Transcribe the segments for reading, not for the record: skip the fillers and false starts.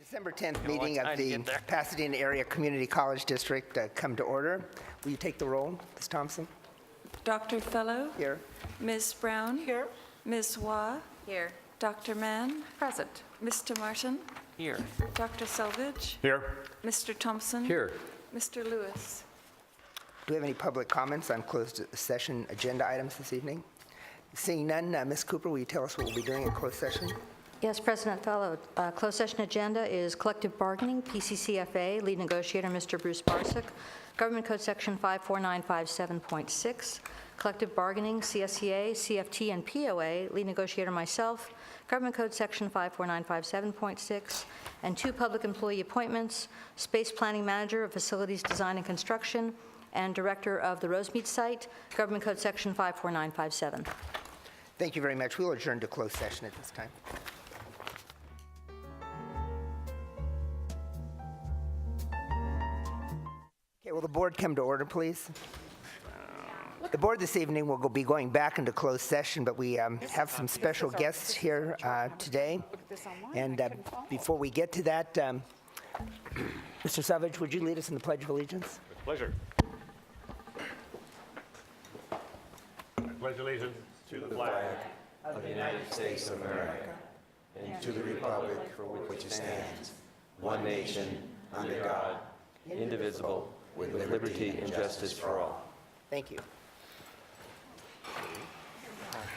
December 10th meeting of the Pasadena Area Community College District come to order. Will you take the roll, Ms. Thompson? Dr. Fellow? Here. Ms. Brown? Here. Ms. Waugh? Here. Dr. Mann? Present. Mr. Martin? Here. Dr. Selvage? Here. Mr. Thompson? Here. Mr. Lewis? Do we have any public comments on closed session agenda items this evening? Seeing none, Ms. Cooper, will you tell us what we'll be doing in closed session? Yes, President Fellow. Closed session agenda is collective bargaining, PCCFA, lead negotiator Mr. Bruce Barsick, Government Code Section 54957.6, collective bargaining, CSEA, CFT, and POA, lead negotiator myself, Government Code Section 54957.6, and 2 public employee appointments, space planning manager of facilities design and construction, and director of the Rosemead site, Government Code Section 54957. Thank you very much. We'll adjourn to closed session at this time. Okay, will the board come to order, please? The board this evening will be going back into closed session, but we have some special guests here today. And before we get to that, Mr. Savage, would you lead us in the Pledge of Allegiance? With pleasure. I pledge allegiance to the flag of the United States of America and to the republic for which it stands, one nation, under God, indivisible, with liberty and justice for all. Thank you.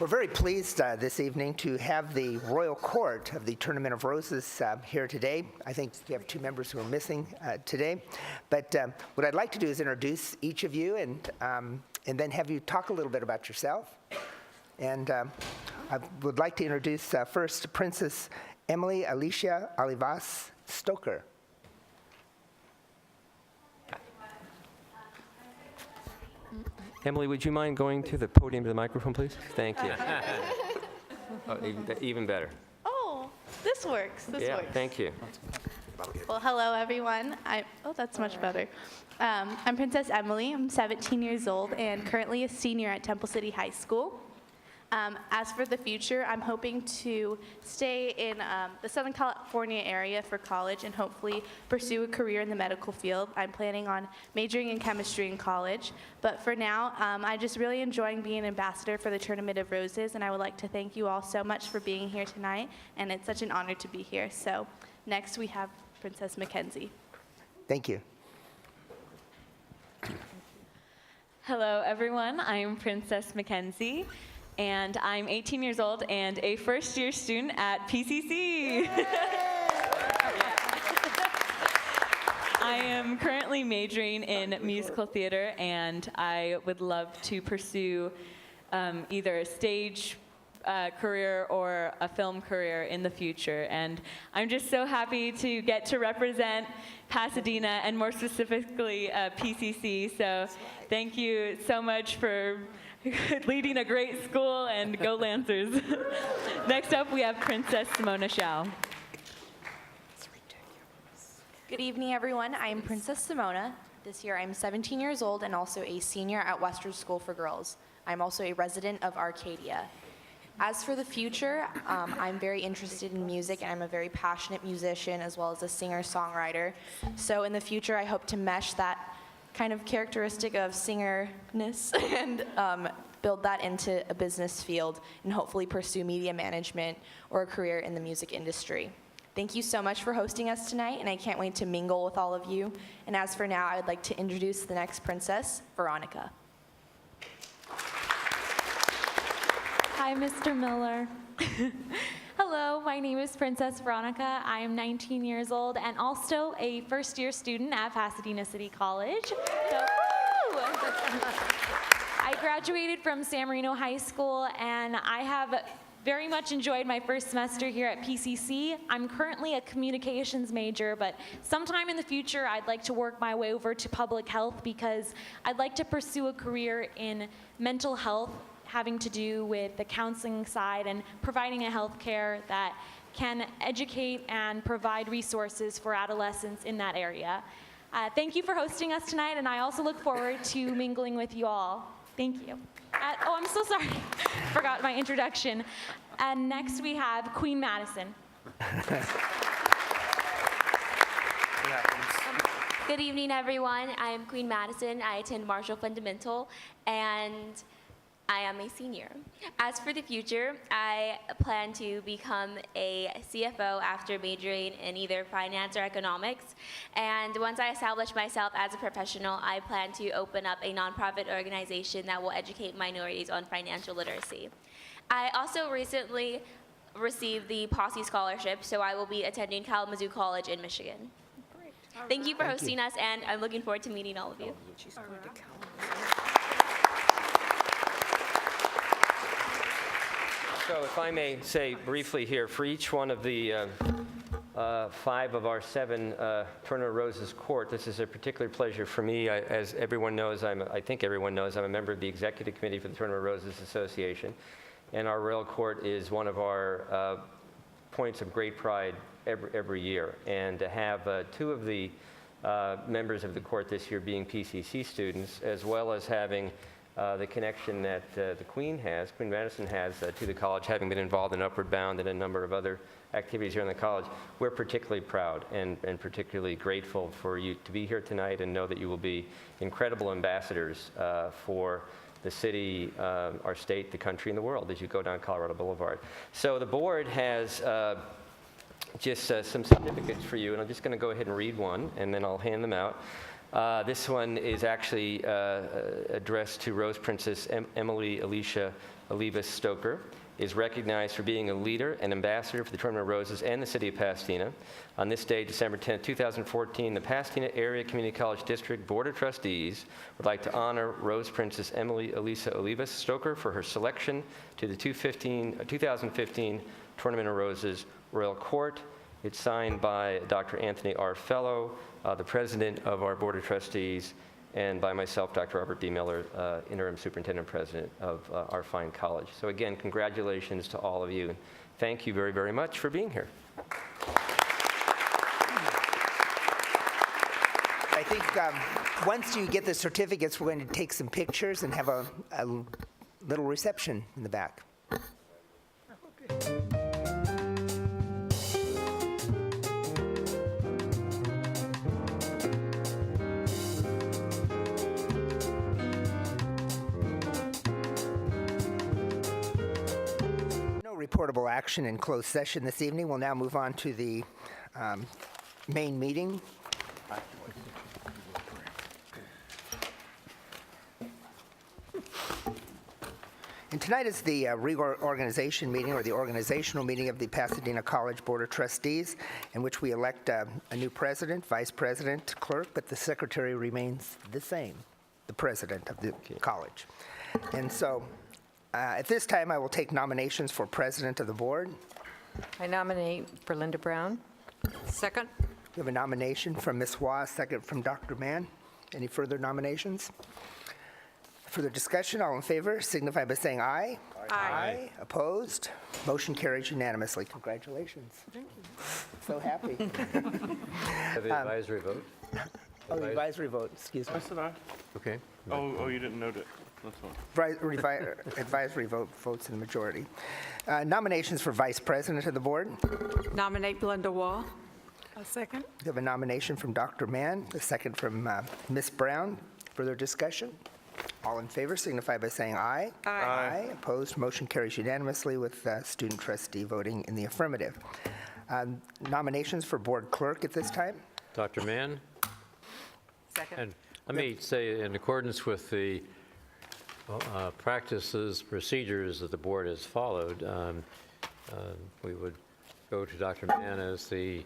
We're very pleased this evening to have the Royal Court of the Tournament of Roses here today. I think we have 2 members who are missing today. But what I'd like to do is introduce each of you and then have you talk a little bit about yourself. And I would like to introduce first Princess Emily Alicia Olivas Stoker. Emily, would you mind going to the podium to the microphone, please? Thank you. Oh, even better. Oh, this works. This Yeah, works. thank you. Well, hello, everyone. That's much better. I'm Princess Emily. I'm 17 years old and currently a senior at Temple City High School. As for the future, I'm hoping to stay in the Southern California area for college and hopefully pursue a career in the medical field. I'm planning on majoring in chemistry in college. But for now, I'm just really enjoying being an ambassador for the Tournament of Roses, and I would like to thank you all so much for being here tonight, and it's such an honor to be here. So next we have Princess Mackenzie. Thank you. Hello, everyone. I'm Princess Mackenzie, and I'm 18 years old and a first-year student at PCC. I am currently majoring in musical theater, and I would love to pursue either a stage career or a film career in the future. And I'm just so happy to get to represent Pasadena and more specifically PCC. So thank you so much for leading a great school, and go Lancers. Next up, we have Princess Simona Shao. Good evening, everyone. I'm Princess Simona. This year, I'm 17 years old and also a senior at Western School for Girls. I'm also a resident of Arcadia. As for the future, I'm very interested in music, and I'm a very passionate musician as well as a singer-songwriter. So in the future, I hope to mesh that kind of characteristic of singerness and build that into a business field and hopefully pursue media management or a career in the music industry. Thank you so much for hosting us tonight, and I can't wait to mingle with all of you. And as for now, I would like to introduce the next princess, Veronica. Hi, Mr. Miller. Hello, my name is Princess Veronica. I am 19 years old and also a first-year student at Pasadena City College. So, I graduated from San Marino High School, and I have very much enjoyed my first semester here at PCC. I'm currently a communications major, but sometime in the future, I'd like to work my way over to public health because I'd like to pursue a career in mental health, having to do with the counseling side and providing a health care that can educate and provide resources for adolescents in that area. Thank you for hosting us tonight, and I also look forward to mingling with you all. Thank you. Oh, I'm so sorry. Forgot my introduction. And next we have Queen Madison. Good evening, everyone. I am Queen Madison. I attend Marshall Fundamental, and I am a senior. As for the future, I plan to become a CFO after majoring in either finance or economics. And once I establish myself as a professional, I plan to open up a nonprofit organization that will educate minorities on financial literacy. I also recently received the Posse Scholarship, so I will be attending Kalamazoo College in Michigan. Thank you for hosting us, and I'm looking forward to meeting all of you. So if I may say briefly here, for each one of the 5 of our 7 Turner Roses Court, this is a particular pleasure for me. As everyone knows, I think everyone knows, I'm a member of the Executive Committee for the Turner Roses Association, and our Royal Court is one of our points of great pride every year. And to have 2 of the members of the court this year being PCC students, as well as having the connection that the Queen Madison has to the college, having been involved in Upward Bound and a number of other activities here in the college, we're particularly proud and particularly grateful for you to be here tonight and know that you will be incredible ambassadors for the city, our state, the country, and the world as you go down Colorado Boulevard. So the board has just some certificates for you, and I'm just going to go ahead and read one, and then I'll hand them out. This one is actually addressed to Rose Princess Emily Alicia Olivas Stoker, is recognized for being a leader and ambassador for the Tournament of Roses and the City of Pasadena. On this day, December 10, 2014, the Pasadena Area Community College District Board of Trustees would like to honor Rose Princess Emily Elisa Olivas Stoker for her selection to the 2015 Tournament of Roses Royal Court. It's signed by Dr. Anthony R. Fellow, the president of our Board of Trustees, and by myself, Dr. Robert B. Miller, interim superintendent president of our fine college. So again, congratulations to all of you. And thank you very, very much for being here. I think once you get the certificates, we're going to take some pictures and have a little reception in the back. Reportable action in closed session this evening. We'll now move on to the main meeting. And tonight is the reorganization meeting, or the organizational meeting of the Pasadena College Board of Trustees, in which we elect a new president, vice president, clerk, but the secretary remains the same, the president of the college. And so at this time, I will take nominations for president of the board. I nominate for Linda Brown. Second. We have a nomination from Ms. Hua, second from Dr. Mann. Any further nominations? Further discussion, all in favor signify by saying aye. Aye. Opposed? Motion carries unanimously. Congratulations. Thank you. So happy. Have the advisory vote? Oh, the advisory vote, excuse me. I said aye. Okay. Oh, you didn't note it. That's fine. Advisory vote votes in the majority. Nominations for vice president of the board. Nominate Belinda Wall. A second. We have a nomination from Dr. Mann, a second from Ms. Brown. Further discussion? All in favor signify by saying aye. Aye. Opposed? Motion carries unanimously with student trustee voting in the affirmative. Nominations for board clerk at this time. Dr. Mann? Second. And let me say, in accordance with the practices, procedures that the board has followed, we would go to Dr. Mann as the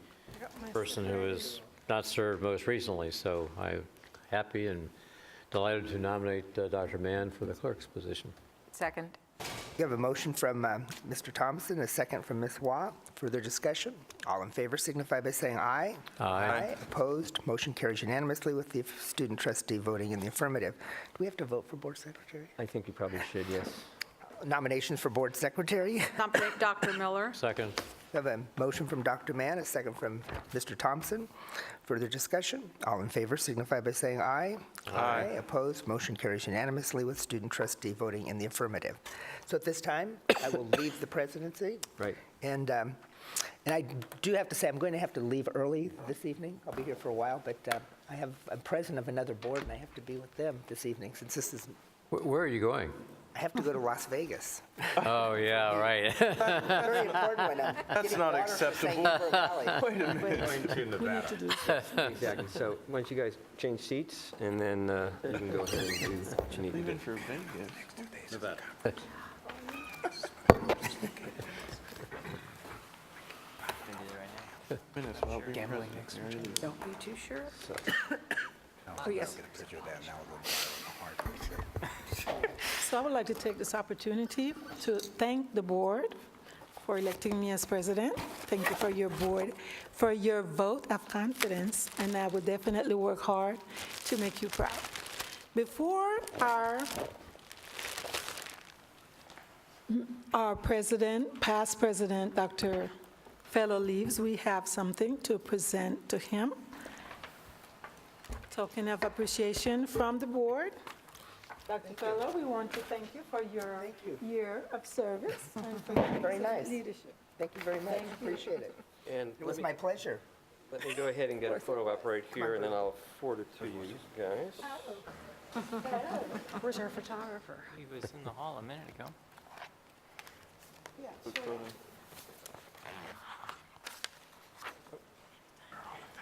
person who has not served most recently. So I'm happy and delighted to nominate Dr. Mann for the clerk's position. Second. You have a motion from Mr. Thompson, a second from Ms. Hua. Further discussion? All in favor signify by saying aye. Aye. Opposed? Motion carries unanimously with the student trustee voting in the affirmative. Do we have to vote for board secretary? I think you probably should, yes. Nominations for board secretary. Nominate Dr. Miller. Second. We have a motion from Dr. Mann, a second from Mr. Thompson. Further discussion? All in favor signify by saying aye. Aye. Opposed? Motion carries unanimously with student trustee voting in the affirmative. So at this time, I will leave the presidency. Right. And I do have to say, I'm going to have to leave early this evening. I'll be here for a while, but I have a president of another board, and I have to be with them this evening, since this is, Where are you going? I have to go to Las Vegas. Oh, yeah, right. Very important when I'm That's getting not water for San acceptable. Gabriel Valley. Wait a minute. Exactly. So why don't you guys change seats, and then you can go ahead and do what you need to do. Leaving for Vegas. Nevada. Minutes, well, we Gambling next ready to- Don't be too sure. Oh, yes. So I would like to take this opportunity to thank the board for electing me as president. Thank you for your board, for your vote of confidence, and I will definitely work hard to make you proud. Before our president, past president, Dr. Fellow leaves, we have something to present to him. Token of appreciation from the board. Dr. Fellow, we want to thank you for your year of service and for your Very nice. leadership. Thank you very much. Appreciate it. And It was my pleasure. let me go ahead and get a photo up right here, and then I'll forward it to you guys. Where's our photographer? He was in the hall a minute ago. Yeah, Quick photo.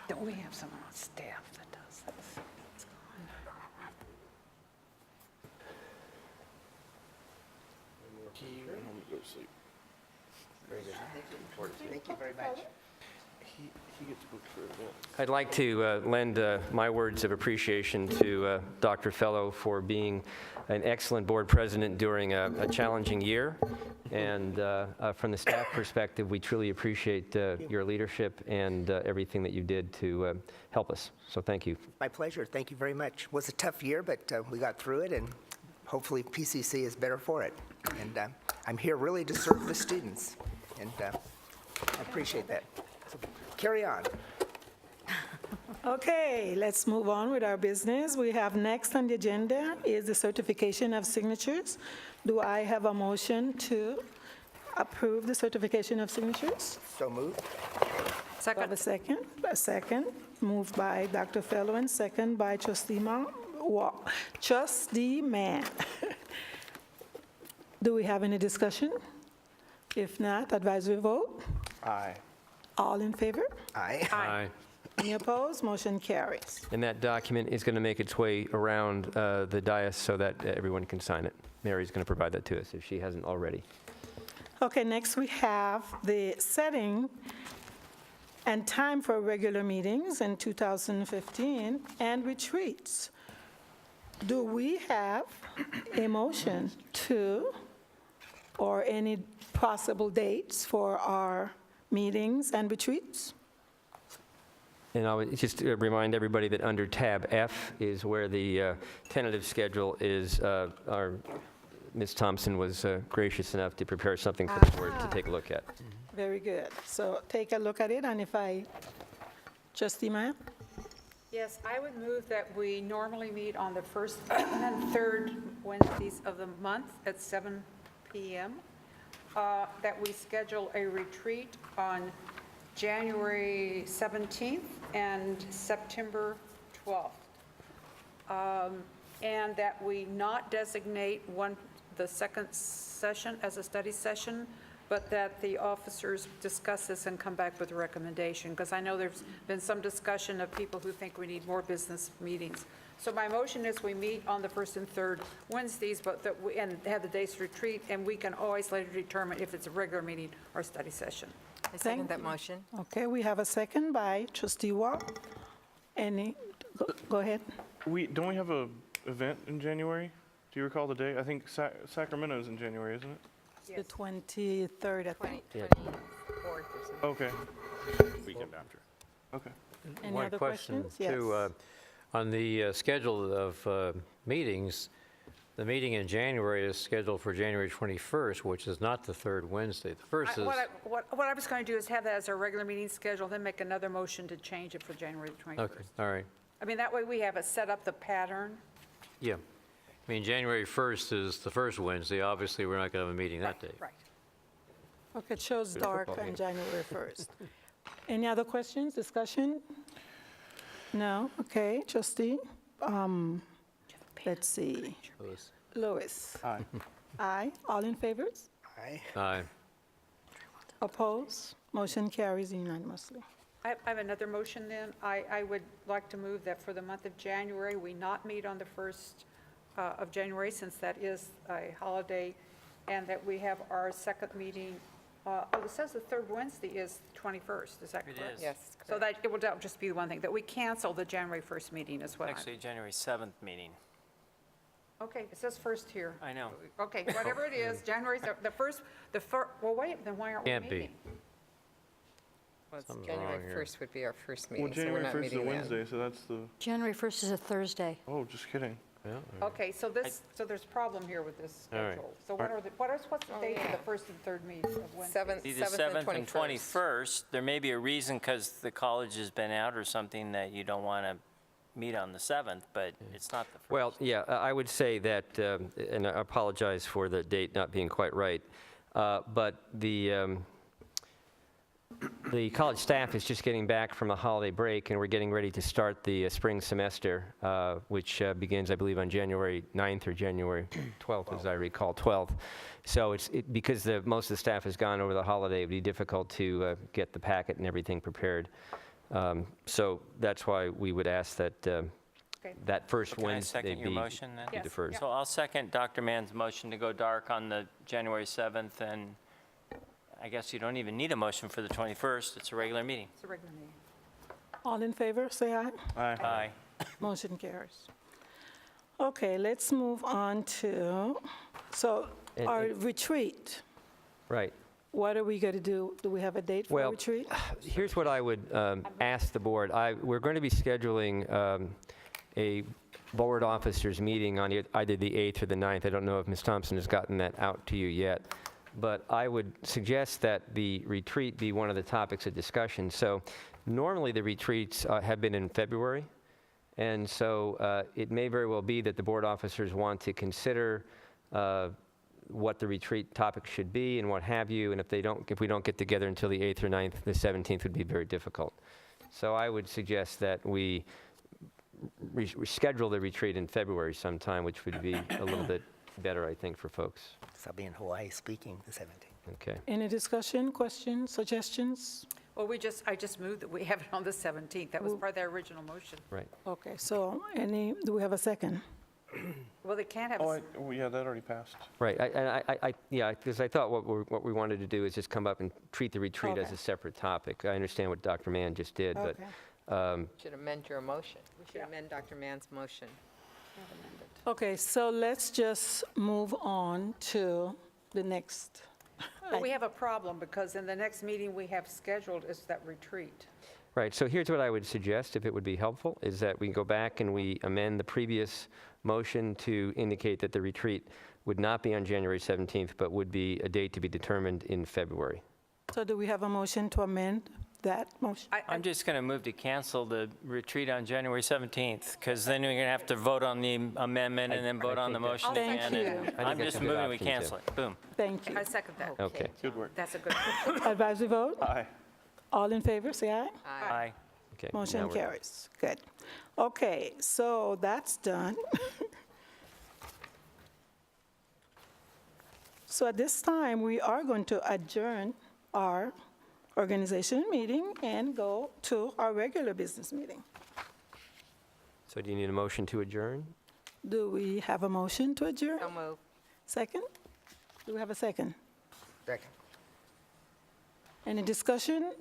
Don't we have someone on staff that does this? I'm gonna go to sleep. Thank you very much. He gets booked for events. I'd like to lend my words of appreciation to Dr. Fellow for being an excellent board president during a challenging year. And from the staff perspective, we truly appreciate your leadership and everything that you did to help us. So thank you. My pleasure. Thank you very much. It was a tough year, but we got through it, and hopefully PCC is better for it. And I'm here really to serve the students, and I appreciate that. So carry on. Okay, let's move on with our business. We have next on the agenda is the certification of signatures. Do I have a motion to approve the certification of signatures? So moved. Do I have a second? A second, moved by Dr. Fellow and second by Trustee Mann. Do we have any discussion? If not, advisory vote. Aye. All in favor? Aye. Aye. Any opposed? Motion carries. And that document is going to make its way around the dais so that everyone can sign it. Mary's going to provide that to us if she hasn't already. Okay, next we have the setting and time for regular meetings in 2015 and retreats. Do we have a motion to, or any possible dates for our meetings and retreats? And I would just remind everybody that under tab F is where the tentative schedule is. Our Ms. Thompson was gracious enough to prepare something for the board to take a look at. Very good. So take a look at it, and if I, Trustee Mann? Yes, I would move that we normally meet on the first and third Wednesdays of the month at 7 p.m., that we schedule a retreat on January 17th and September 12th, and that we not designate the second session as a study session, but that the officers discuss this and come back with a recommendation, because I know there's been some discussion of people who think we need more business meetings. So my motion is we meet on the first and third Wednesdays, but that we, and have the days retreat, and we can always later determine if it's a regular meeting or study session. I second that motion. Okay, we have a second by Trustee Watt. Go ahead. Don't we have a event in January? Do you recall the date? I think Sacramento's in January, isn't it? The 23rd, I think. 24th or something. Okay. Weekend after. Okay. Any One other question, questions? too. Yes. On the schedule of meetings, the meeting in January is scheduled for January 21st, which is not the third Wednesday. The first is, What I was going to do is have that as our regular meeting schedule, then make another motion to change it for January the 21st. okay, all right. I mean, that way we have it set up the pattern. Yeah. I mean, January 1st is the first Wednesday. Obviously, we're not going to have a meeting that day. Right. Okay, it shows dark football on game. January 1st. Any other questions, discussion? No? Okay, trustee? Let's see. Louis? Aye. Aye. All in favor? Aye. Aye. Oppose? Motion carries unanimously. I have another motion then. I would like to move that for the month of January, we not meet on the 1st of January, since that is a holiday, and that we have our second meeting, it says the third Wednesday is the 21st, is that It correct? is. Yes. So that, it will just be the one thing, that we cancel the January 1st meeting is what I'm... Actually, January 7th meeting. Okay, it says first here. I know. Okay, whatever it is, January, the first, well, wait, then why aren't we Can't be. meeting? Well, it's Something's January wrong here. 1st would be our first Well, meeting, so we're January not 1st is a meeting then. Wednesday, so that's the, January 1st is a Thursday. oh, just kidding. Yeah, Okay, so there's a problem here with this All right. schedule. So what's the date of the first and third meeting of Wednesday? 7th, Either 7th and 21st. There may be a reason because the college has been out or something that you don't want to meet on the 7th, but it's not the 1st. Well, yeah, I would say that, and I apologize for the date not being quite right, but the college staff is just getting back from a holiday break, and we're getting ready to start the spring semester, which begins, I believe, on January 9th or January 12th, as I recall, 12th. So because most of the staff has gone over the holiday, it would be difficult to get the packet and everything prepared. So that's why we would ask that that first Can I Wednesday second your be motion then? be deferred. So I'll second Dr. Mann's motion to go dark on the January 7th, and I guess you don't even need a motion for the 21st. It's a regular meeting. It's a regular meeting. All in favor, say aye. Aye. Aye. Motion carries. Okay, let's move on to, And- our retreat. Right. What are we going to do? Do we have a date for Well, retreat? Here's what I would ask the board. We're going to be scheduling a board officers meeting on either the 8th or the 9th. I don't know if Ms. Thompson has gotten that out to you yet. But I would suggest that the retreat be one of the topics of discussion. So normally the retreats have been in February. And so it may very well be that the board officers want to consider what the retreat topic should be and what have you. And if we don't get together until the 8th or 9th, the 17th would be very difficult. So I would suggest that we reschedule the retreat in February sometime, which would be a little bit better, I think, for folks. So I'll be in Hawaii speaking the 17th. Okay. Any discussion, questions, suggestions? Well, I just moved that we have it on the 17th. That was part of the original motion. Right. Okay, so do we have a second? Well, they can't have, Oh, well, yeah, that already passed. Right, yeah, because I thought what we wanted to do is just come up and treat the retreat as Okay. a separate topic. I understand what Dr. Mann just did, but Okay. Should amend your motion. We should amend Dr. Mann's motion. Okay, so let's just move on to the next. but we have a problem, because in the next meeting we have scheduled is that retreat. right, so here's what I would suggest, if it would be helpful, is that we go back and we amend the previous motion to indicate that the retreat would not be on January 17th, but would be a date to be determined in February. So do we have a motion to amend that motion? I'm just going to move to cancel the retreat on January 17th, because then we're going to have to vote on the amendment and then vote on the think motion Thank again. and you. I I'm think just that's a good moving, we option, cancel it. Boom. Thank you. I second that. Okay. Good work. That's a good, Advisory vote? Aye. All in favor, say aye. Aye. Okay. now Motion we're- carries. Good. Okay, so that's done. So at this time, we are going to adjourn our organization meeting and go to our regular business meeting. So do you need a motion to adjourn? Do we have a motion to adjourn? So move. Second? Do we have a second? Second. Any discussion?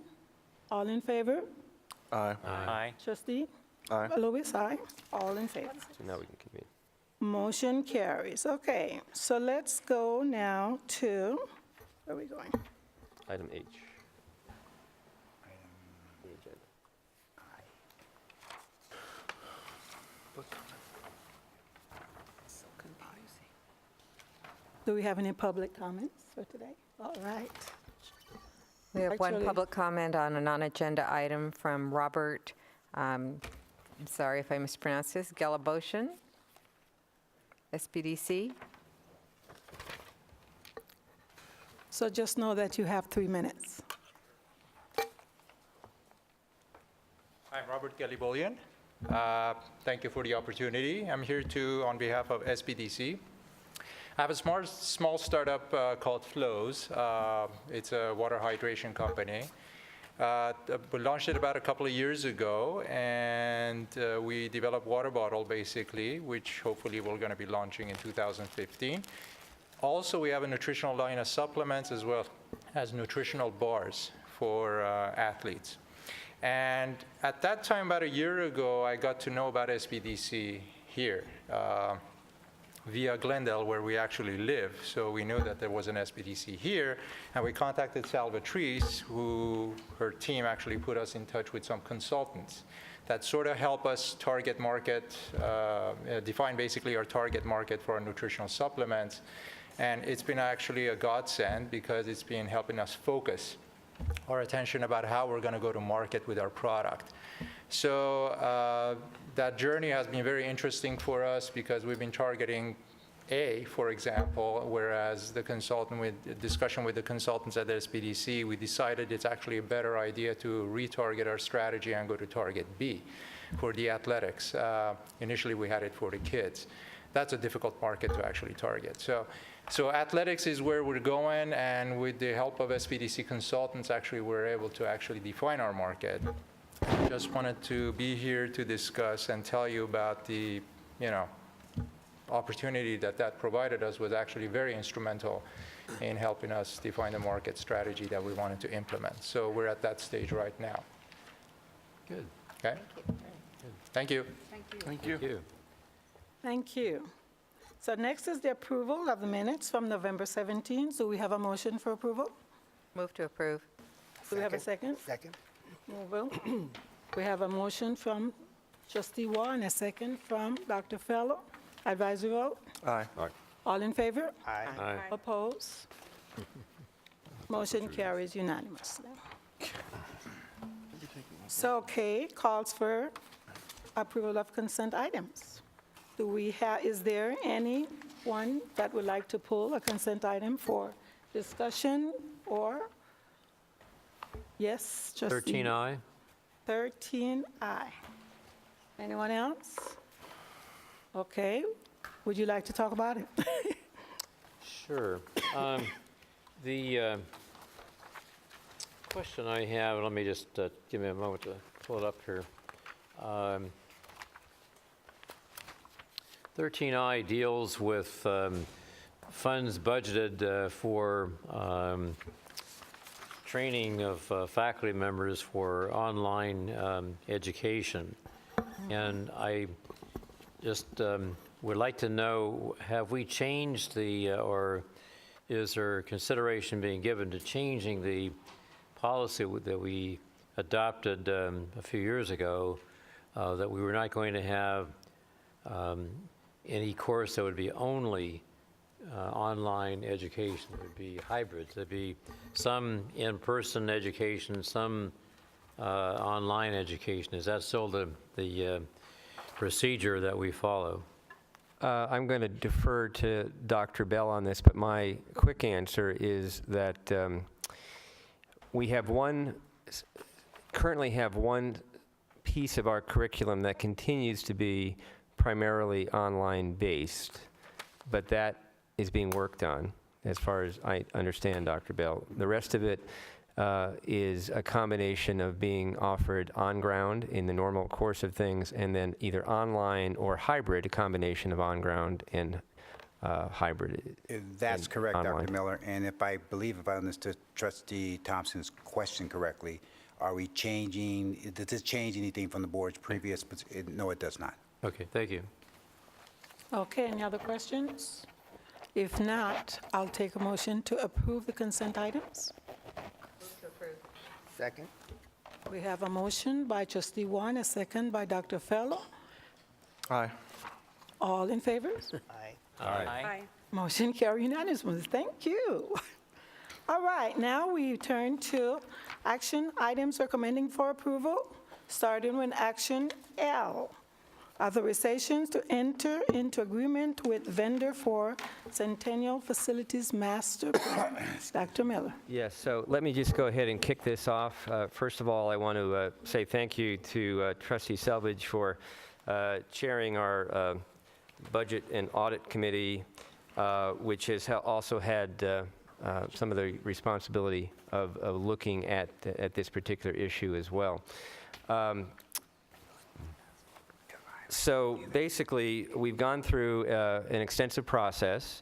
All in favor? Aye. Aye. Trustee? Aye. Louis, aye. All in favor. So now we can convene. Motion carries. Okay, so let's go now to, where are we going? Item H. The agenda. so confusing. Do we have any public comments for today? All right. We have one Actually- public comment on a non-agenda item from Robert, I'm sorry if I mispronounced this, Galaboshan, SPDC. So just know that you have 3 minutes. I'm Robert Galibolian, Thank you for the opportunity. I'm here on behalf of SBDC. I have a small startup called Flows. It's a water hydration company. We launched it about a couple of years ago, and we developed water bottle, basically, which hopefully we're going to be launching in 2015. Also, we have a nutritional line of supplements as well as nutritional bars for athletes. And at that time, about a year ago, I got to know about SBDC here via Glendale, where we actually live. So we knew that there was an SBDC here, and we contacted Salvatrice, who her team actually put us in touch with some consultants that sort of help us target market, define basically our target market for our nutritional supplements. And it's been actually a godsend because it's been helping us focus our attention about how we're going to go to market with our product. So that journey has been very interesting for us because we've been targeting A, for example, whereas the discussion with the consultants at the SBDC, we decided it's actually a better idea to retarget our strategy and go to target B for the athletics. Initially, we had it for the kids. That's a difficult market to actually target. So athletics is where we're going, and with the help of SBDC consultants, actually, we're able to actually define our market. Just wanted to be here to discuss and tell you about the, opportunity that provided us was actually very instrumental in helping us define the market strategy that we wanted to implement. So we're at that stage right now. Good. Okay? Thank you. Thank you. Thank you. So next is the approval of the minutes from November 17. So we have a motion for approval. Move to approve. Do we have a second? Second. We have a motion from Trustee Waugh and a second from Dr. Fellow. Advisory vote? Aye. All in favor? Aye. Aye. Oppose? Motion carries unanimously. So, okay, calls for approval of consent items. Is there anyone that would like to pull a consent item for discussion or? Yes, Trustee. 13I. 13I. Anyone else? Okay. Would you like to talk about it? Sure. The question I have, let me just give me a moment to pull it up here. 13I deals with funds budgeted for training of faculty members for online education. And I just would like to know, have we changed or is there consideration being given to changing the policy that we adopted a few years ago, that we were not going to have any course that would be only online education? It would be hybrids. There'd be some in-person education, some online education. Is that still the procedure that we follow? I'm going to defer to Dr. Bell on this, but my quick answer is that we currently have one piece of our curriculum that continues to be primarily online based, but that is being worked on, as far as I understand, Dr. Bell. The rest of it is a combination of being offered on ground in the normal course of things, and then either online or hybrid, a combination of on ground and hybrid. That's correct, online. Dr. Miller. And if I understood Trustee Thompson's question correctly, are we changing, does this change anything from the board's previous? No, it does not. Okay, thank you. Okay, any other questions? If not, I'll take a motion to approve the consent items. Move to approve. Second. We have a motion by Trustee Waugh and a second by Dr. Fellow. Aye. All in favor? Aye. Aye. Motion carried unanimously. Thank you. All right, now we turn to action items recommending for approval, starting with action L. Authorizations to enter into agreement with vendor for Centennial Facilities Master Plan. Dr. Miller. Yes, so let me just go ahead and kick this off. First of all, I want to say thank you to Trustee Selvage for chairing our Budget and Audit Committee, which has also had some of the responsibility of looking at this particular issue as well. So basically, we've gone through an extensive process.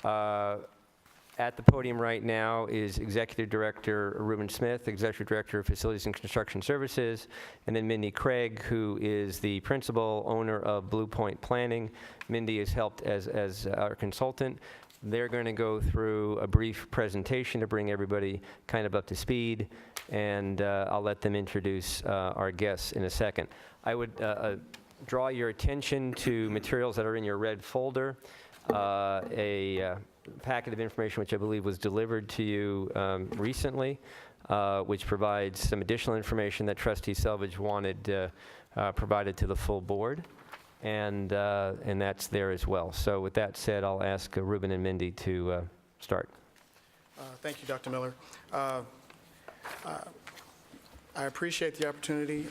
At the podium right now is Executive Director Reuben Smith, Executive Director of Facilities and Construction Services, and then Mindy Craig, who is the principal owner of Blue Point Planning. Mindy has helped as our consultant. They're going to go through a brief presentation to bring everybody kind of up to speed, and I'll let them introduce our guests in a second. I would draw your attention to materials that are in your red folder, a packet of information which I believe was delivered to you recently, which provides some additional information that Trustee Selvage wanted provided to the full board, and that's there as well. So with that said, I'll ask Reuben and Mindy to start. Thank you, Dr. Miller. I appreciate the opportunity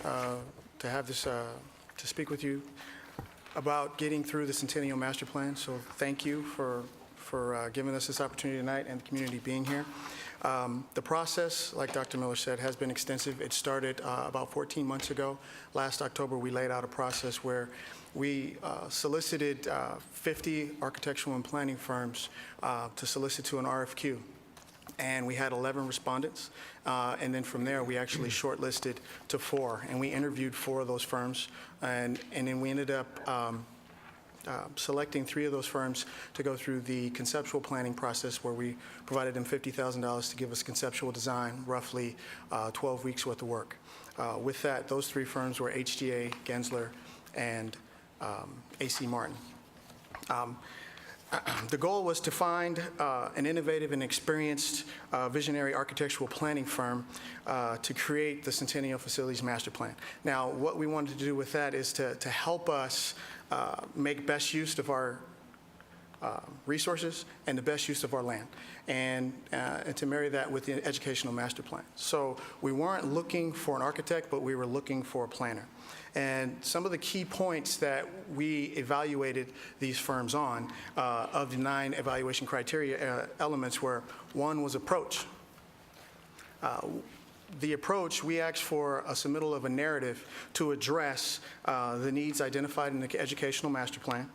to have this to speak with you about getting through the Centennial Master Plan. So thank you for giving us this opportunity tonight and the community being here. The process, like Dr. Miller said, has been extensive. It started about 14 months ago. Last October, we laid out a process where we solicited 50 architectural and planning firms to solicit to an RFQ. And we had 11 respondents. And then from there, we actually shortlisted to 4. And we interviewed 4 of those firms. And then we ended up selecting 3 of those firms to go through the conceptual planning process, where we provided them $50,000 to give us conceptual design, roughly 12 weeks worth of work. With that, those 3 firms were HGA, Gensler, and AC Martin. The goal was to find an innovative and experienced visionary architectural planning firm to create the Centennial Facilities Master Plan. Now, what we wanted to do with that is to help us make best use of our resources and the best use of our land, and to marry that with the educational master plan. So we weren't looking for an architect, but we were looking for a planner. And some of the key points that we evaluated these firms on, of the 9 evaluation criteria elements, were: 1 was approach. The approach, we asked for a submittal of a narrative to address the needs identified in the educational master plan,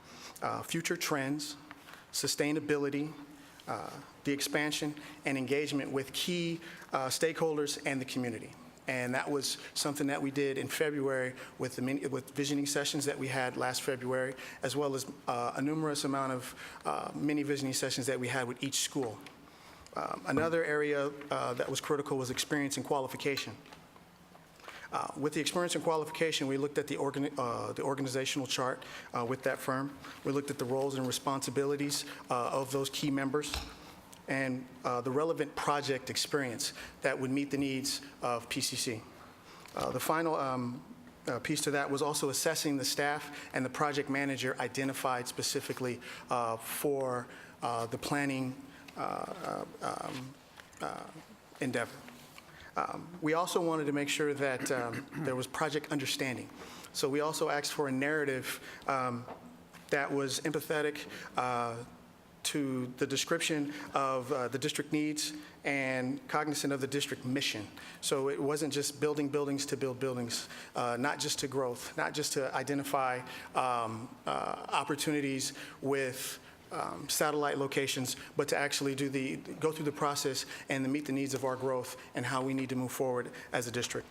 future trends, sustainability, the expansion and engagement with key stakeholders and the community. And that was something that we did in February with visioning sessions that we had last February, as well as a numerous amount of mini visioning sessions that we had with each school. Another area that was critical was experience and qualification. With the experience and qualification, we looked at the organizational chart with that firm. We looked at the roles and responsibilities of those key members, and the relevant project experience that would meet the needs of PCC. The final piece to that was also assessing the staff and the project manager identified specifically for the planning endeavor. We also wanted to make sure that there was project understanding. So we also asked for a narrative that was empathetic to the description of the district needs and cognizant of the district mission. So it wasn't just building buildings to build buildings, not just to growth, not just to identify opportunities with satellite locations, but to actually go through the process and to meet the needs of our growth and how we need to move forward as a district.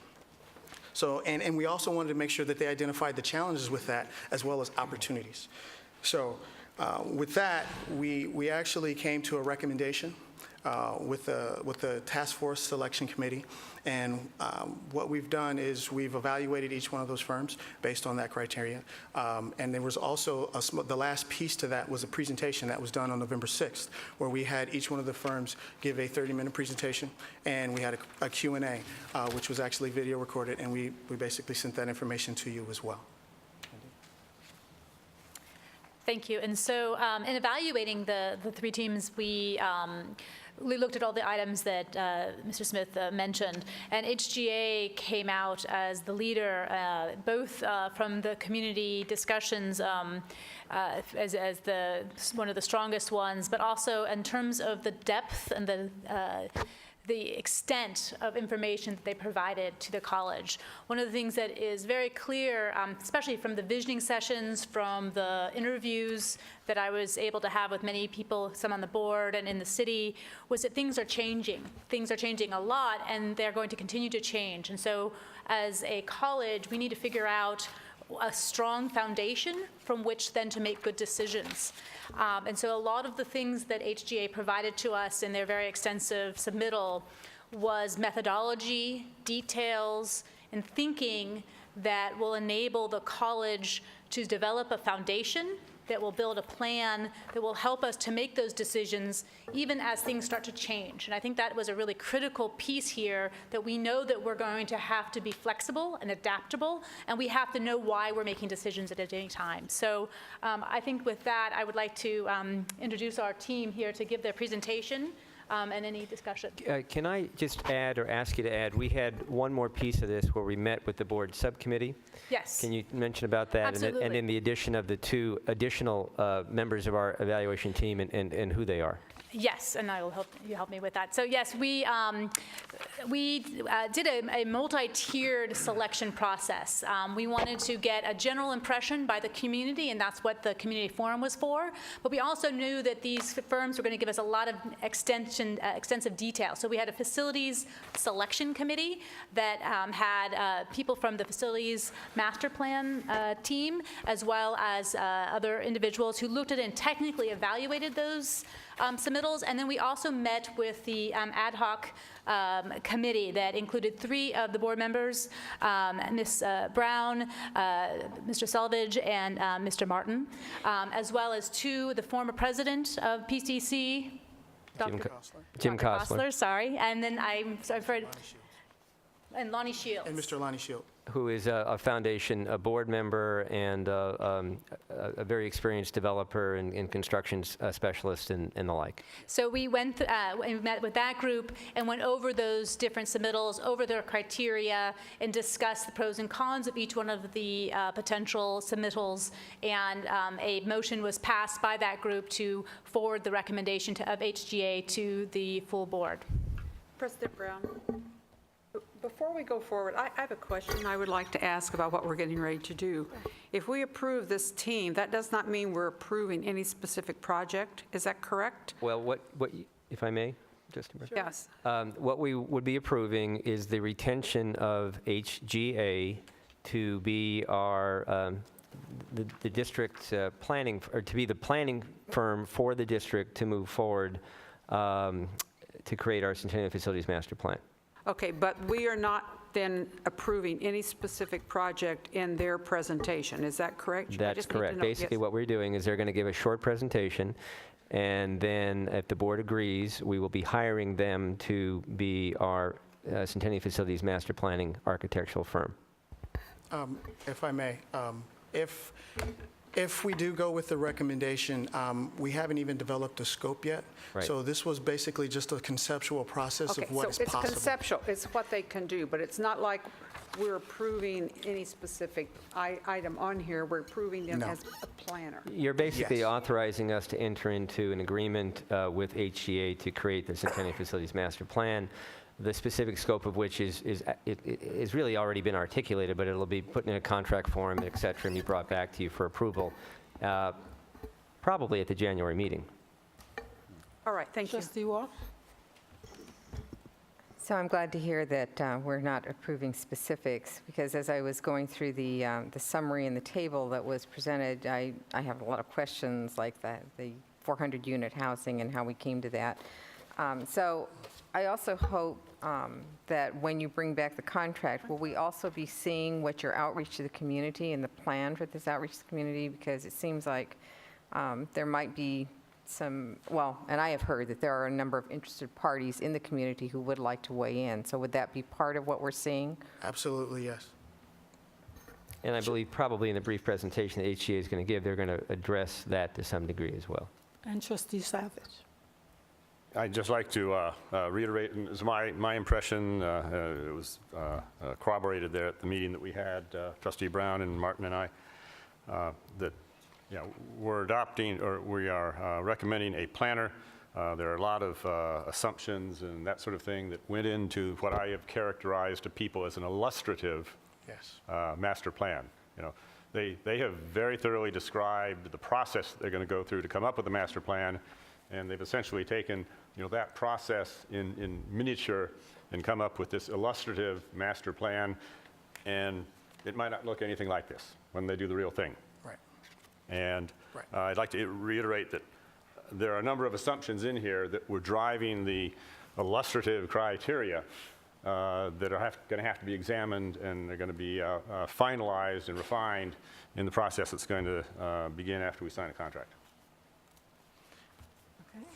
So, and we also wanted to make sure that they identified the challenges with that as well as opportunities. So with that, we actually came to a recommendation with the task force selection committee. And what we've done is we've evaluated each one of those firms based on that criteria. And there was also the last piece to that was a presentation that was done on November 6th, where we had each one of the firms give a 30-minute presentation, and we had a Q&A, which was actually video recorded, and we basically sent that information to you as well. Thank you. And so in evaluating the three teams, we looked at all the items that Mr. Smith mentioned, and HGA came out as the leader, both from the community discussions as one of the strongest ones, but also in terms of the depth and the extent of information that they provided to the college. One of the things that is very clear, especially from the visioning sessions, from the interviews that I was able to have with many people, some on the board and in the city, was that things are changing. Things are changing a lot, and they're going to continue to change. And so as a college, we need to figure out a strong foundation from which then to make good decisions. And so a lot of the things that HGA provided to us in their very extensive submittal was methodology, details, and thinking that will enable the college to develop a foundation that will build a plan that will help us to make those decisions even as things start to change. And I think that was a really critical piece here, that we know that we're going to have to be flexible and adaptable, and we have to know why we're making decisions at any time. So I think with that, I would like to introduce our team here to give their presentation. And any discussion. Can I just add or ask you to add, we had one more piece of this where we met with the board subcommittee. Yes. Can you mention about that? Absolutely. And in the addition of the two additional members of our evaluation team and who they are. Yes, and I will help me with that. So yes, we did a multi-tiered selection process. We wanted to get a general impression by the community, and that's what the community forum was for. But we also knew that these firms were going to give us a lot of extensive detail. So we had a facilities selection committee that had people from the facilities master plan team, as well as other individuals who looked at and technically evaluated those submittals. And then we also met with the ad hoc committee that included 3 of the board members, Ms. Brown, Mr. Selvage, and Mr. Martin, as well as the former president of PCC, Jim Kostler. Sorry. And then and Lonnie Shields. And Mr. Lonnie Shields. Who is a foundation, a board member, and a very experienced developer and construction specialist and the like. So we went and met with that group and went over those different submittals, over their criteria, and discussed the pros and cons of each one of the potential submittals. And a motion was passed by that group to forward the recommendation of HGA to the full board. President Brown, before we go forward, I have a question I would like to ask about what we're getting ready to do. If we approve this team, that does not mean we're approving any specific project. Is that correct? Well, if I may, just a Yes. what we would be approving is the retention of HGA to be our the district planning, or to be the planning firm for the district to move forward to create our Centennial Facilities Master Plan. Okay, but we are not then approving any specific project in their presentation. Is that correct? That's correct. Basically, what we're doing is they're going to give a short presentation, and then if the board agrees, we will be hiring them to be our Centennial Facilities Master Planning architectural firm. If I may, if we do go with the recommendation, we haven't even developed a scope yet. Right. So this was basically just a conceptual process of what is Okay, so possible. it's conceptual. It's what they can do, but it's not like we're approving any specific item on here. We're approving them No. as a planner. You're basically Yes. authorizing us to enter into an agreement with HGA to create the Centennial Facilities Master Plan, the specific scope of which is really already been articulated, but it'll be put in a contract form, et cetera, and be brought back to you for approval, probably at the January meeting. All right, thank you. Trustee Wall? So I'm glad to hear that we're not approving specifics, because as I was going through the summary and the table that was presented, I have a lot of questions, like the 400-unit housing and how we came to that. So I also hope that when you bring back the contract, will we also be seeing what your outreach to the community and the plan for this outreach to the community? Because it seems like there might be some, and I have heard that there are a number of interested parties in the community who would like to weigh in. So would that be part of what we're seeing? Absolutely, yes. And I believe probably in the brief presentation the HGA is going to give, they're going to address that to some degree as well. And Trustee Savage. I'd just like to reiterate, and it's my impression, it was corroborated there at the meeting that we had, Trustee Brown and Martin and I, that we're adopting, or we are recommending a planner. There are a lot of assumptions and that sort of thing that went into what I have characterized to people as an illustrative master plan. They have very thoroughly described the process they're going to go through to come up with a master plan, and they've essentially taken that process in miniature and come up with this illustrative master plan, and it might not look anything like this when they do the real thing. Right. And I'd like to reiterate that there are a number of assumptions in here that were driving the illustrative criteria that are going to have to be examined, and they're going to be finalized and refined in the process that's going to begin after we sign a contract.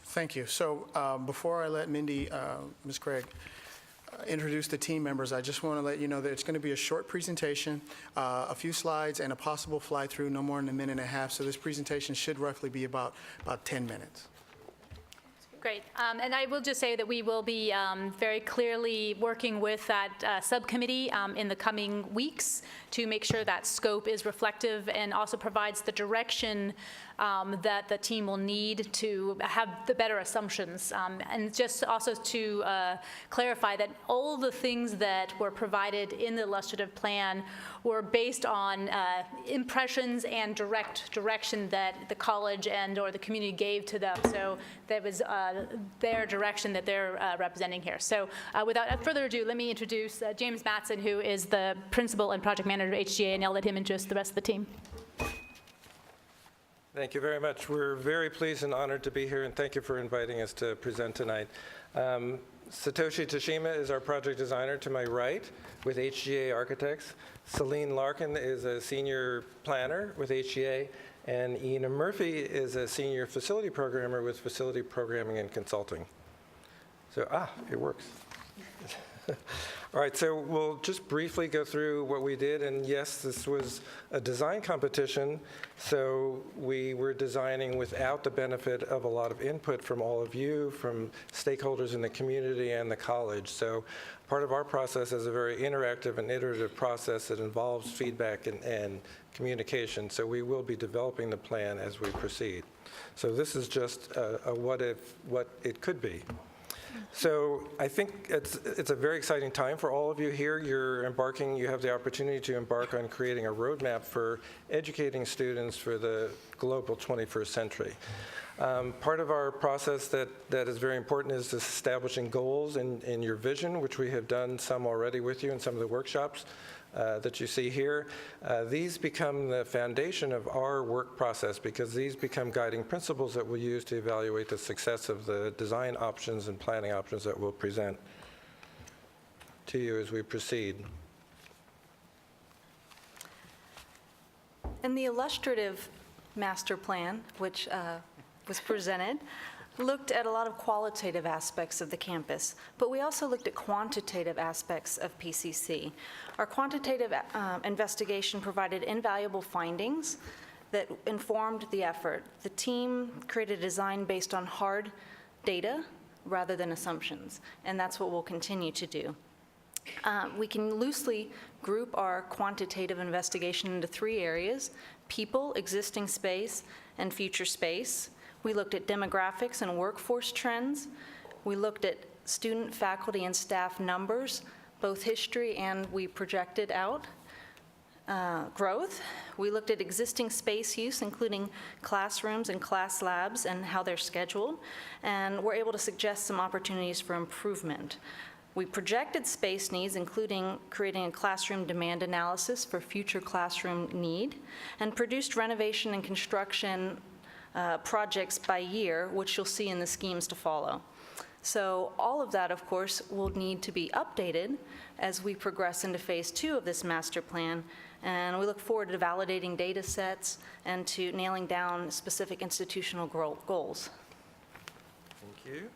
Thank you. So before I let Mindy, Ms. Craig, introduce the team members, I just want to let you know that it's going to be a short presentation, a few slides, and a possible fly-through, no more than a minute and a half. So this presentation should roughly be about 10 minutes. Great. And I will just say that we will be very clearly working with that subcommittee in the coming weeks to make sure that scope is reflective and also provides the direction that the team will need to have the better assumptions. And just also to clarify that all the things that were provided in the illustrative plan were based on impressions and direct direction that the college and or the community gave to them. So that was their direction that they're representing here. So without further ado, let me introduce James Matson, who is the principal and project manager of HGA, and I'll let him introduce the rest of the team. Thank you very much. We're very pleased and honored to be here, and thank you for inviting us to present tonight. Satoshi Tashima is our project designer to my right with HGA Architects. Celine Larkin is a senior planner with HGA, and Ina Murphy is a senior facility programmer with Facility Programming and Consulting. So, it works. All right, so we'll just briefly go through what we did, and yes, this was a design competition, so we were designing without the benefit of a lot of input from all of you, from stakeholders in the community and the college. So part of our process is a very interactive and iterative process that involves feedback and communication, so we will be developing the plan as we proceed. So this is just a what it could be. So I think it's a very exciting time for all of you here. You have the opportunity to embark on creating a roadmap for educating students for the global 21st century. Part of our process that is very important is establishing goals in your vision, which we have done some already with you in some of the workshops that you see here. These become the foundation of our work process because these become guiding principles that we'll use to evaluate the success of the design options and planning options that we'll present to you as we proceed. In the illustrative master plan, which was presented, looked at a lot of qualitative aspects of the campus, but we also looked at quantitative aspects of PCC. Our quantitative investigation provided invaluable findings that informed the effort. The team created a design based on hard data rather than assumptions, and that's what we'll continue to do. We can loosely group our quantitative investigation into 3 areas: people, existing space, and future space. We looked at demographics and workforce trends. We looked at student, faculty, and staff numbers, both history and we projected out growth. We looked at existing space use, including classrooms and class labs and how they're scheduled, and we're able to suggest some opportunities for improvement. We projected space needs, including creating a classroom demand analysis for future classroom need, and produced renovation and construction projects by year, which you'll see in the schemes to follow. So all of that, of course, will need to be updated as we progress into phase 2 of this master plan, and we look forward to validating data sets and to nailing down specific institutional goals. Thank you.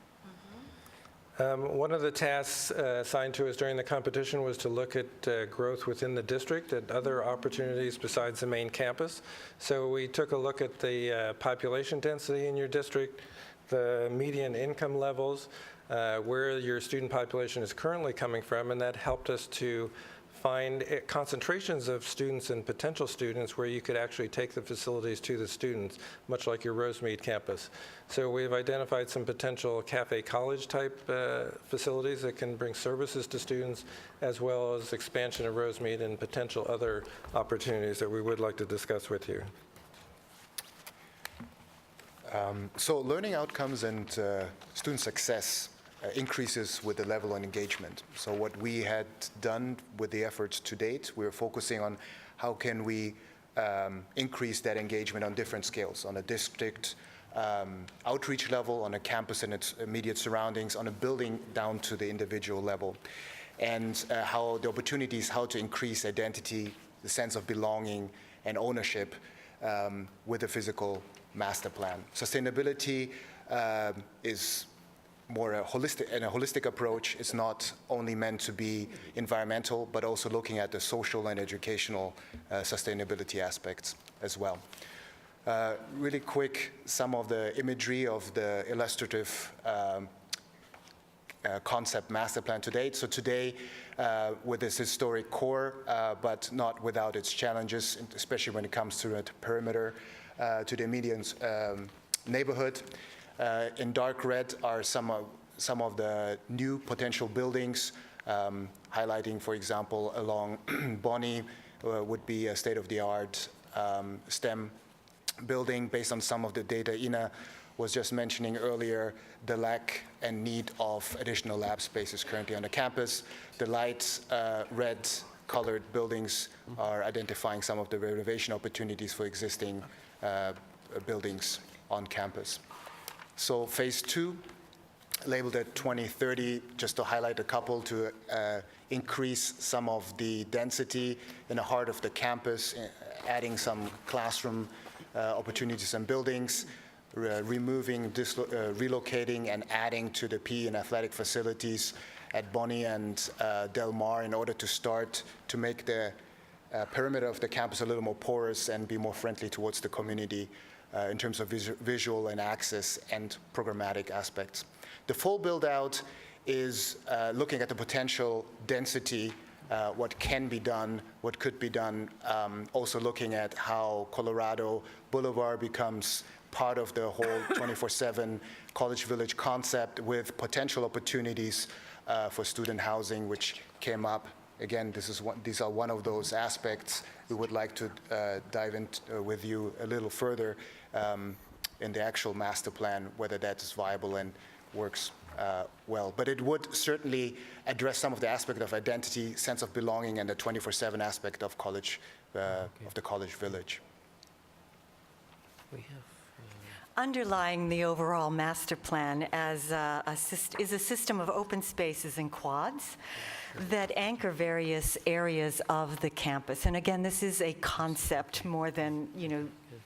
One of the tasks assigned to us during the competition was to look at growth within the district, at other opportunities besides the main campus. So we took a look at the population density in your district, the median income levels, where your student population is currently coming from, and that helped us to find concentrations of students and potential students where you could actually take the facilities to the students, much like your Rosemead campus. So we've identified some potential cafe college type facilities that can bring services to students, as well as expansion of Rosemead and potential other opportunities that we would like to discuss with you. So learning outcomes and student success increases with the level of engagement. So what we had done with the efforts to date, we were focusing on how can we increase that engagement on different scales, on a district outreach level, on a campus and its immediate surroundings, on a building down to the individual level, and how the opportunities, how to increase identity, the sense of belonging and ownership with the physical master plan. Sustainability is more a holistic approach. It's not only meant to be environmental, but also looking at the social and educational sustainability aspects as well. Really quick, some of the imagery of the illustrative concept master plan to date. So today, with this historic core, but not without its challenges, especially when it comes to the perimeter, to the immediate neighborhood. In dark red are some of the new potential buildings, highlighting, for example, along Bonnie would be a state-of-the-art STEM building based on some of the data Ina was just mentioning earlier, the lack and need of additional lab spaces currently on the campus. The light red colored buildings are identifying some of the renovation opportunities for existing buildings on campus. So phase 2, labeled at 2030, just to highlight a couple, to increase some of the density in the heart of the campus, adding some classroom opportunities and buildings, removing, relocating and adding to the PE and athletic facilities at Bonnie and Del Mar in order to start to make the perimeter of the campus a little more porous and be more friendly towards the community in terms of visual and access and programmatic aspects. The full build-out is looking at the potential density, what can be done, what could be done, also looking at how Colorado Boulevard becomes part of the whole 24/7 College Village concept with potential opportunities for student housing, which came up. Again, these are one of those aspects we would like to dive into with you a little further in the actual master plan, whether that is viable and works well. But it would certainly address some of the aspect of identity, sense of belonging, and the 24/7 aspect of college, of the College Village. Underlying the overall master plan is a system of open spaces and quads that anchor various areas of the campus. And again, this is a concept more than,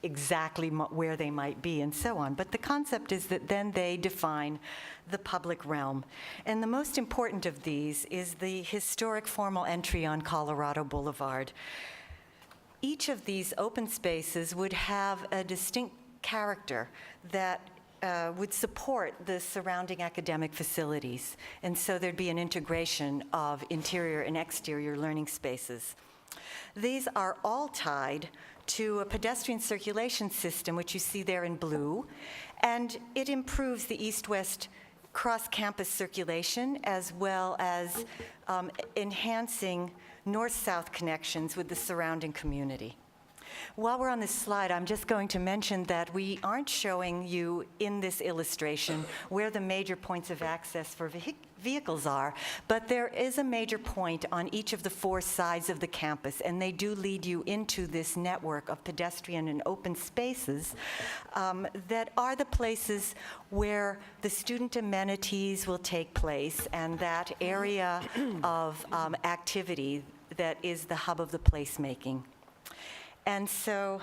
exactly where they might be and so on. But the concept is that then they define the public realm. And the most important of these is the historic formal entry on Colorado Boulevard. Each of these open spaces would have a distinct character that would support the surrounding academic facilities. And so there'd be an integration of interior and exterior learning spaces. These are all tied to a pedestrian circulation system, which you see there in blue, and it improves the east-west cross-campus circulation as well as enhancing north-south connections with the surrounding community. While we're on this slide, I'm just going to mention that we aren't showing you in this illustration where the major points of access for vehicles are, but there is a major point on each of the 4 sides of the campus, and they do lead you into this network of pedestrian and open spaces that are the places where the student amenities will take place and that area of activity that is the hub of the placemaking. And so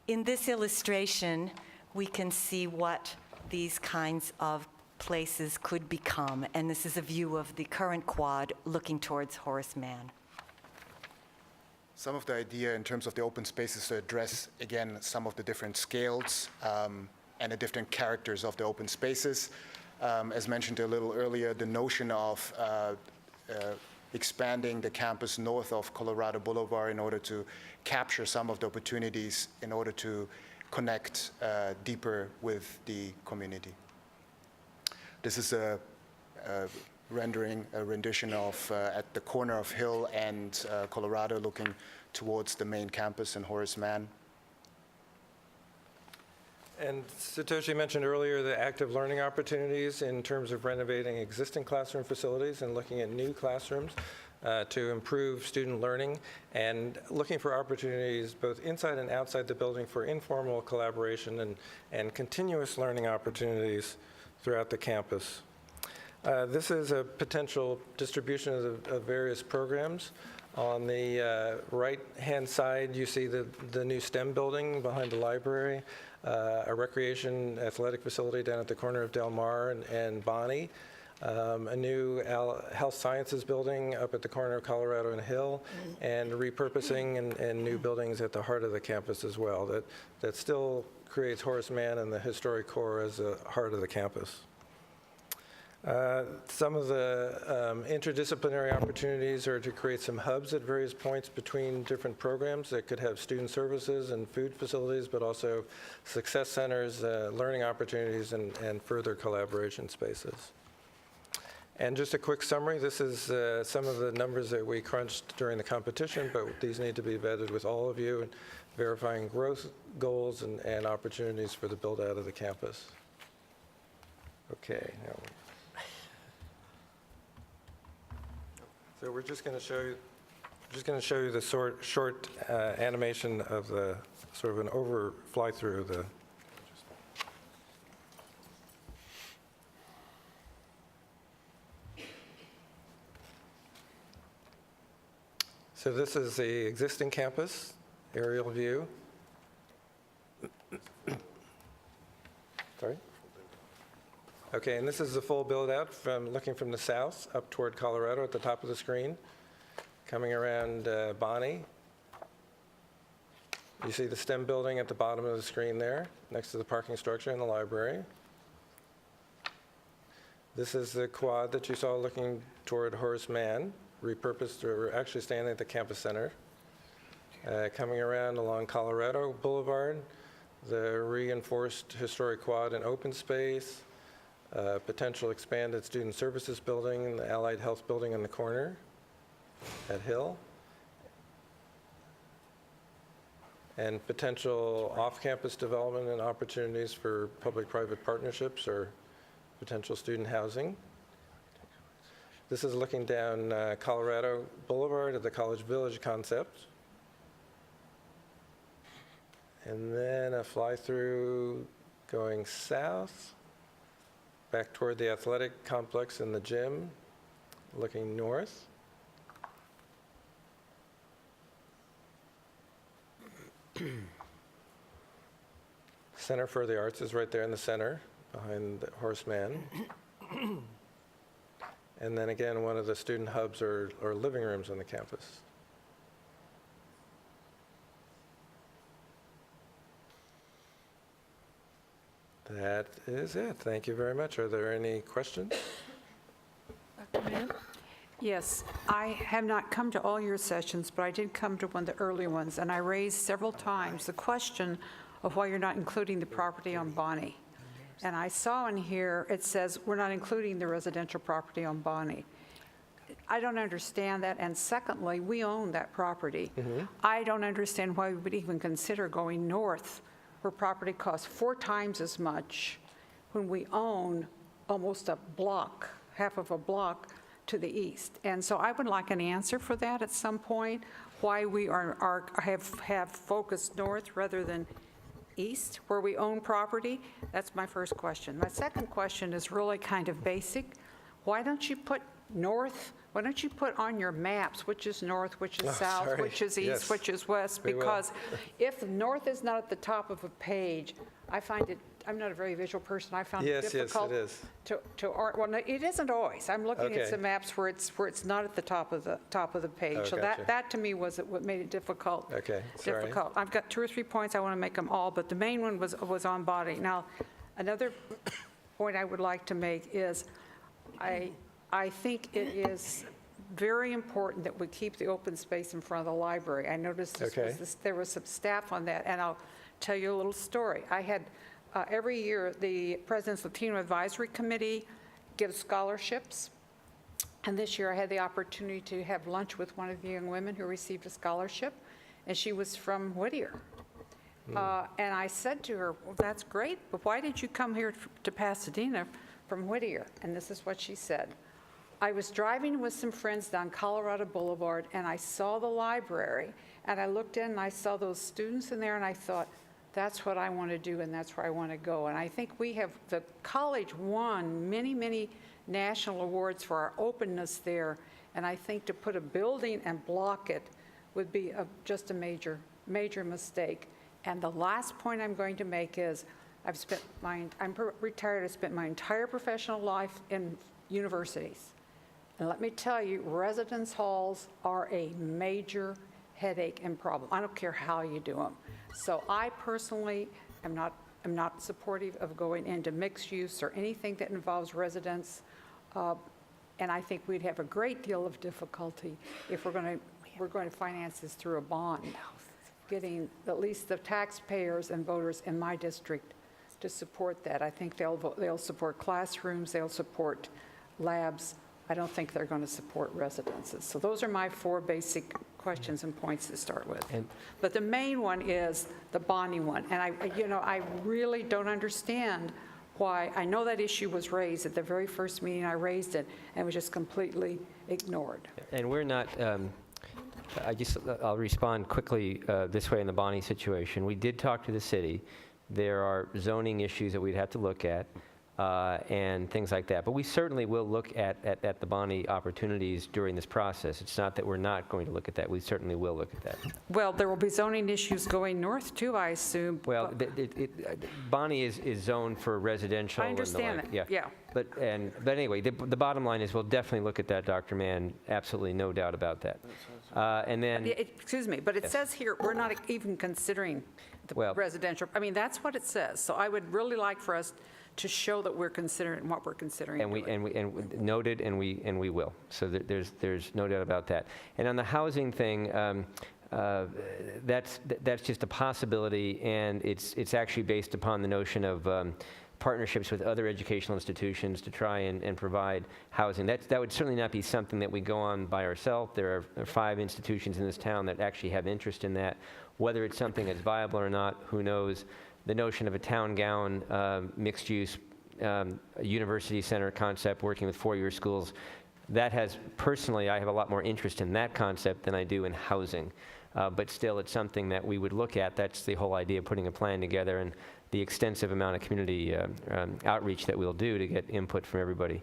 in this illustration, we can see what these kinds of places could become. And this is a view of the current quad looking towards Horace Mann. Some of the idea in terms of the open spaces to address, again, some of the different scales and the different characters of the open spaces. As mentioned a little earlier, the notion of expanding the campus north of Colorado Boulevard in order to capture some of the opportunities in order to connect deeper with the community. This is a rendition of at the corner of Hill and Colorado, looking towards the main campus in Horace Mann. And Satoshi mentioned earlier the active learning opportunities in terms of renovating existing classroom facilities and looking at new classrooms to improve student learning, and looking for opportunities both inside and outside the building for informal collaboration and continuous learning opportunities throughout the campus. This is a potential distribution of various programs. On the right-hand side, you see the new STEM building behind the library, a recreation athletic facility down at the corner of Del Mar and Bonnie, a new health sciences building up at the corner of Colorado and Hill, and repurposing and new buildings at the heart of the campus as well. That still creates Horace Mann and the historic core as the heart of the campus. Some of the interdisciplinary opportunities are to create some hubs at various points between different programs that could have student services and food facilities, but also success centers, learning opportunities, and further collaboration spaces. And just a quick summary, this is some of the numbers that we crunched during the competition, but these need to be vetted with all of you, and verifying growth goals and opportunities for the build out of the campus. Okay, now. So we're just going to show you the short animation of the sort of an fly through of the. So this is the existing campus aerial view. Sorry. Okay, and this is the full build-out from looking from the south up toward Colorado at the top of the screen, coming around Bonnie. You see the STEM building at the bottom of the screen there, next to the parking structure and the library. This is the quad that you saw looking toward Horace Mann, repurposed, or actually standing at the campus center. Coming around along Colorado Boulevard, the reinforced historic quad and open space, potential expanded student services building, and the allied health building in the corner at Hill, and potential off-campus development and opportunities for public-private partnerships or potential student housing. This is looking down Colorado Boulevard at the College Village concept. And then a fly-through going south, back toward the athletic complex and the gym, looking north. Center for the Arts is right there in the center, behind Horace Mann. And then again, one of the student hubs or living rooms on the campus. That is it. Thank you very much. Are there any questions? Yes, I have not come to all your sessions, but I did come to one of the early ones, and I raised several times the question of why you're not including the property on Bonnie. And I saw in here, it says, we're not including the residential property on Bonnie. I don't understand that, and secondly, we own that property. I don't understand why we would even consider going north, where property costs 4 times as much, when we own almost a block, half of a block to the east. And so I would like an answer for that at some point, why we have focused north rather than east, where we own property. That's my first question. My second question is really kind of basic. Why don't you put north? Why don't you put on your maps which is north, which is south, sorry. which is east, Yes. which is west? We will. Because if north is not at the top of a page, I find I'm not a very visual person. I found Yes, it yes, difficult it is. to art. Well, no, it isn't always. I'm looking Okay. at some maps where it's not at the top of the page. Oh, So gotcha. that to me was what made it difficult. Okay, sorry. Difficult. I've got 2 or 3 points. I want to make them all, but the main one was on body. Now, another point I would like to make is I think it is very important that we keep the open space in front of the library. I noticed there was some staff on that, and I'll tell you a little story. I had, every year, the President's Latino Advisory Committee gives scholarships, and this year I had the opportunity to have lunch with one of the young women who received a scholarship, and she was from Whittier. And I said to her, well, that's great, but why did you come here to Pasadena from Whittier? And this is what she said. I was driving with some friends down Colorado Boulevard, and I saw the library, and I looked in and I saw those students in there, and I thought, that's what I want to do, and that's where I want to go. And I think the college won many, many national awards for our openness there, and I think to put a building and block it would be just a major, major mistake. And the last point I'm going to make is, I'm retired, I spent my entire professional life in universities. And let me tell you, residence halls are a major headache and problem. I don't care how you do them. So I personally am not supportive of going into mixed use or anything that involves residence. And I think we'd have a great deal of difficulty if we're going to finance this through a bond, getting at least the taxpayers and voters in my district to support that. I think they'll support classrooms, they'll support labs. I don't think they're going to support residences. So those are my 4 basic questions and points to start with. But the main one is the bonding one. And I really don't understand why. I know that issue was raised at the very first meeting. I raised it and was just completely ignored. And we're not, I'll respond quickly this way in the bonding situation. We did talk to the city. There are zoning issues that we'd have to look at. And things like that. But we certainly will look at the bonding opportunities during this process. It's not that we're not going to look at that. We certainly will look at that. Well, there will be zoning issues going north too, I assume. Well, Bonnie is zoned for residential. I understand and the like. that, yeah. But anyway, the bottom line is we'll definitely look at that, Dr. Mann. Absolutely, no doubt about that. And then, Excuse me, but it says here, we're not even considering the residential. I mean, that's what it says. So I would really like for us to show that we're considering what we're considering. and we noted, and we will. So there's no doubt about that. And on the housing thing, that's just a possibility, and it's actually based upon the notion of partnerships with other educational institutions to try and provide housing. That would certainly not be something that we go on by ourselves. There are 5 institutions in this town that actually have interest in that. Whether it's something that's viable or not, who knows? The notion of a town gown, mixed-use university center concept working with 4-year schools, that has, personally, I have a lot more interest in that concept than I do in housing. But still, it's something that we would look at. That's the whole idea of putting a plan together and the extensive amount of community outreach that we'll do to get input from everybody.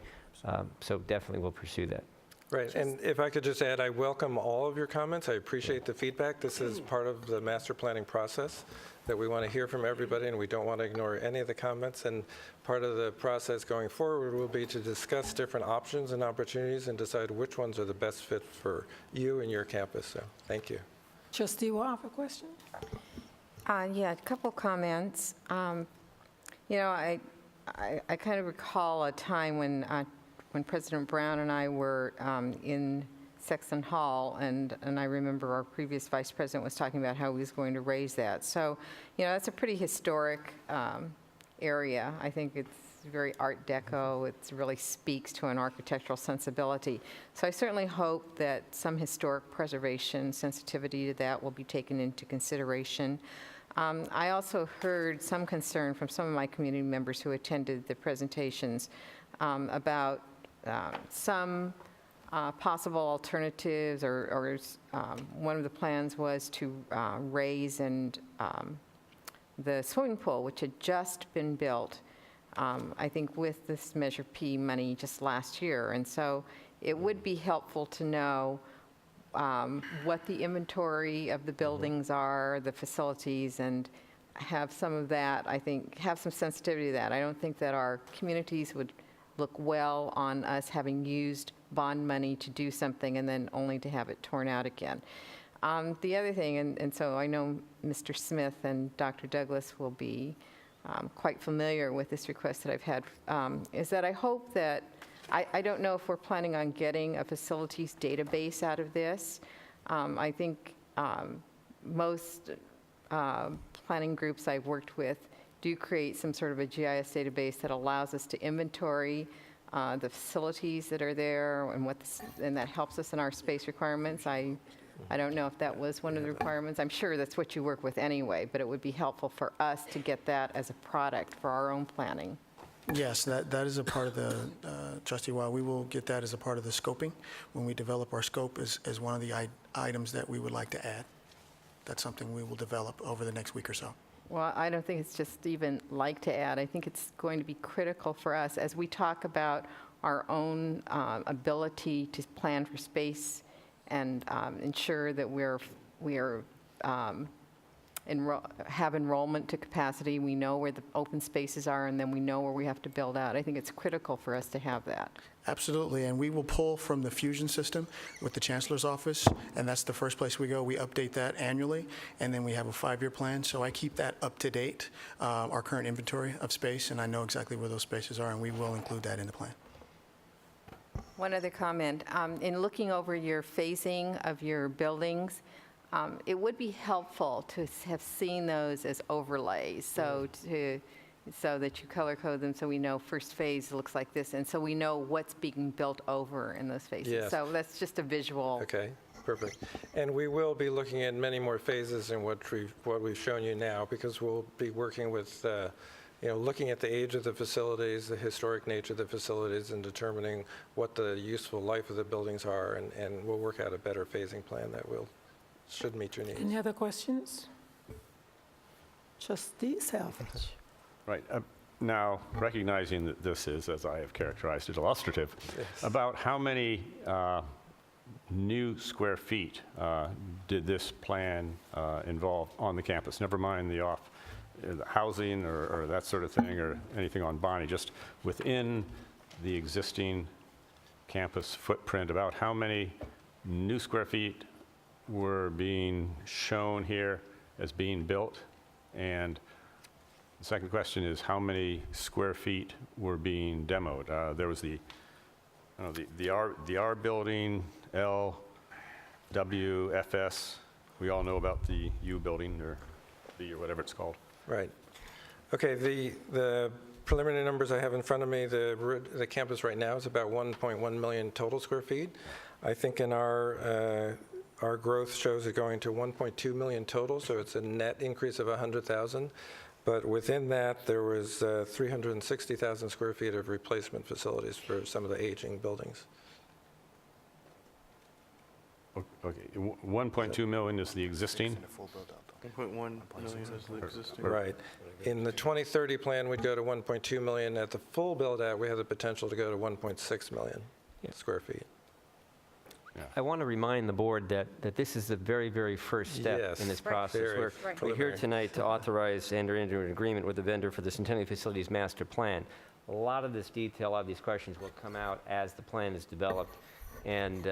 So definitely we'll pursue that. Right, and if I could just add, I welcome all of your comments. I appreciate the feedback. This is part of the master planning process that we want to hear from everybody, and we don't want to ignore any of the comments. And part of the process going forward will be to discuss different options and opportunities and decide which ones are the best fit for you and your campus. So thank you. Trustee Wah, a question? Yeah, a couple comments. You know, I kind of recall a time when President Brown and I were in Sexton Hall, and I remember our previous vice president was talking about how he was going to raise that. So, you know, that's a pretty historic area. I think it's very Art Deco. It really speaks to an architectural sensibility. So I certainly hope that some historic preservation sensitivity to that will be taken into consideration. I also heard some concern from some of my community members who attended the presentations about some possible alternatives, or one of the plans was to raise the swimming pool, which had just been built, I think with this Measure P money just last year. And so it would be helpful to know what the inventory of the buildings are, the facilities, and have some of that, I think, have some sensitivity to that. I don't think that our communities would look well on us having used bond money to do something and then only to have it torn out again. The other thing, and so I know Mr. Smith and Dr. Douglas will be quite familiar with this request that I've had, is that I hope that, I don't know if we're planning on getting a facilities database out of this. I think most planning groups I've worked with do create some sort of a GIS database that allows us to inventory the facilities that are there and that helps us in our space requirements. I don't know if that was one of the requirements. I'm sure that's what you work with anyway, but it would be helpful for us to get that as a product for our own planning. Yes, that is a part of the, Trustee Weil, we will get that as a part of the scoping when we develop our scope as one of the items that we would like to add. That's something we will develop over the next week or so. Well, I don't think it's just even like to add. I think it's going to be critical for us as we talk about our own ability to plan for space and ensure that we have enrollment to capacity. We know where the open spaces are, and then we know where we have to build out. I think it's critical for us to have that. Absolutely, and we will pull from the Fusion system with the Chancellor's Office, and that's the first place we go. We update that annually, and then we have a 5-year plan, so I keep that up to date, our current inventory of space, and I know exactly where those spaces are, and we will include that in the plan. One other comment. In looking over your phasing of your buildings, it would be helpful to have seen those as overlays, so that you color code them so we know first phase looks like this, and so we know what's being built over in those phases. Yes. So that's just a visual. Okay, perfect. And we will be looking at many more phases than what we've shown you now, because we'll be working with, looking at the age of the facilities, the historic nature of the facilities, and determining what the useful life of the buildings are, and we'll work out a better phasing plan that should meet your needs. Any other questions? Trustee Salvage. Right. Now, recognizing that this is, as I have characterized it, illustrative, about how many new square feet did this plan involve on the campus? Never mind the housing or that sort of thing or anything on Bonnie, just within the existing campus footprint, about how many new square feet were being shown here as being built? And the second question is, how many square feet were being demoed? There was the R building, L, W, FS. We all know about the U building, or B, or whatever it's called. Right. Okay, the preliminary numbers I have in front of me, the campus right now is about 1.1 million total square feet. I think in our growth shows it going to 1.2 million total, so it's a net increase of 100,000. But within that, there was 360,000 square feet of replacement facilities for some of the aging buildings. Okay, 1.2 million is the existing? 1.1 million is the existing. Right. In the 2030 plan, we'd go to 1.2 million. At the full build-out, we have the potential to go to 1.6 million square feet. I want to remind the board that this is the very, very first step in this process. We're here tonight to authorize and enter into an agreement with the vendor for the Centennial Facilities Master Plan. A lot of this detail, a lot of these questions will come out as the plan is developed. And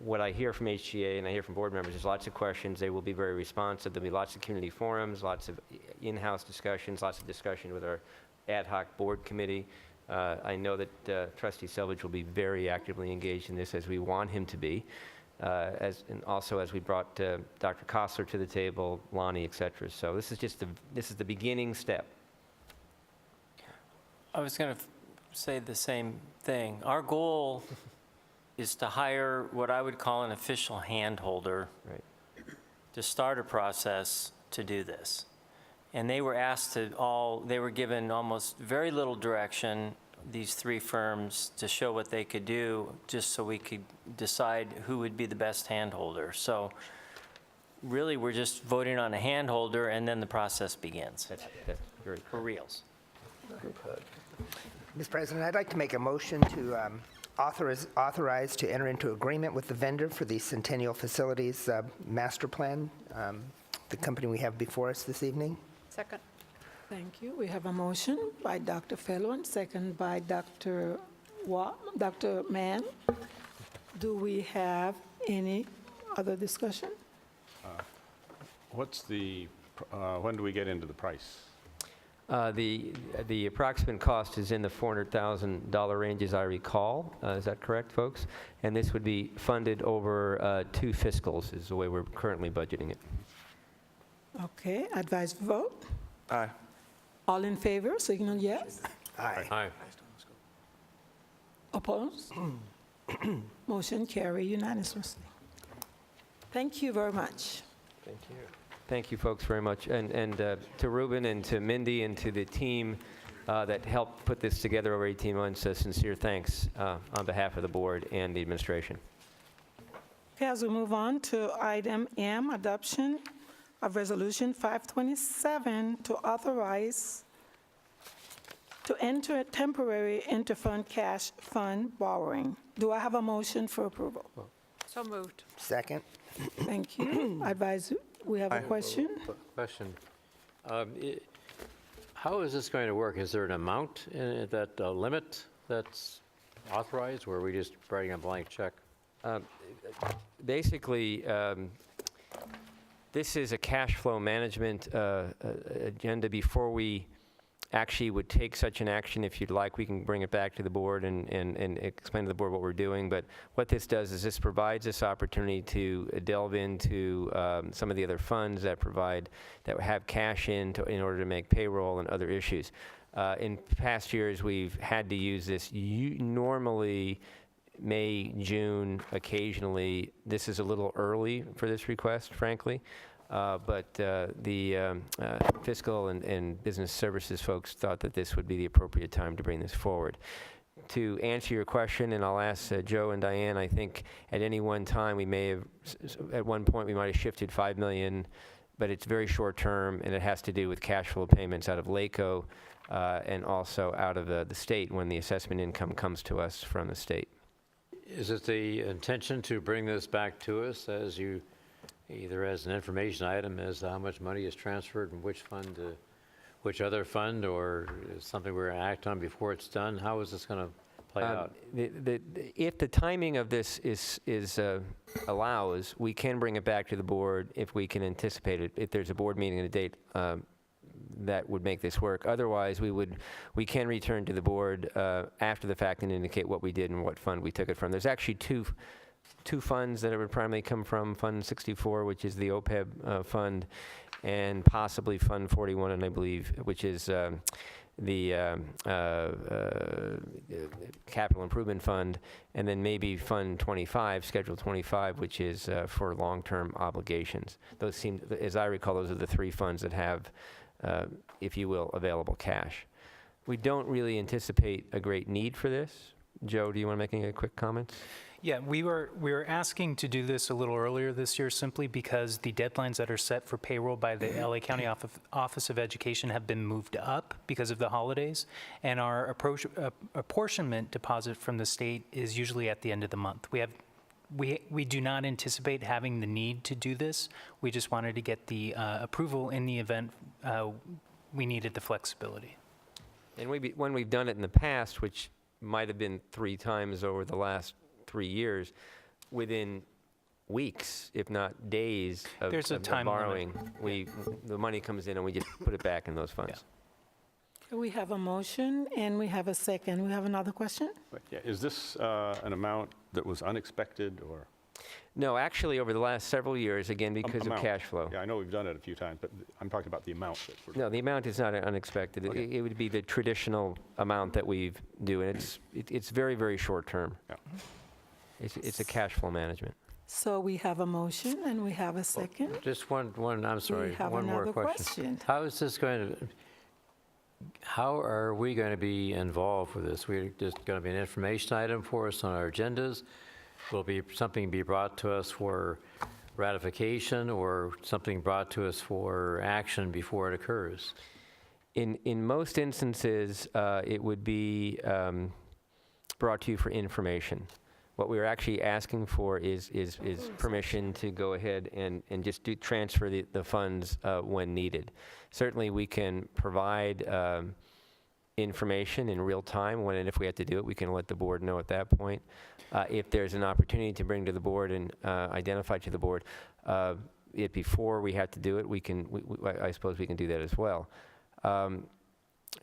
what I hear from HGA and I hear from board members is lots of questions. They will be very responsive. There'll be lots of community forums, lots of in-house discussions, lots of discussion with our ad hoc board committee. I know that Trustee Selvage will be very actively engaged in this, as we want him to be, and also as we brought Dr. Kostler to the table, Lonnie, et cetera. So this is the beginning step. I was going to say the same thing. Our goal is to hire what I would call an official handholder to start a process to do this. And they were asked they were given almost very little direction, these three firms, to show what they could do, just so we could decide who would be the best handholder. So really, we're just voting on a handholder, and then the process begins. That's very for reals. Mr. President, I'd like to make a motion to authorize to enter into agreement with the vendor for the Centennial Facilities Master Plan, the company we have before us this evening. Second. Thank you. We have a motion by Dr. Fellow and second by Dr. Mann. Do we have any other discussion? What's the, when do we get into the price? The approximate cost is in the $400,000 range, as I recall. Is that correct, folks? And this would be funded over 2 fiscals, is the way we're currently budgeting it. Okay, advised vote. Aye. All in favor, signal yes. Aye. Opposed? Motion carry unanimously. Thank you very much. Thank you. Thank you, folks, very much. And to Ruben and to Mindy and to the team that helped put this together over 18 months, sincere thanks on behalf of the board and the administration. Okay, as we move on to item M, adoption of Resolution 527 to authorize to enter a temporary interfund cash fund borrowing. Do I have a motion for approval? So moved. Second. Thank you. Advise, we have a question? Question. How is this going to work? Is there an amount in that limit that's authorized, or are we just writing a blank check? Basically, this is a cash flow management agenda. Before we actually would take such an action, if you'd like, we can bring it back to the board and explain to the board what we're doing. But what this does is this provides this opportunity to delve into some of the other funds that have cash in order to make payroll and other issues. In past years, we've had to use this normally May, June, occasionally. This is a little early for this request, frankly. But the fiscal and business services folks thought that this would be the appropriate time to bring this forward. To answer your question, and I'll ask Joe and Diane, I think at any one time we may have, at one point we might have shifted $5 million, but it's very short term and it has to do with cash flow payments out of LACO and also out of the state when the assessment income comes to us from the state. Is it the intention to bring this back to us as you, either as an information item as to how much money is transferred from which fund to which other fund, or is something we're going to act on before it's done? How is this going to play out? If the timing of this allows, we can bring it back to the board if we can anticipate it. If there's a board meeting and a date that would make this work. Otherwise, we can return to the board after the fact and indicate what we did and what fund we took it from. There's actually two funds that it would primarily come from: Fund 64, which is the OPEB fund, and possibly Fund 41, and I believe, which is the Capital Improvement Fund, and then maybe Fund 25, Schedule 25, which is for long-term obligations. Those seem, as I recall, those are the 3 funds that have, if you will, available cash. We don't really anticipate a great need for this. Joe, do you want to make any quick comments? Yeah, we were asking to do this a little earlier this year simply because the deadlines that are set for payroll by the LA County Office of Education have been moved up because of the holidays, and our apportionment deposit from the state is usually at the end of the month. We do not anticipate having the need to do this. We just wanted to get the approval in the event we needed the flexibility. And when we've done it in the past, which might have been 3 times over the last 3 years, within weeks, if not days of borrowing, the money comes in and we just put it back in those funds. Okay, we have a motion and we have a second. We have another question? Yeah, is this an amount that was unexpected, or? No, actually, over the last several years, again, because of cash flow. Yeah, I know we've done it a few times, but I'm talking about the amount. No, the amount is not unexpected. Okay. It would be the traditional amount that we do, and it's very, very short term. Yeah. It's a cash flow management. So we have a motion and we have a second. Just one, I'm sorry, have one more another question. How is this going to, how are we going to be involved with this? We're just going to be an information item for us on our agendas? Will something be brought to us for ratification, or something brought to us for action before it occurs? In most instances, it would be brought to you for information. What we're actually asking for is permission to go ahead and just transfer the funds when needed. Certainly, we can provide information in real time when and if we have to do it. We can let the board know at that point. If there's an opportunity to bring to the board and identify to the board it before we have to do it, I suppose we can do that as well.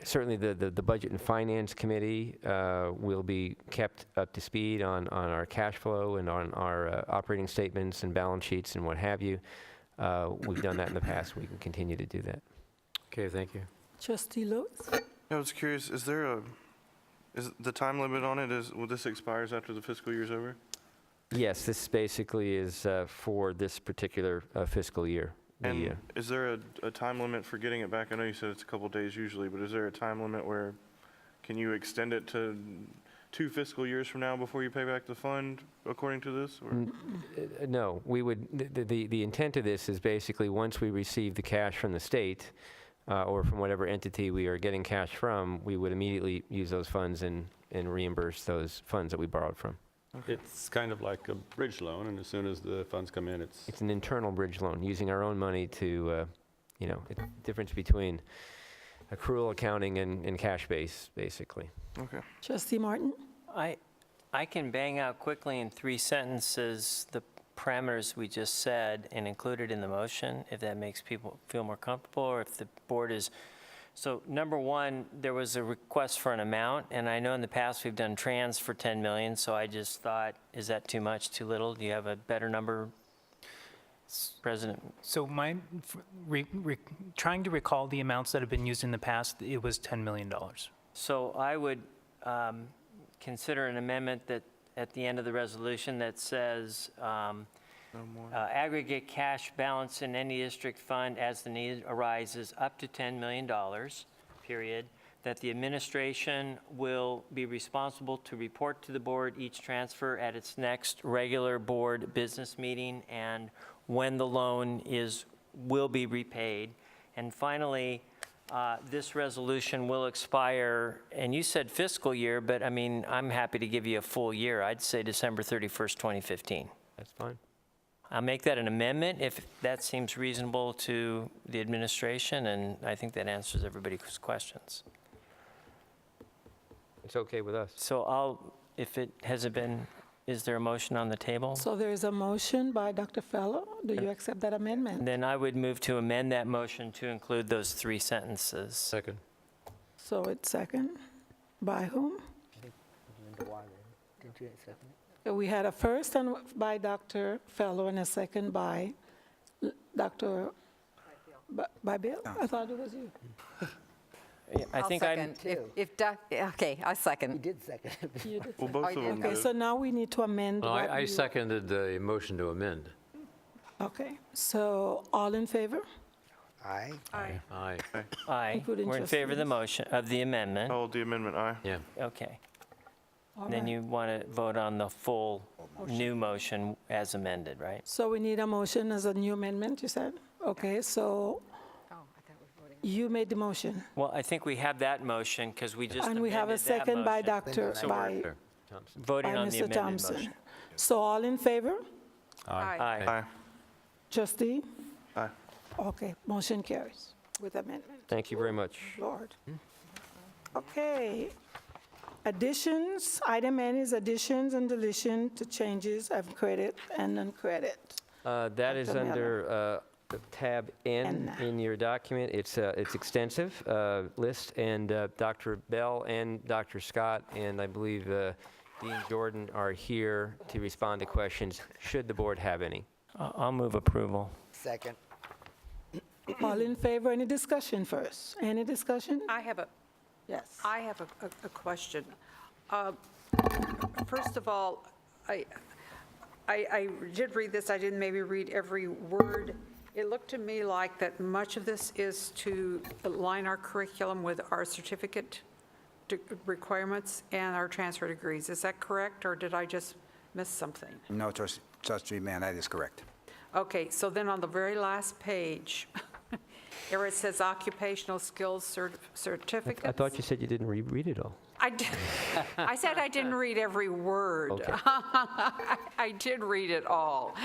Certainly, the Budget and Finance Committee will be kept up to speed on our cash flow and on our operating statements and balance sheets and what have you. We've done that in the past. We can continue to do that. Okay, thank you. Trustee Lewis? I was curious, is the time limit on it, will this expires after the fiscal year's over? Yes, this basically is for this particular fiscal year. And is there a time limit for getting it back? I know you said it's a couple days usually, but is there a time limit where, can you extend it to 2 fiscal years from now before you pay back the fund, according to this? Or? No, we would, the intent of this is basically once we receive the cash from the state, or from whatever entity we are getting cash from, we would immediately use those funds and reimburse those funds that we borrowed from. It's kind of like a bridge loan, and as soon as the funds come in, It's an internal bridge loan, using our own money to, the difference between accrual accounting and cash base, basically. Okay. Trustee Martin? I can bang out quickly in 3 sentences the parameters we just said and include it in the motion, if that makes people feel more comfortable, or if the board is. So number one, there was a request for an amount, and I know in the past we've done trans for 10 million, so I just thought, is that too much, too little? Do you have a better number, President? So trying to recall the amounts that have been used in the past, it was $10 million. So I would consider an amendment that at the end of the resolution that says aggregate cash balance in any district fund as the need arises up to $10 million, period, that the administration will be responsible to report to the board each transfer at its next regular board business meeting and when the loan will be repaid. And finally, this resolution will expire, and you said fiscal year, but I mean, I'm happy to give you a full year. I'd say December 31st, 2015. That's fine. I'll make that an amendment if that seems reasonable to the administration, and I think that answers everybody's questions. It's okay with us. So is there a motion on the table? So there is a motion by Dr. Fellow. Do you accept that amendment? Then I would move to amend that motion to include those 3 sentences. Second. So it's second. By whom? We had a first by Dr. Fellow and a second by Dr. By Bill? I thought it was you. I think I'm. Okay, I second. You did second. You did Well, both of them Okay, did. so now we need to amend. No, what I you- seconded the motion to amend. Okay, so all in favor? Aye. Aye. Aye. Aye. Including We're in favor of the trustees. motion, of the amendment. Oh, the amendment, aye. Yeah. Okay. All Then right. you want to vote on the full new motion as amended, right? So we need a motion as a new amendment, you said? Okay, so you made the motion. Well, I think we have that motion because we just And we have a amended that second by motion. Dr., So by we're voting by on the Mr. amended Thompson. motion. So all in favor? Aye. Aye. Aye. Trustee? Aye. Okay, motion carries with amendment. Thank you very much. Lord. Okay. Additions, item N is additions and deletion to changes of credit and non-credit. That is Dr. under tab N in your document. It's extensive list, and Dr. Bell and Dr. Scott and I believe Dean Jordan are here to respond to questions, should the board have any. I'll move approval. Second. All in favor, any discussion first? Any discussion? I have a Yes. a question. First of all, I did read this, I didn't maybe read every word. It looked to me like that much of this is to align our curriculum with our certificate requirements and our transfer degrees. Is that correct, or did I just miss something? No, Trustee Mann, that is correct. Okay, so then on the very last page, where it says occupational skills certificates. I thought you said you didn't read it all. I said I didn't read every word. Okay. I did read it all.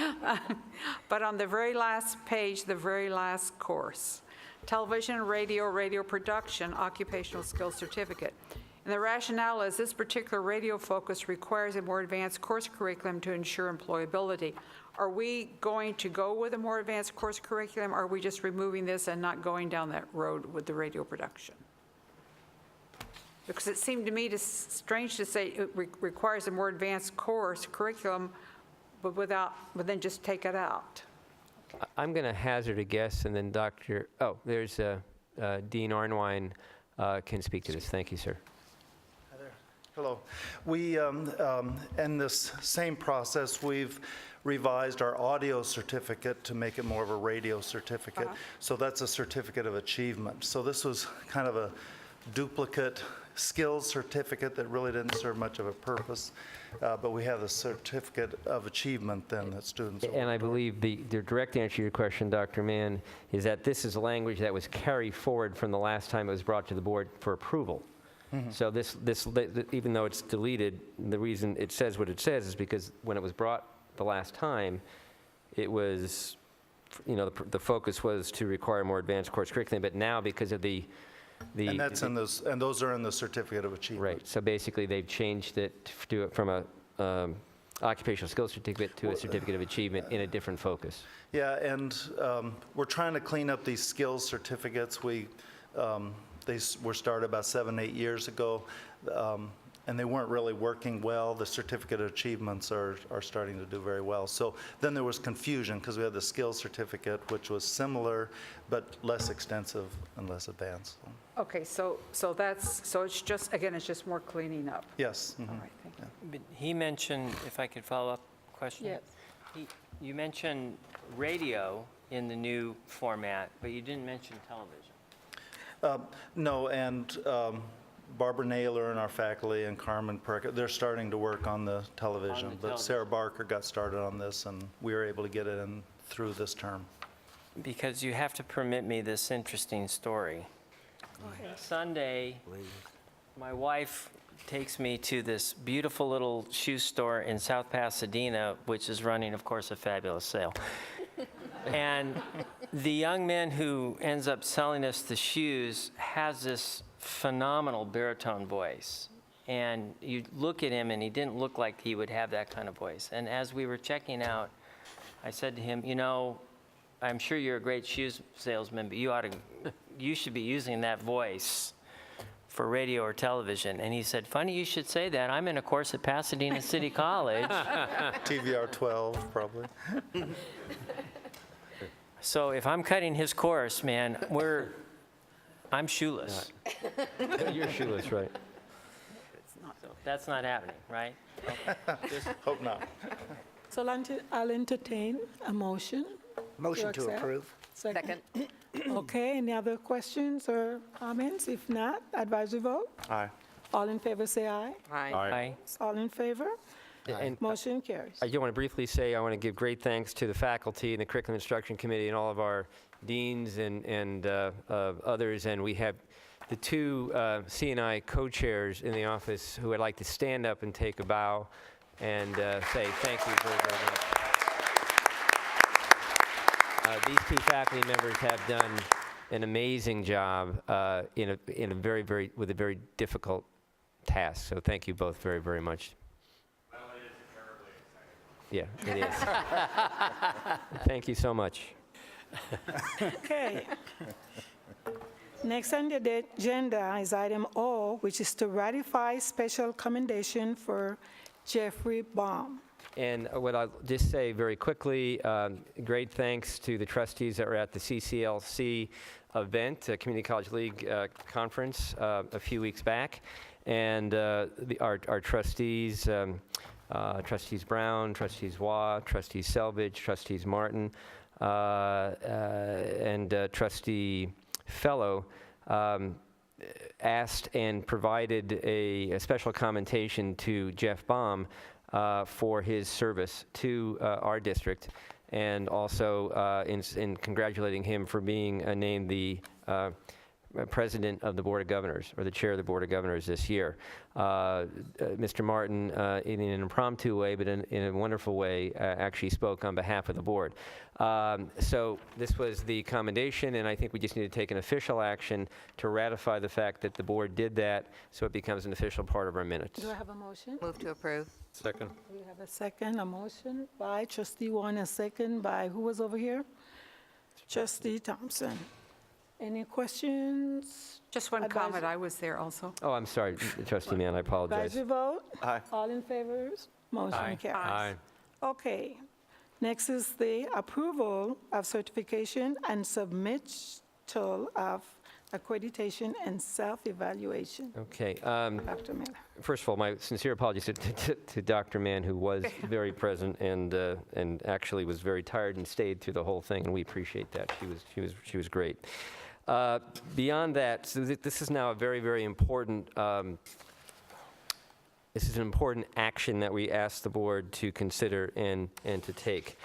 But on the very last page, the very last course, television, radio production, occupational skills certificate. And the rationale is this particular radio focus requires a more advanced course curriculum to ensure employability. Are we going to go with a more advanced course curriculum, or are we just removing this and not going down that road with the radio production? Because it seemed to me strange to say it requires a more advanced course curriculum, but then just take it out. I'm going to hazard a guess, and then there's Dean Arnwine can speak to this. Thank you, sir. Hi there. Hello. We, in this same process, we've revised our audio certificate to make it more of a radio certificate. So that's a certificate of achievement. So this was kind of a duplicate skills certificate that really didn't serve much of a purpose, but we have the certificate of achievement then that students will. And I believe the direct answer to your question, Dr. Mann, is that this is language that was carried forward from the last time it was brought to the board for approval. So this, even though it's deleted, the reason it says what it says is because when it was brought the last time, it was, the focus was to require more advanced course curriculum, but now because of and that's in those, and those are in the certificate of achievement. Right. So basically, they've changed it to do it from a occupational skills certificate to a certificate of achievement in a different focus. Yeah, and we're trying to clean up these skills certificates. They were started about 7-8 years ago, and they weren't really working well. The certificate of achievements are starting to do very well. So then there was confusion because we had the skills certificate, which was similar but less extensive and less advanced. Okay, so it's just, again, it's just more cleaning up. Yes. All right, thank you. But he mentioned, if I could follow up question? Yes. You mentioned radio in the new format, but you didn't mention television. No, and Barbara Naylor and our faculty and Carmen Perk, they're starting to work on the television. But Sarah Barker got started on this, and we were able to get it in through this term. Because you have to permit me this interesting story. Sunday, my wife takes me to this beautiful little shoe store in South Pasadena, which is running, of course, a fabulous sale. And the young man who ends up selling us the shoes has this phenomenal baritone voice. And you look at him, and he didn't look like he would have that kind of voice. And as we were checking out, I said to him, I'm sure you're a great shoes salesman, but you should be using that voice for radio or television. And he said, funny you should say that. I'm in a course at Pasadena City College. TVR 12, probably. So if I'm cutting his course, man, I'm shoeless. You're shoeless, right? So that's not happening, right? Okay. Hope not. So I'll entertain a motion. Motion to accept. approve. Second. Okay, any other questions or comments? If not, advisory vote. Aye. All in favor, say aye. Aye. All in favor? And Motion carries. I do want to briefly say I want to give great thanks to the faculty and the Curriculum Instruction Committee and all of our deans and others. And we have the two C&I co-chairs in the office who would like to stand up and take a bow and say thank you very, very much. These two faculty members have done an amazing job with a very difficult task. So thank you both very, very much. Well, it is terribly exciting. Yeah, it is. Thank you so much. Okay. Next on the agenda is item O, which is to ratify special commendation for Jeffrey Baum. And what I'll just say very quickly, great thanks to the trustees that were at the CCLC event, Community College League conference a few weeks back. And our trustees, Trustees Brown, Trustees Waugh, Trustees Selvage, Trustees Martin, and Trustee Fellow asked and provided a special commendation to Jeff Baum for his service to our district, and also in congratulating him for being named the president of the Board of Governors, or the chair of the Board of Governors this year. Mr. Martin, in an impromptu way, but in a wonderful way, actually spoke on behalf of the board. So this was the commendation, and I think we just need to take an official action to ratify the fact that the board did that, so it becomes an official part of our minutes. Do I have a motion? Move to approve. Second. We have a second, a motion by trustee Warren, a second by, who was over here? Trustee Thompson. Any questions? Just one comment, I was there also. Oh, I'm sorry, Trustee Mann, I apologize. Advisory vote? Aye. All in favor? Motion carries. Aye. Okay. Next is the approval of certification and submittal of accreditation and self-evaluation. Okay. Dr. Miller. First of all, my sincere apologies to Dr. Mann, who was very present and actually was very tired and stayed through the whole thing, and we appreciate that. She was great. Beyond that, so this is now a very, very important. This is an important action that we ask the board to consider and to take.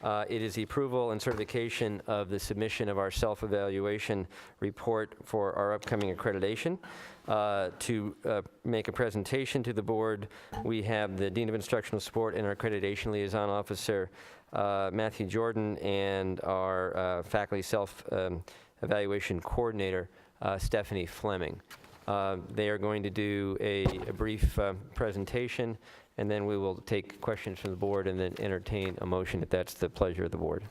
It is the approval and certification of the submission of our self-evaluation report for our upcoming accreditation. To make a presentation to the board, we have the Dean of Instructional Support and our Accreditation Liaison Officer, Matthew Jordan, and our Faculty Self-Evaluation Coordinator, Stephanie Fleming. They are going to do a brief presentation, and then we will take questions from the board and then entertain a motion if that's the pleasure of the board.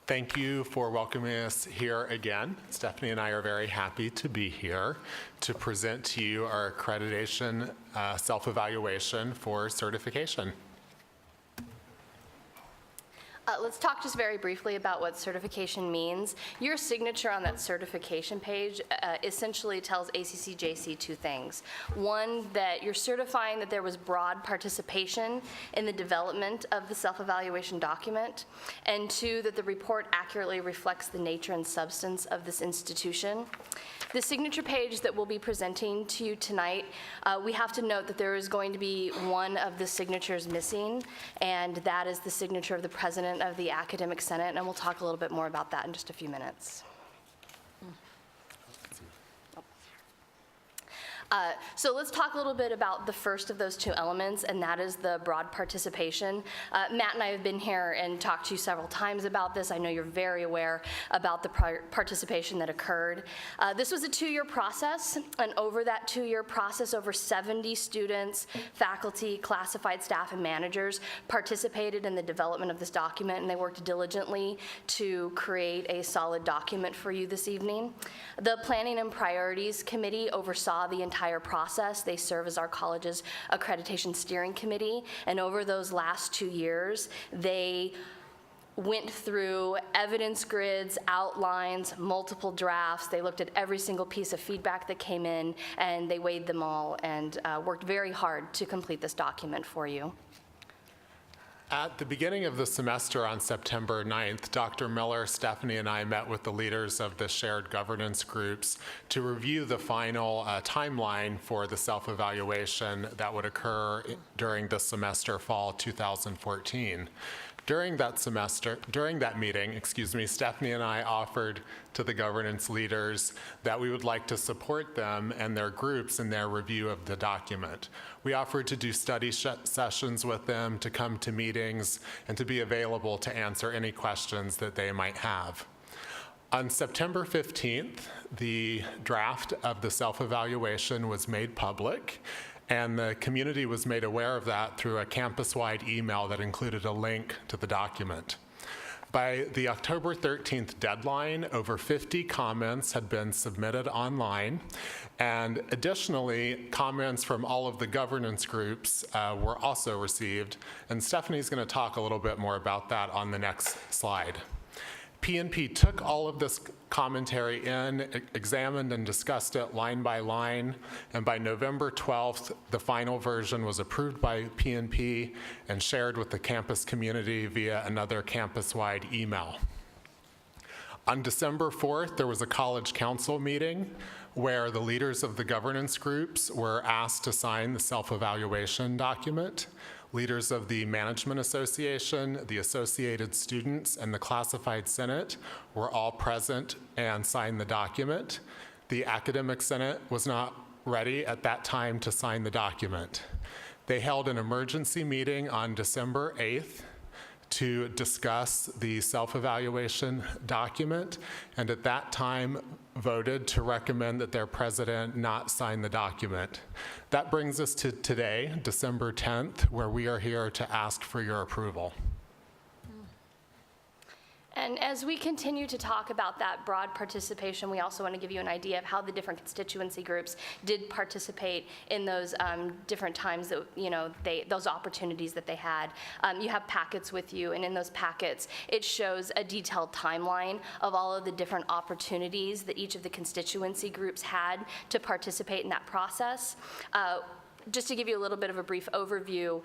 Thank you for welcoming us here again. Stephanie and I are very happy to be here to present to you our accreditation self-evaluation for certification. Let's talk just very briefly about what certification means. Your signature on that certification page essentially tells ACCJC two things. One, that you're certifying that there was broad participation in the development of the self-evaluation document, and two, that the report accurately reflects the nature and substance of this institution. The signature page that we'll be presenting to you tonight, we have to note that there is going to be one of the signatures missing, and that is the signature of the president of the Academic Senate, and we'll talk a little bit more about that in just a few minutes. So let's talk a little bit about the first of those two elements, and that is the broad participation. Matt and I have been here and talked to you several times about this. I know you're very aware about the participation that occurred. This was a 2-year process, and over that 2-year process, over 70 students, faculty, classified staff, and managers participated in the development of this document, and they worked diligently to create a solid document for you this evening. The Planning and Priorities Committee oversaw the entire process. They serve as our college's accreditation steering committee, and over those last 2 years, they went through evidence grids, outlines, multiple drafts. They looked at every single piece of feedback that came in, and they weighed them all and worked very hard to complete this document for you. At the beginning of the semester on September 9th, Dr. Miller, Stephanie, and I met with the leaders of the shared governance groups to review the final timeline for the self-evaluation that would occur during the semester fall 2014. During that meeting, Stephanie and I offered to the governance leaders that we would like to support them and their groups in their review of the document. We offered to do study sessions with them, to come to meetings, and to be available to answer any questions that they might have. On September 15th, the draft of the self-evaluation was made public, and the community was made aware of that through a campus-wide email that included a link to the document. By the October 13th deadline, over 50 comments had been submitted online, and additionally, comments from all of the governance groups were also received, and Stephanie's going to talk a little bit more about that on the next slide. PNP took all of this commentary in, examined and discussed it line by line, and by November 12th, the final version was approved by PNP and shared with the campus community via another campus-wide email. On December 4th, there was a college council meeting where the leaders of the governance groups were asked to sign the self-evaluation document. Leaders of the Management Association, the Associated Students, and the Classified Senate were all present and signed the document. The Academic Senate was not ready at that time to sign the document. They held an emergency meeting on December 8th to discuss the self-evaluation document, and at that time voted to recommend that their president not sign the document. That brings us to today, December 10th, where we are here to ask for your approval. And as we continue to talk about that broad participation, we also want to give you an idea of how the different constituency groups did participate in those different times that, those opportunities that they had. You have packets with you, and in those packets, it shows a detailed timeline of all of the different opportunities that each of the constituency groups had to participate in that process. Just to give you a little bit of a brief overview,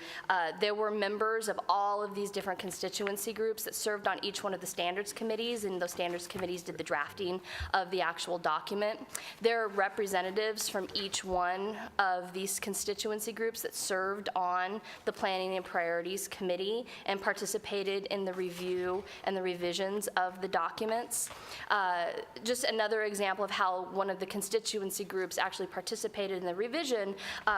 there were members of all of these different constituency groups that served on each one of the standards committees, and those standards committees did the drafting of the actual document. There are representatives from each one of these constituency groups that served on the Planning and Priorities Committee and participated in the review and the revisions of the documents. Just another example of how one of the constituency groups actually participated in the revision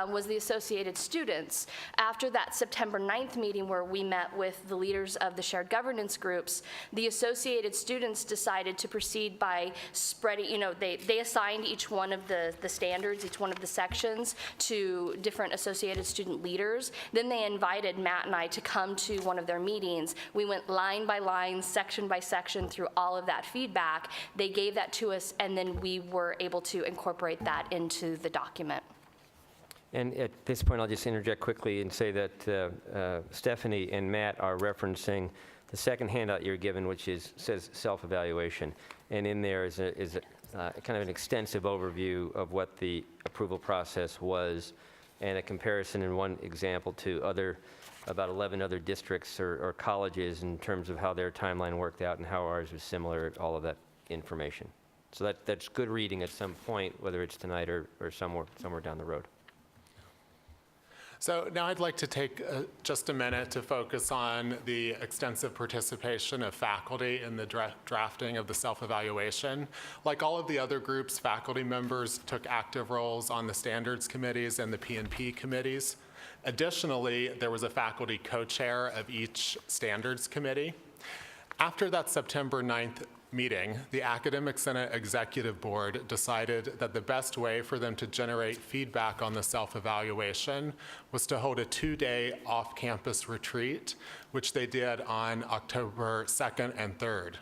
was the Associated Students. After that September 9th meeting where we met with the leaders of the shared governance groups, the Associated Students decided to proceed by spreading, they assigned each one of the standards, each one of the sections to different Associated Student leaders. Then they invited Matt and I to come to one of their meetings. We went line by line, section by section through all of that feedback. They gave that to us, and then we were able to incorporate that into the document. And at this point, I'll just interject quickly and say that Stephanie and Matt are referencing the second handout you're given, which says self-evaluation. And in there is a kind of an extensive overview of what the approval process was, and a comparison in one example to about 11 other districts or colleges in terms of how their timeline worked out and how ours was similar, all of that information. So that's good reading at some point, whether it's tonight or somewhere down the road. So now I'd like to take just a minute to focus on the extensive participation of faculty in the drafting of the self-evaluation. Like all of the other groups, faculty members took active roles on the standards committees and the P&P committees. Additionally, there was a faculty co-chair of each standards committee. After that September 9th meeting, the Academic Senate Executive Board decided that the best way for them to generate feedback on the self-evaluation was to hold a 2-day off-campus retreat, which they did on October 2nd and 3rd.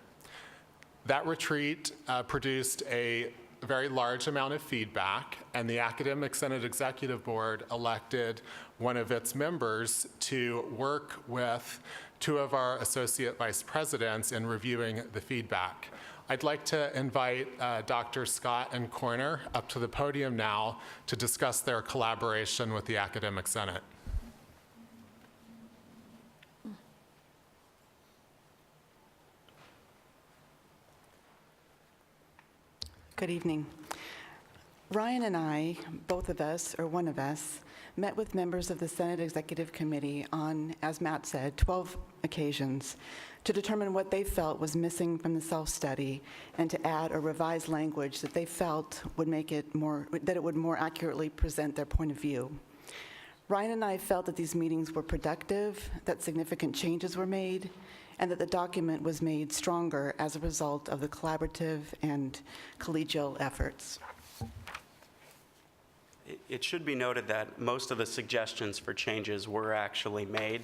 That retreat produced a very large amount of feedback, and the Academic Senate Executive Board elected one of its members to work with 2 of our associate vice presidents in reviewing the feedback. I'd like to invite Dr. Scott and Corner up to the podium now to discuss their collaboration with the Academic Senate. Good evening. Ryan and I, both of us, or one of us, met with members of the Senate Executive Committee on, as Matt said, 12 occasions to determine what they felt was missing from the self-study and to add or revise language that they felt would make it that it would more accurately present their point of view. Ryan and I felt that these meetings were productive, that significant changes were made, and that the document was made stronger as a result of the collaborative and collegial efforts. It should be noted that most of the suggestions for changes were actually made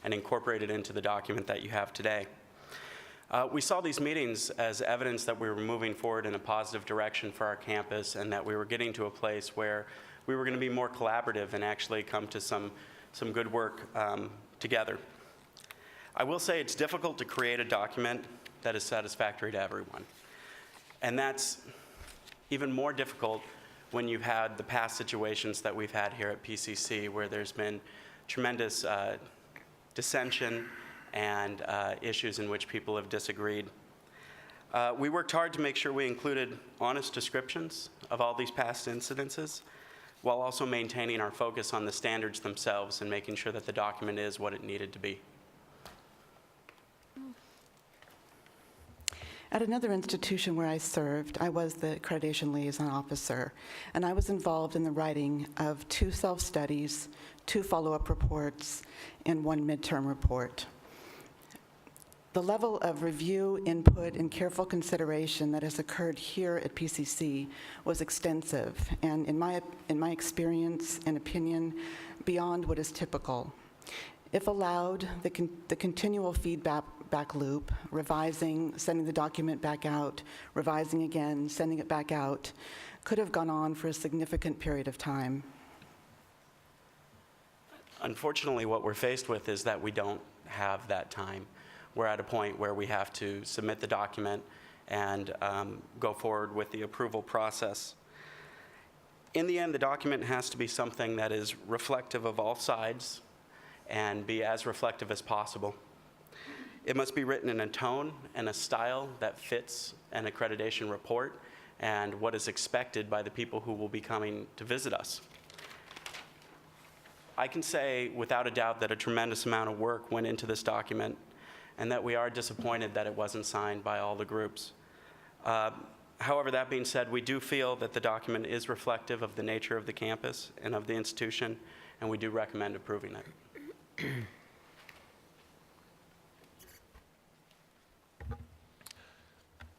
and incorporated into the document that you have today. We saw these meetings as evidence that we were moving forward in a positive direction for our campus and that we were getting to a place where we were going to be more collaborative and actually come to some good work together. I will say it's difficult to create a document that is satisfactory to everyone. And that's even more difficult when you've had the past situations that we've had here at PCC where there's been tremendous dissension and issues in which people have disagreed. We worked hard to make sure we included honest descriptions of all these past incidences, while also maintaining our focus on the standards themselves and making sure that the document is what it needed to be. At another institution where I served, I was the accreditation liaison officer, and I was involved in the writing of 2 self-studies, 2 follow-up reports, and 1 midterm report. The level of review, input, and careful consideration that has occurred here at PCC was extensive, and in my experience and opinion, beyond what is typical. If allowed, the continual feedback loop, revising, sending the document back out, revising again, sending it back out, could have gone on for a significant period of time. Unfortunately, what we're faced with is that we don't have that time. We're at a point where we have to submit the document and go forward with the approval process. In the end, the document has to be something that is reflective of all sides and be as reflective as possible. It must be written in a tone and a style that fits an accreditation report and what is expected by the people who will be coming to visit us. I can say without a doubt that a tremendous amount of work went into this document and that we are disappointed that it wasn't signed by all the groups. However, that being said, we do feel that the document is reflective of the nature of the campus and of the institution, and we do recommend approving it.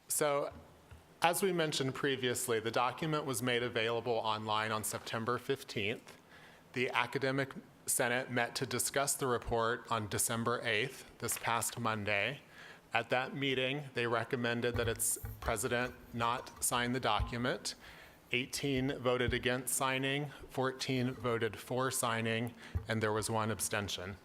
So, as we mentioned previously, the document was made available online on September 15th. The Academic Senate met to discuss the report on December 8th, this past Monday. At that meeting, they recommended that its president not sign the document. 18 voted against signing, 14 voted for signing, and there was 1 abstention.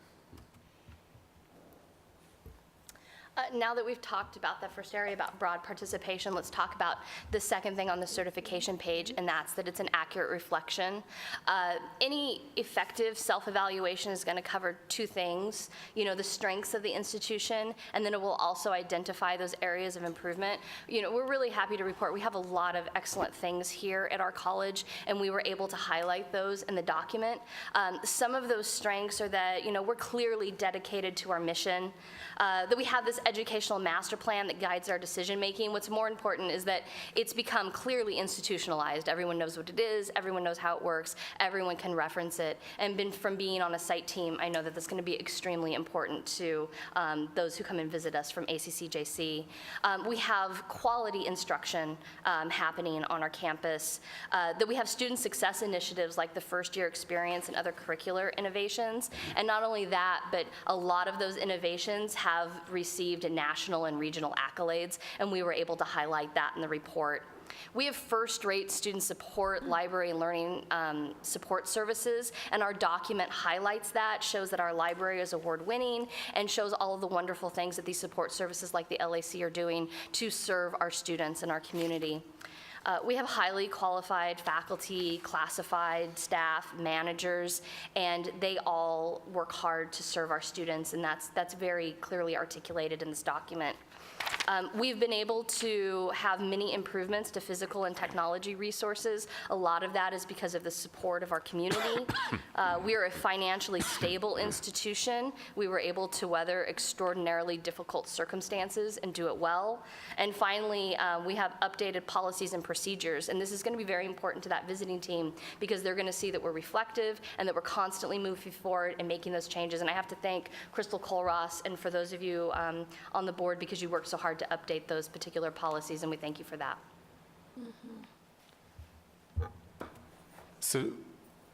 Now that we've talked about that first area about broad participation, let's talk about the second thing on the certification page, and that's that it's an accurate reflection. Any effective self-evaluation is going to cover 2 things, the strengths of the institution, and then it will also identify those areas of improvement. We're really happy to report we have a lot of excellent things here at our college, and we were able to highlight those in the document. Some of those strengths are that, we're clearly dedicated to our mission, that we have this educational master plan that guides our decision making. What's more important is that it's become clearly institutionalized. Everyone knows what it is, everyone knows how it works, everyone can reference it. And from being on a site team, I know that that's going to be extremely important to those who come and visit us from ACCJC. We have quality instruction happening on our campus, that we have student success initiatives like the first year experience and other curricular innovations. And not only that, but a lot of those innovations have received national and regional accolades, and we were able to highlight that in the report. We have first-rate student support, library and learning support services, and our document highlights that, shows that our library is award-winning, and shows all of the wonderful things that these support services like the LAC are doing to serve our students and our community. We have highly qualified faculty, classified staff, managers, and they all work hard to serve our students, and that's very clearly articulated in this document. We've been able to have many improvements to physical and technology resources. A lot of that is because of the support of our community. We are a financially stable institution. We were able to weather extraordinarily difficult circumstances and do it well. And finally, we have updated policies and procedures, and this is going to be very important to that visiting team because they're going to see that we're reflective and that we're constantly moving forward and making those changes. And I have to thank Crystal Colross and for those of you on the board because you worked so hard to update those particular policies, and we thank you for that. So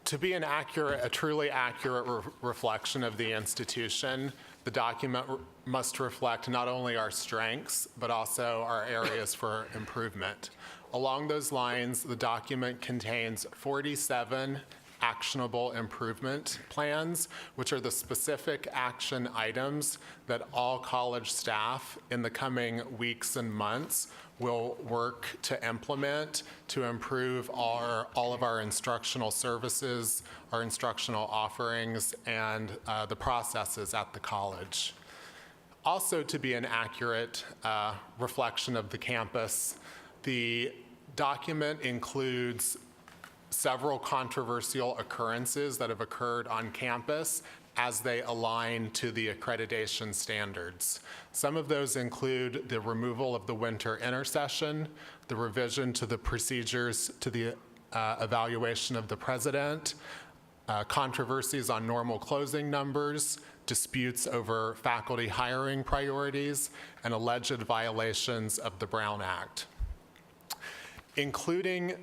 to be a truly accurate reflection of the institution, the document must reflect not only our strengths, but also our areas for improvement. Along those lines, the document contains 47 actionable improvement plans, which are the specific action items that all college staff in the coming weeks and months will work to implement to improve all of our instructional services, our instructional offerings, and the processes at the college. Also, to be an accurate reflection of the campus, the document includes several controversial occurrences that have occurred on campus as they align to the accreditation standards. Some of those include the removal of the winter intersession, the revision to the procedures to the evaluation of the president, controversies on normal closing numbers, disputes over faculty hiring priorities, and alleged violations of the Brown Act. Including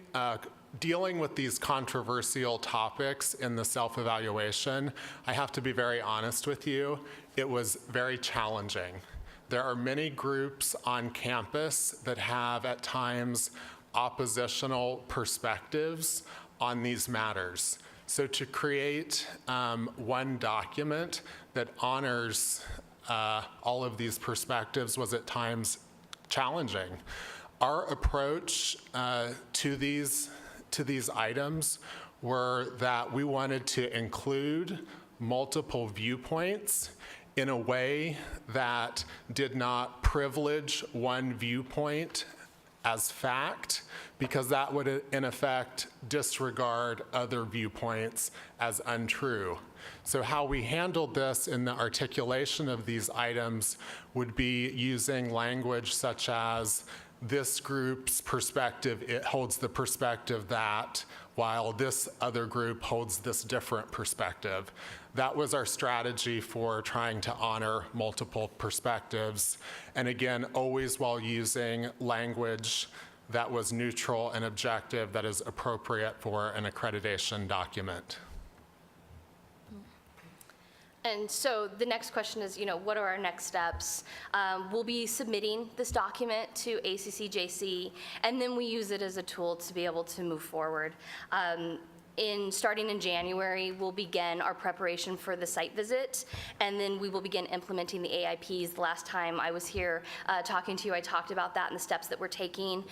dealing with these controversial topics in the self-evaluation, I have to be very honest with you, it was very challenging. There are many groups on campus that have at times oppositional perspectives on these matters. So to create one document that honors all of these perspectives was at times challenging. Our approach to these items were that we wanted to include multiple viewpoints in a way that did not privilege one viewpoint as fact, because that would in effect disregard other viewpoints as untrue. So how we handled this in the articulation of these items would be using language such as this group's perspective, it holds the perspective that, while this other group holds this different perspective. That was our strategy for trying to honor multiple perspectives. And again, always while using language that was neutral and objective that is appropriate for an accreditation document. And so the next question is, what are our next steps? We'll be submitting this document to ACCJC, and then we use it as a tool to be able to move forward. Starting in January, we'll begin our preparation for the site visit, and then we will begin implementing the AIPs. The last time I was here talking to you, I talked about that and the steps that we're taking,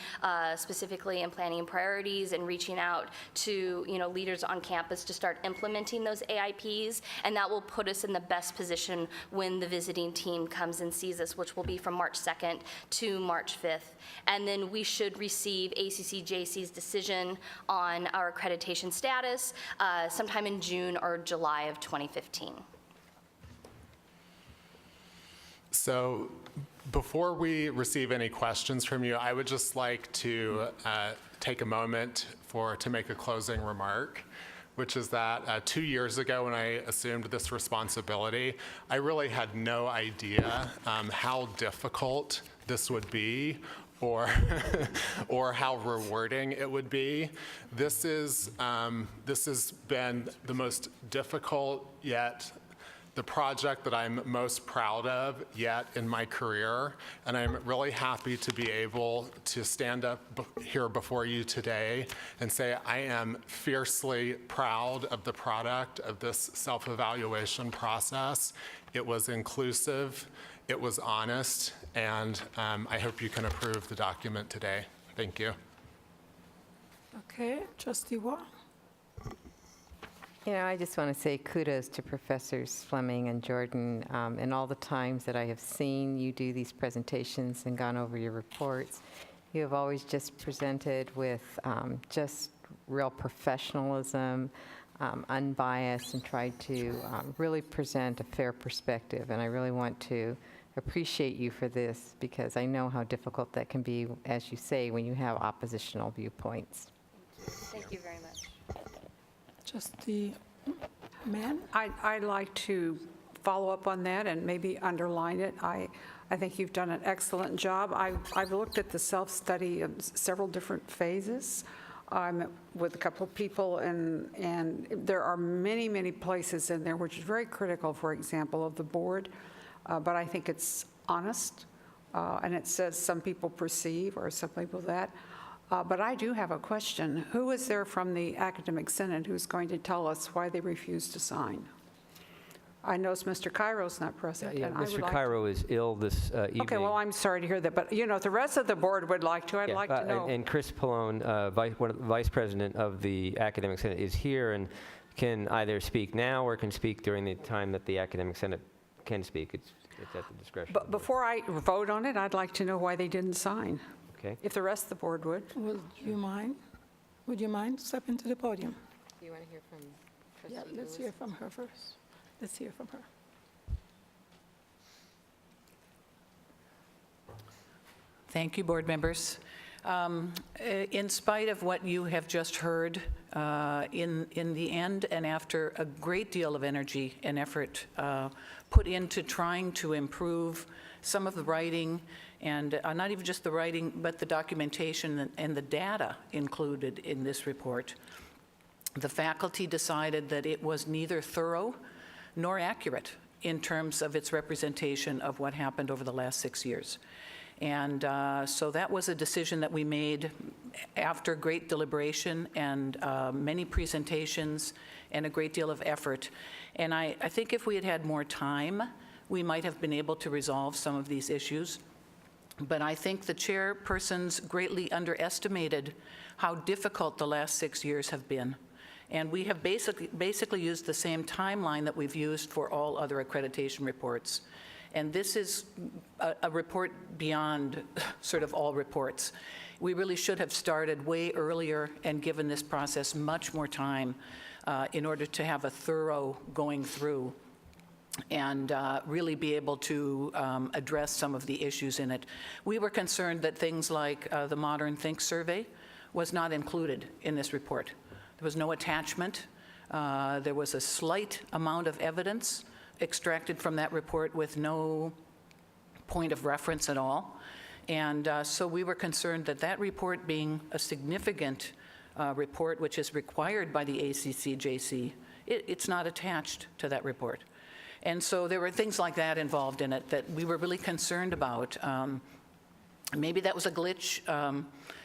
specifically in planning and priorities and reaching out to leaders on campus to start implementing those AIPs, and that will put us in the best position when the visiting team comes and sees us, which will be from March 2nd to March 5th. And then we should receive ACCJC's decision on our accreditation status sometime in June or July of 2015. So before we receive any questions from you, I would just like to take a moment to make a closing remark, which is that 2 years ago when I assumed this responsibility, I really had no idea how difficult this would be or how rewarding it would be. This has been the most difficult yet the project that I'm most proud of yet in my career, and I'm really happy to be able to stand up here before you today and say I am fiercely proud of the product of this self-evaluation process. It was inclusive, it was honest, and I hope you can approve the document today. Thank you. Okay, Trustee Wah. I just want to say kudos to Professors Fleming and Jordan and all the times that I have seen you do these presentations and gone over your reports. You have always just presented with just real professionalism, unbiased, and tried to really present a fair perspective. And I really want to appreciate you for this because I know how difficult that can be, as you say, when you have oppositional viewpoints. Thank you very much. Trustee Mann? I'd like to follow up on that and maybe underline it. I think you've done an excellent job. I've looked at the self-study of several different phases. I'm with a couple of people, and there are many, many places in there which is very critical, for example, of the board. But I think it's honest, and it says some people perceive or some people that. But I do have a question. Who is there from the Academic Senate who's going to tell us why they refused to sign? I notice Mr. Cairo's not present. Yeah, and I would Mr. like Cairo is ill this evening. Okay, well, I'm sorry to hear that. But, if the rest of the board would like to, I'd like to know. And Chris Pallone, Vice President of the Academic Senate, is here and can either speak now or can speak during the time that the Academic Senate can speak. It's at the discretion. But before I vote on it, I'd like to know why they didn't sign. Okay. If the rest of the board would. Would you mind? Would you mind stepping to the podium? Do you want to hear from Trustee Yeah, let's Lewis? hear from her first. Let's hear from her. Thank you, board members. In spite of what you have just heard, in the end, and after a great deal of energy and effort put into trying to improve some of the writing, and not even just the writing, but the documentation and the data included in this report, the faculty decided that it was neither thorough nor accurate in terms of its representation of what happened over the last 6 years. And so that was a decision that we made after great deliberation and many presentations and a great deal of effort. And I think if we had had more time, we might have been able to resolve some of these issues. But I think the chairpersons greatly underestimated how difficult the last 6 years have been. And we have basically used the same timeline that we've used for all other accreditation reports. And this is a report beyond sort of all reports. We really should have started way earlier and given this process much more time in order to have a thorough going through and really be able to address some of the issues in it. We were concerned that things like the Modern Think survey was not included in this report. There was no attachment. There was a slight amount of evidence extracted from that report with no point of reference at all. And so we were concerned that that report, being a significant report which is required by the ACCJC, it's not attached to that report. And so there were things like that involved in it that we were really concerned about. Maybe that was a glitch.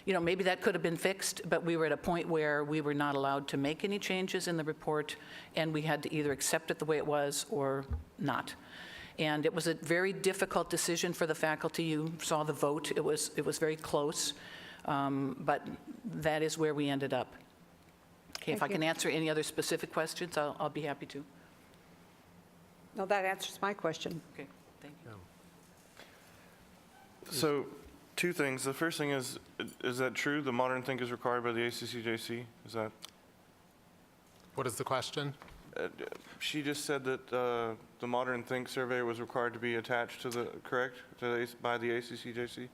Maybe that could have been fixed, but we were at a point where we were not allowed to make any changes in the report, and we had to either accept it the way it was or not. And it was a very difficult decision for the faculty. You saw the vote. It was very close, but that is where we ended up. Okay, if I can answer any other specific questions, I'll be happy to. No, that answers my question. Okay, thank you. So, two things. The first thing is that true? The Modern Think is required by the ACCJC? Is that? What is the question? She just said that the Modern Think survey was required to be attached to the, correct? By the ACCJC?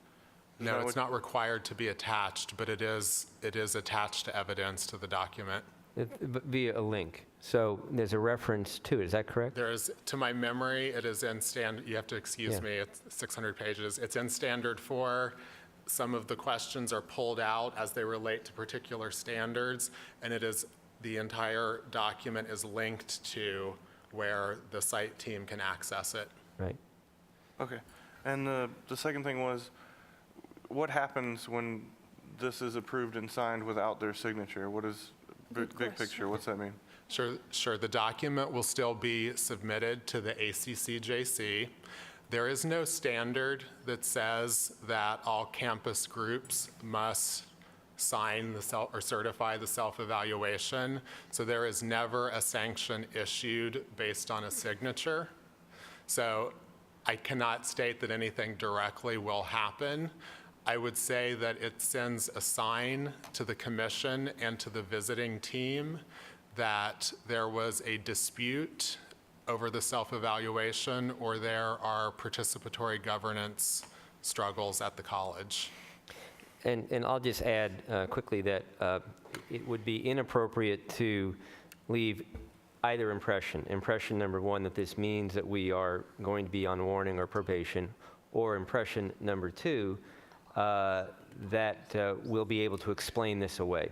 No, it's not required to be attached, but it is attached to evidence to the document. Via a link. So there's a reference to it, is that correct? There is, to my memory, it is in standard, you have to excuse me, it's 600 pages. It's in standard 4. Some of the questions are pulled out as they relate to particular standards, and it is, the entire document is linked to where the site team can access it. Right. Okay. And the second thing was, what happens when this is approved and signed without their signature? What is, big picture, what's that mean? Sure. The document will still be submitted to the ACCJC. There is no standard that says that all campus groups must sign or certify the self-evaluation. So there is never a sanction issued based on a signature. So I cannot state that anything directly will happen. I would say that it sends a sign to the commission and to the visiting team that there was a dispute over the self-evaluation or there are participatory governance struggles at the college. And I'll just add quickly that it would be inappropriate to leave either impression. Impression number one, that this means that we are going to be on warning or probation, or impression number two, that we'll be able to explain this away.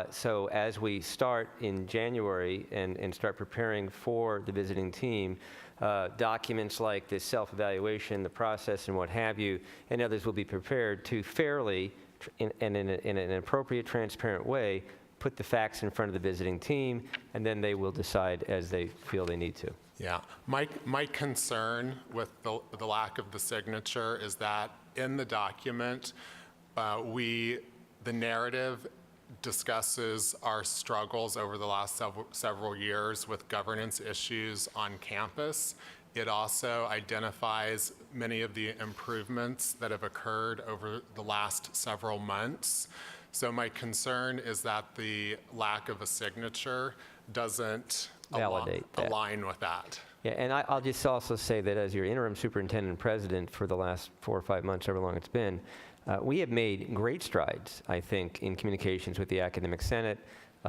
So as we start in January and start preparing for the visiting team, documents like this self-evaluation, the process and what have you, and others will be prepared to fairly and in an appropriate, transparent way, put the facts in front of the visiting team, and then they will decide as they feel they need to. Yeah, my concern with the lack of the signature is that in the document, the narrative discusses our struggles over the last several years with governance issues on campus. It also identifies many of the improvements that have occurred over the last several months. So my concern is that the lack of a signature doesn't Validate that. align with that. Yeah, and I'll just also say that as your interim superintendent and president for the last 4 or 5 months, however long it's been, we have made great strides, I think, in communications with the Academic Senate,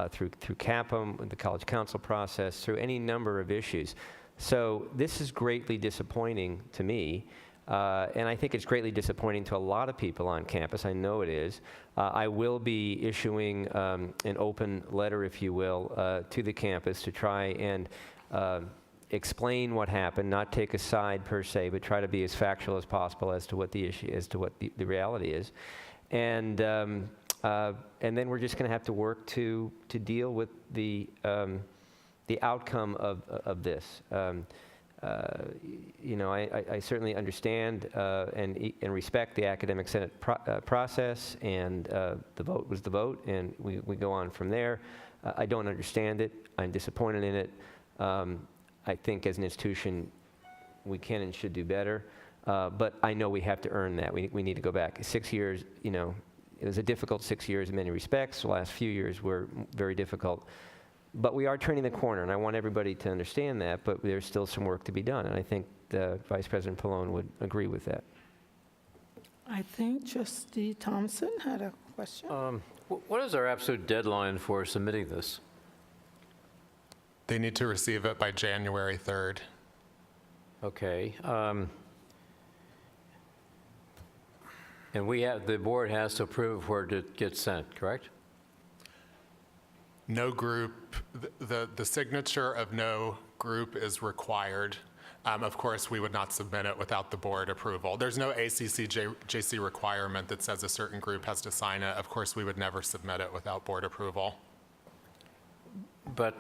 through CAPM, with the College Council process, through any number of issues. So this is greatly disappointing to me, and I think it's greatly disappointing to a lot of people on campus. I know it is. I will be issuing an open letter, if you will, to the campus to try and explain what happened, not take a side per se, but try to be as factual as possible as to what the issue, as to what the reality is. And then we're just going to have to work to deal with the outcome of this. You know, I certainly understand and respect the Academic Senate process, and the vote was the vote, and we go on from there. I don't understand it. I'm disappointed in it. I think as an institution, we can and should do better, but I know we have to earn that. We need to go back. 6 years, you know, it was a difficult 6 years in many respects. The last few years were very difficult. But we are turning the corner, and I want everybody to understand that, but there's still some work to be done, and I think Vice President Pallone would agree with that. I think Trustee Thompson had a question. What is our absolute deadline for submitting this? They need to receive it by January 3rd. Okay. And the board has to approve before it gets sent, correct? No group, the signature of no group is required. Of course, we would not submit it without the board approval. There's no ACC-JC requirement that says a certain group has to sign it. Of course, we would never submit it without board approval. But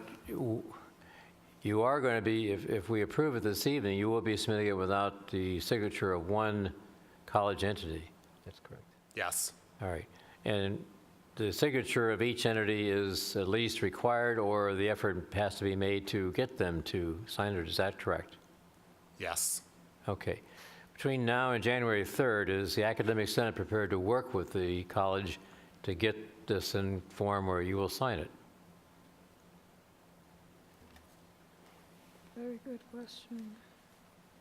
you are going to be, if we approve it this evening, you will be submitting it without the signature of one college entity. That's correct. Yes. All right. And the signature of each entity is at least required, or the effort has to be made to get them to sign it. Is that correct? Yes. Okay. Between now and January 3rd, is the Academic Senate prepared to work with the college to get this in form where you will sign it? Very good question.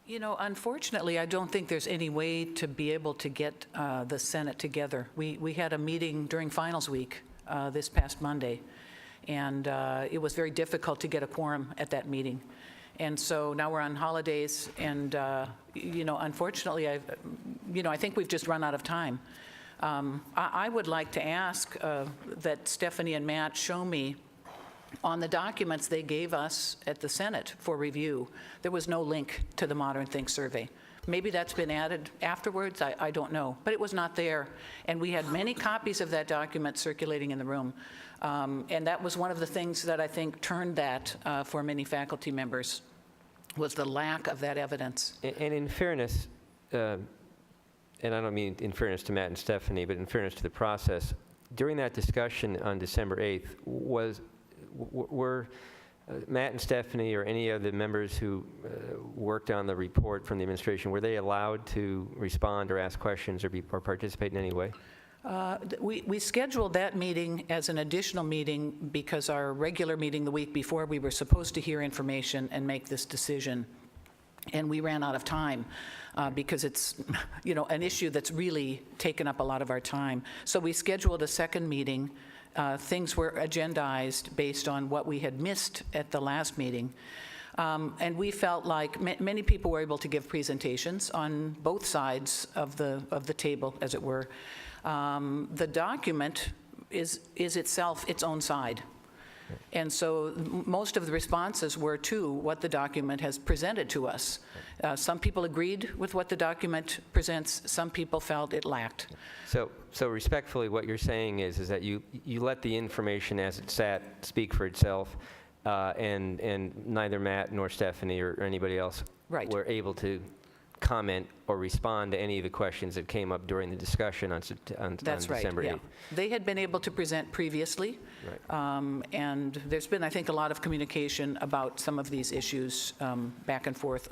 You know, unfortunately, I don't think there's any way to be able to get the Senate together. We had a meeting during finals week this past Monday, and it was very difficult to get a quorum at that meeting. And so now we're on holidays, and, you know, unfortunately, I think we've just run out of time. I would like to ask that Stephanie and Matt show me on the documents they gave us at the Senate for review, there was no link to the Modern Think survey. Maybe that's been added afterwards, I don't know, but it was not there. And we had many copies of that document circulating in the room. And that was one of the things that I think turned that for many faculty members, was the lack of that evidence. And in fairness, and I don't mean in fairness to Matt and Stephanie, but in fairness to the process, during that discussion on December 8th, were Matt and Stephanie or any of the members who worked on the report from the administration, were they allowed to respond or ask questions or participate in any way? We scheduled that meeting as an additional meeting because our regular meeting the week before, we were supposed to hear information and make this decision. And we ran out of time because it's, you know, an issue that's really taken up a lot of our time. So we scheduled a second meeting. Things were agendized based on what we had missed at the last meeting. And we felt like many people were able to give presentations on both sides of the table, as it were. The document is itself its own side. And so most of the responses were to what the document has presented to us. Some people agreed with what the document presents. Some people felt it lacked. So respectfully, what you're saying is that you let the information as it sat speak for itself, and neither Matt nor Stephanie or anybody else were able to comment or respond to any of the questions that came up during the discussion on That's right, December 8th. yeah. They had been able to present previously, and there's been, I think, a lot of communication about some of these issues back and forth,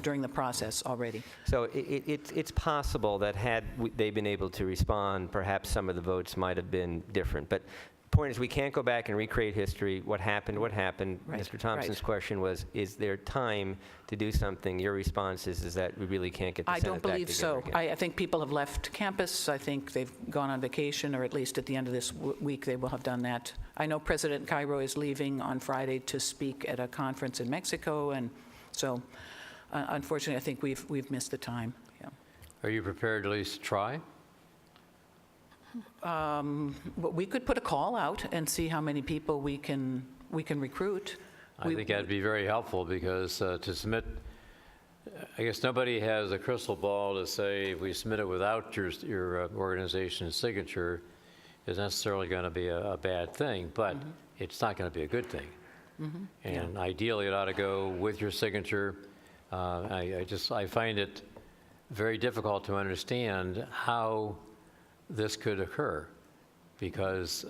during the process already. So it's possible that had they been able to respond, perhaps some of the votes might have been different. But the point is, we can't go back and recreate history. What happened, what happened. Right, Mr. Thompson's right. question was, is there time to do something? Your response is that we really can't get the I Senate don't back believe together so. again. I think people have left campus. I think they've gone on vacation, or at least at the end of this week, they will have done that. I know President Cairo is leaving on Friday to speak at a conference in Mexico, and so unfortunately, I think we've missed the time. Yeah. Are you prepared to at least try? But we could put a call out and see how many people we can recruit. I think that'd be very helpful, because to submit, I guess nobody has a crystal ball to say if we submit it without your organization's signature is necessarily going to be a bad thing, but it's not going to be a good thing. And ideally, it ought to go with your signature. I find it very difficult to understand how this could occur, because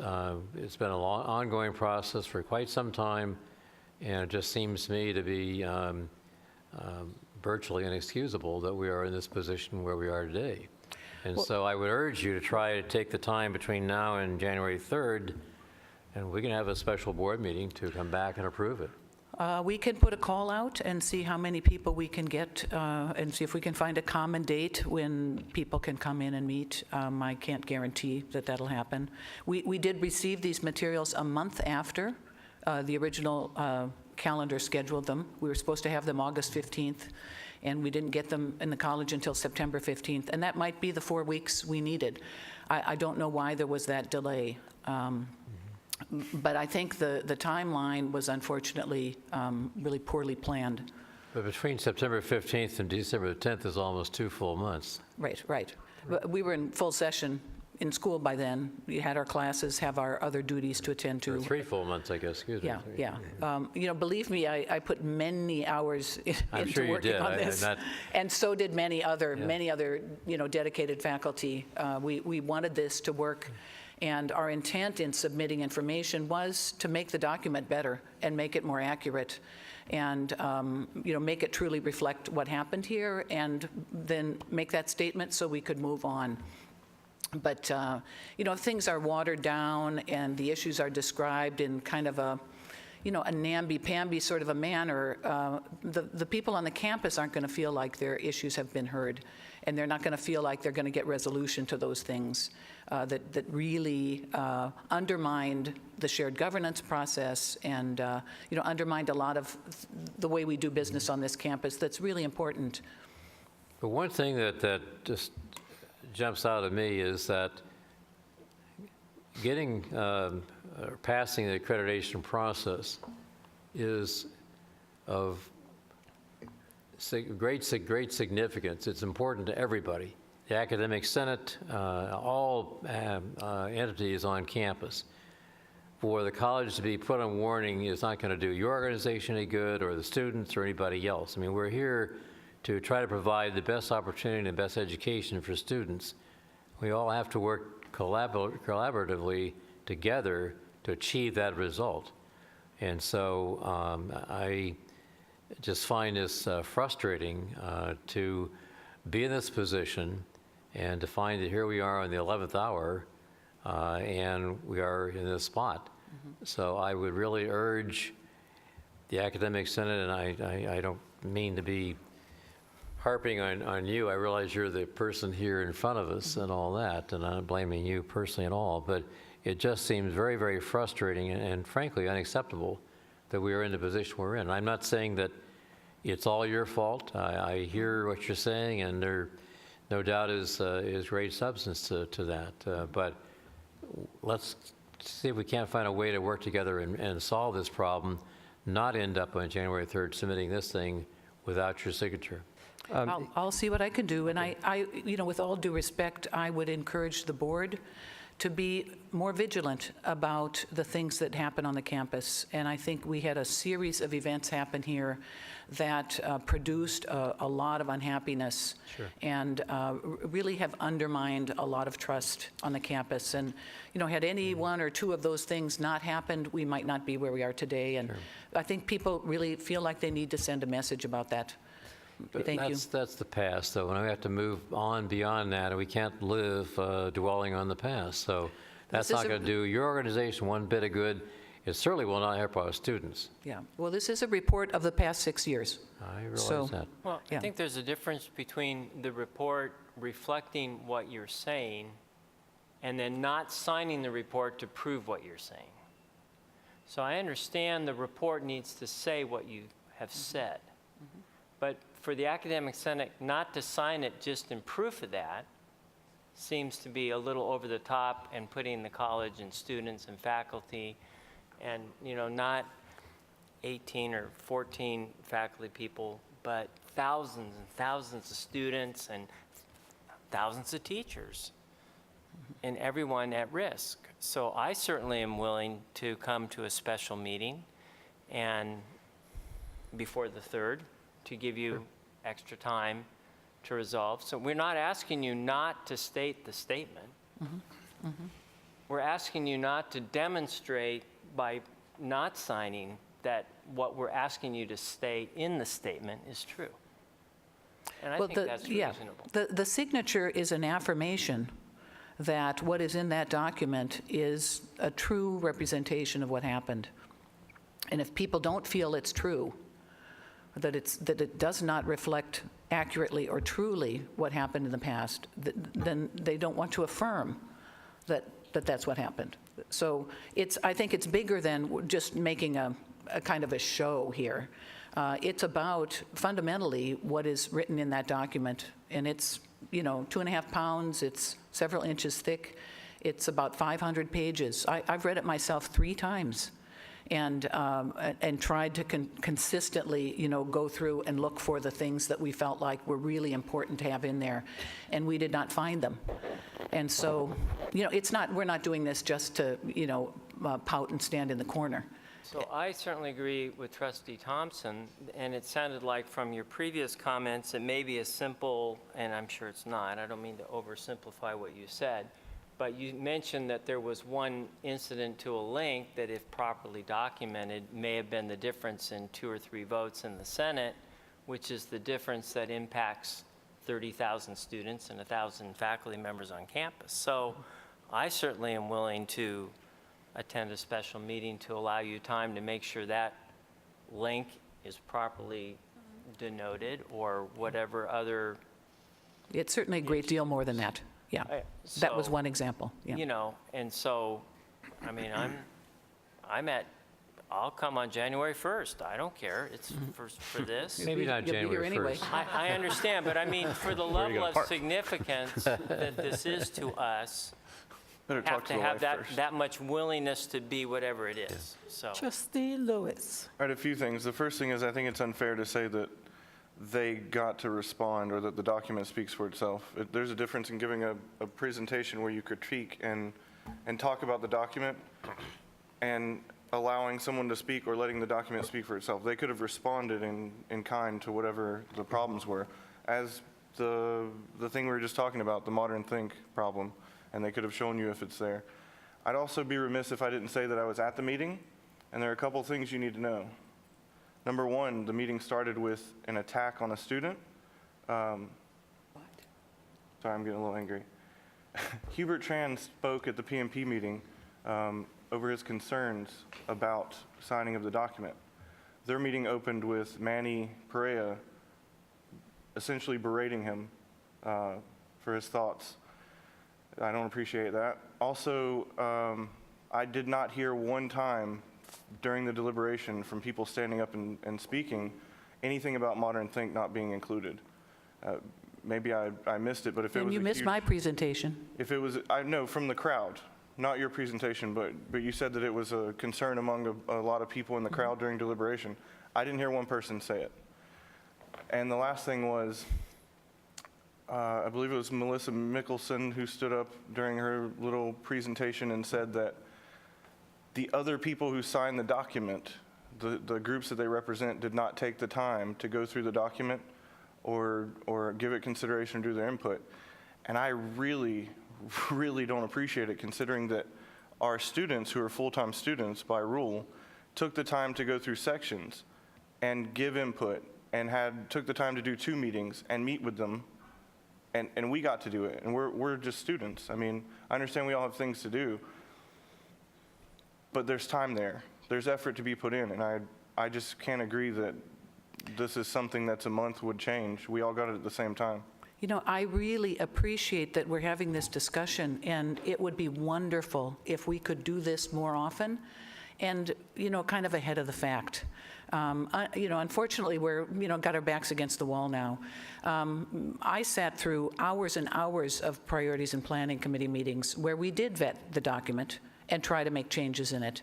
it's been an ongoing process for quite some time, and it just seems to me to be virtually inexcusable that we are in this position where we are today. And so I would urge you to try to take the time between now and January 3rd, and we can have a special board meeting to come back and approve it. We can put a call out and see how many people we can get, and see if we can find a common date when people can come in and meet. I can't guarantee that that'll happen. We did receive these materials a month after the original calendar scheduled them. We were supposed to have them August 15th, and we didn't get them in the college until September 15th, and that might be the 4 weeks we needed. I don't know why there was that delay. But I think the timeline was unfortunately really poorly planned. But between September 15th and December 10th is almost 2 full months. Right, right. But we were in full session in school by then. We had our classes, have our other duties to attend to. Or 3 full months, I guess, excuse me. Yeah. Believe me, I put many hours I'm into sure you working did. on this. And so did many other dedicated faculty. We wanted this to work. And our intent in submitting information was to make the document better and make it more accurate, and make it truly reflect what happened here, and then make that statement so we could move on. But if things are watered down and the issues are described in kind of a namby-pamby sort of a manner, the people on the campus aren't going to feel like their issues have been heard, and they're not going to feel like they're going to get resolution to those things that really undermined the shared governance process, and undermined a lot of the way we do business on this campus that's really important. But one thing that just jumps out at me is that getting passing the accreditation process is of great significance. It's important to everybody. The Academic Senate, all entities on campus. For the college to be put on warning is not going to do your organization any good, or the students, or anybody else. I mean, we're here to try to provide the best opportunity and best education for students. We all have to work collaboratively together to achieve that result. And so I just find this frustrating to be in this position and to find that here we are in the 11th hour and we are in this spot. So I would really urge the Academic Senate, and I don't mean to be harping on you. I realize you're the person here in front of us and all that, and I'm not blaming you personally at all, but it just seems very, very frustrating and frankly unacceptable that we are in the position we're in. I'm not saying that it's all your fault. I hear what you're saying, and there no doubt is great substance to that. But let's see if we can't find a way to work together and solve this problem, not end up on January 3rd submitting this thing without your signature. I'll see what I can do, and I with all due respect, I would encourage the board to be more vigilant about the things that happen on the campus. And I think we had a series of events happen here that produced a lot of unhappiness and really have undermined a lot of trust on the campus. And, you know, had any one or two of those things not happened, we might not be where we are today. And I think people really feel like they need to send a message about that. Thank you. That's the past, though, and we have to move on beyond that, and we can't live dwelling on the past. So that's not going to do your organization one bit of good. It certainly will not help our students. Yeah. Well, this is a report of the past 6 years. I realize that. Well, I think there's a difference between the report reflecting what you're saying and then not signing the report to prove what you're saying. So I understand the report needs to say what you have said. But for the Academic Senate not to sign it just in proof of that seems to be a little over the top and putting the college and students and faculty and, you know, not 18 or 14 faculty people, but thousands and thousands of students and thousands of teachers and everyone at risk. So I certainly am willing to come to a special meeting and before the 3rd to give you extra time to resolve. So we're not asking you not to state the statement. We're asking you not to demonstrate by not signing that what we're asking you to state in the statement is true. And I think that's reasonable. The signature is an affirmation that what is in that document is a true representation of what happened. And if people don't feel it's true, that it does not reflect accurately or truly what happened in the past, then they don't want to affirm that that's what happened. So I think it's bigger than just making a kind of a show here. It's about fundamentally what is written in that document, and it's 2.5 pounds, it's several inches thick, it's about 500 pages. I've read it myself 3 times. And tried to consistently, go through and look for the things that we felt like were really important to have in there, and we did not find them. And so, we're not doing this just to, pout and stand in the corner. So I certainly agree with Trustee Thompson, and it sounded like from your previous comments, it may be as simple, and I'm sure it's not, I don't mean to oversimplify what you said, but you mentioned that there was one incident to a link that, if properly documented, may have been the difference in 2 or 3 votes in the Senate, which is the difference that impacts 30,000 students and 1,000 faculty members on campus. So I certainly am willing to attend a special meeting to allow you time to make sure that link is properly denoted or whatever other. It's certainly a great deal more than that. Yeah, that was one example. Yeah. And so, I mean, I'll come on January 1st. I don't care. It's for this. Maybe not January 1st. I understand, but I mean, for the level of significance that this is to us, have to have that much willingness to be whatever it is. So. Trustee Lewis. All right, a few things. The first thing is I think it's unfair to say that they got to respond or that the document speaks for itself. There's a difference in giving a presentation where you critique and talk about the document and allowing someone to speak or letting the document speak for itself. They could have responded in kind to whatever the problems were, as the thing we were just talking about, the modern think problem, and they could have shown you if it's there. I'd also be remiss if I didn't say that I was at the meeting, and there are a couple things you need to know. Number one, the meeting started with an attack on a student. Sorry, I'm getting a little angry. Hubert Tran spoke at the PMP meeting over his concerns about signing of the document. Their meeting opened with Manny Perea essentially berating him for his thoughts. I don't appreciate that. Also, I did not hear one time during the deliberation from people standing up and speaking anything about modern think not being included. Maybe I missed it, but if it was and you missed my presentation. If it was, I know from the crowd, not your presentation, but you said that it was a concern among a lot of people in the crowd during deliberation. I didn't hear one person say it. And the last thing was, I believe it was Melissa Mickelson who stood up during her little presentation and said that the other people who signed the document, the groups that they represent, did not take the time to go through the document or give it consideration or do their input. And I really, really don't appreciate it, considering that our students, who are full-time students by rule, took the time to go through sections and give input and took the time to do 2 meetings and meet with them. And we got to do it, and we're just students. I mean, I understand we all have things to do, but there's time there. There's effort to be put in, and I just can't agree that this is something that's a month would change. We all got it at the same time. You know, I really appreciate that we're having this discussion, and it would be wonderful if we could do this more often and, you know, kind of ahead of the fact. You know, unfortunately, we're, you know, got our backs against the wall now. I sat through hours and hours of priorities and planning committee meetings where we did vet the document and try to make changes in it.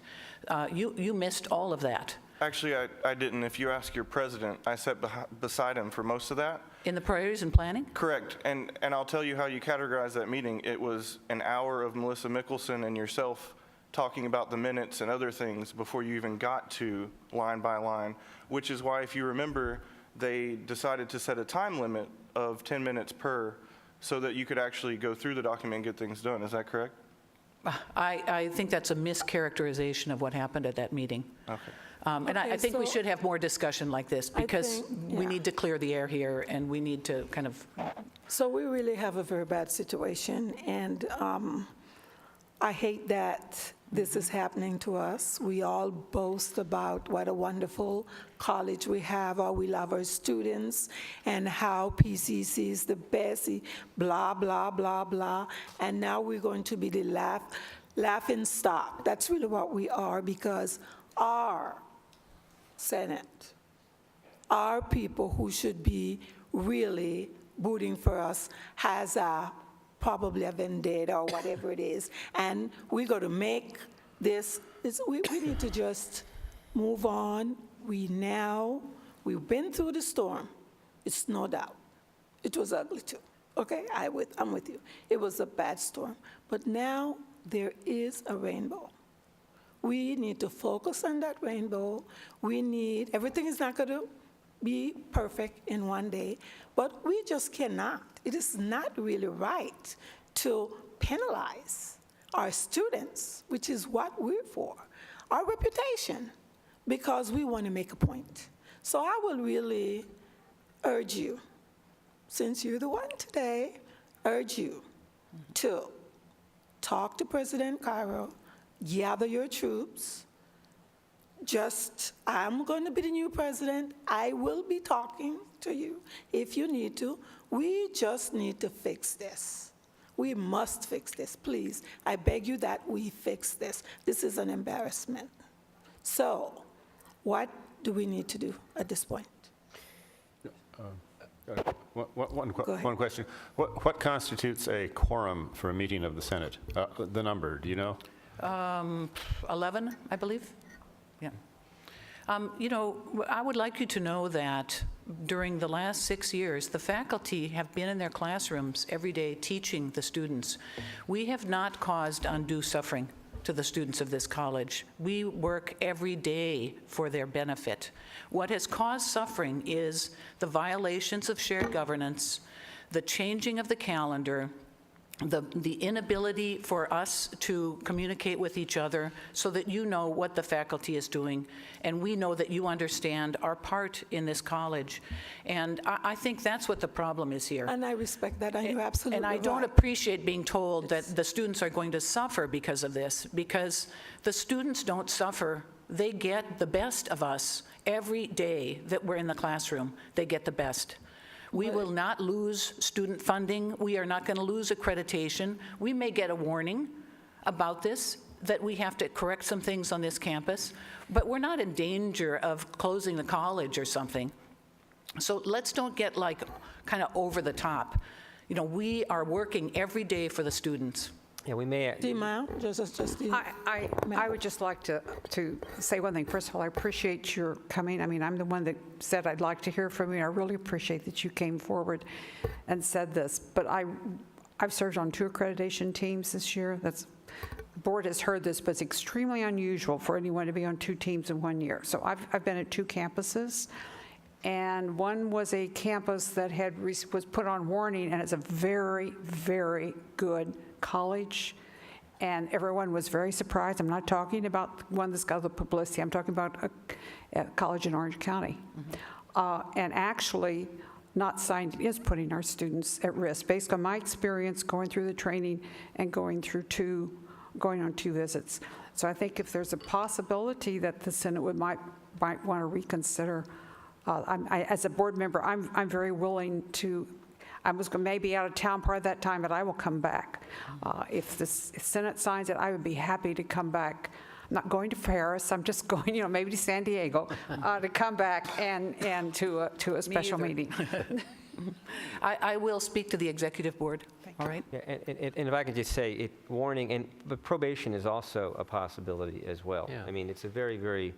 You missed all of that. Actually, I didn't. If you ask your president, I sat beside him for most of that. In the priorities and planning? Correct. And I'll tell you how you categorize that meeting. It was an hour of Melissa Mickelson and yourself talking about the minutes and other things before you even got to line by line, which is why, if you remember, they decided to set a time limit of 10 minutes per so that you could actually go through the document and get things done. Is that correct? I think that's a mischaracterization of what happened at that meeting. Okay. And I think we should have more discussion like this, because we yeah. need to clear the air here, and we need to kind of... So we really have a very bad situation, and I hate that this is happening to us. We all boast about what a wonderful college we have, how we love our students, and how PCC is the best, blah, blah, blah, blah. And now we're going to be the laughing stock. That's really what we are, because our Senate, our people who should be really booting for us, has probably a vendetta or whatever it is. And we're going to make this, we need to just move on. We've been through the storm. It's no doubt. It was ugly too. Okay, I'm with you. It was a bad storm. But now there is a rainbow. We need to focus on that rainbow. Everything is not going to be perfect in one day, but we just cannot. It is not really right to penalize our students, which is what we're for, our reputation, because we want to make a point. So I will really urge you, since you're the one today, urge you to talk to President Cairo, gather your troops. I'm going to be the new president. I will be talking to you if you need to. We just need to fix this. We must fix this, please. I beg you that we fix this. This is an embarrassment. So, what do we need to do at this point? One question. What constitutes a quorum for a meeting of the Senate? The number, do you know? 11, I believe. Yeah. You know, I would like you to know that during the last 6 years, the faculty have been in their classrooms every day teaching the students. We have not caused undue suffering to the students of this college. We work every day for their benefit. What has caused suffering is the violations of shared governance, the changing of the calendar, the inability for us to communicate with each other so that you know what the faculty is doing, and we know that you understand our part in this college. And I think that's what the problem is here. And I respect that, and you're absolutely right. And I don't appreciate being told that the students are going to suffer because of this, because the students don't suffer. They get the best of us every day that we're in the classroom. They get the best. We will not lose student funding. We are not going to lose accreditation. We may get a warning about this, that we have to correct some things on this campus, but we're not in danger of closing the college or something. So let's don't get like kind of over the top. You know, we are working every day for the students. Yeah, we may, Dima, just the. I would just like to say one thing. First of all, I appreciate your coming. I mean, I'm the one that said I'd like to hear from you. I really appreciate that you came forward and said this. But I've served on 2 accreditation teams this year. The board has heard this, but it's extremely unusual for anyone to be on 2 teams in 1 year. So I've been at 2 campuses. And one was a campus that was put on warning, and it's a very, very good college. And everyone was very surprised. I'm not talking about one that's got the publicity. I'm talking about a college in Orange County. And actually, not signed is putting our students at risk, based on my experience going through the training and going on 2 visits. So I think if there's a possibility that the Senate might want to reconsider. As a board member, I'm very willing to. I was maybe out of town part of that time, but I will come back. If the Senate signs it, I would be happy to come back. I'm not going to Paris. I'm just going, maybe to San Diego, to come back and to a special meeting. I will speak to the executive board. All right. yeah, and if I can just say, but probation is also a possibility as well. Yeah. I mean, it's a very, very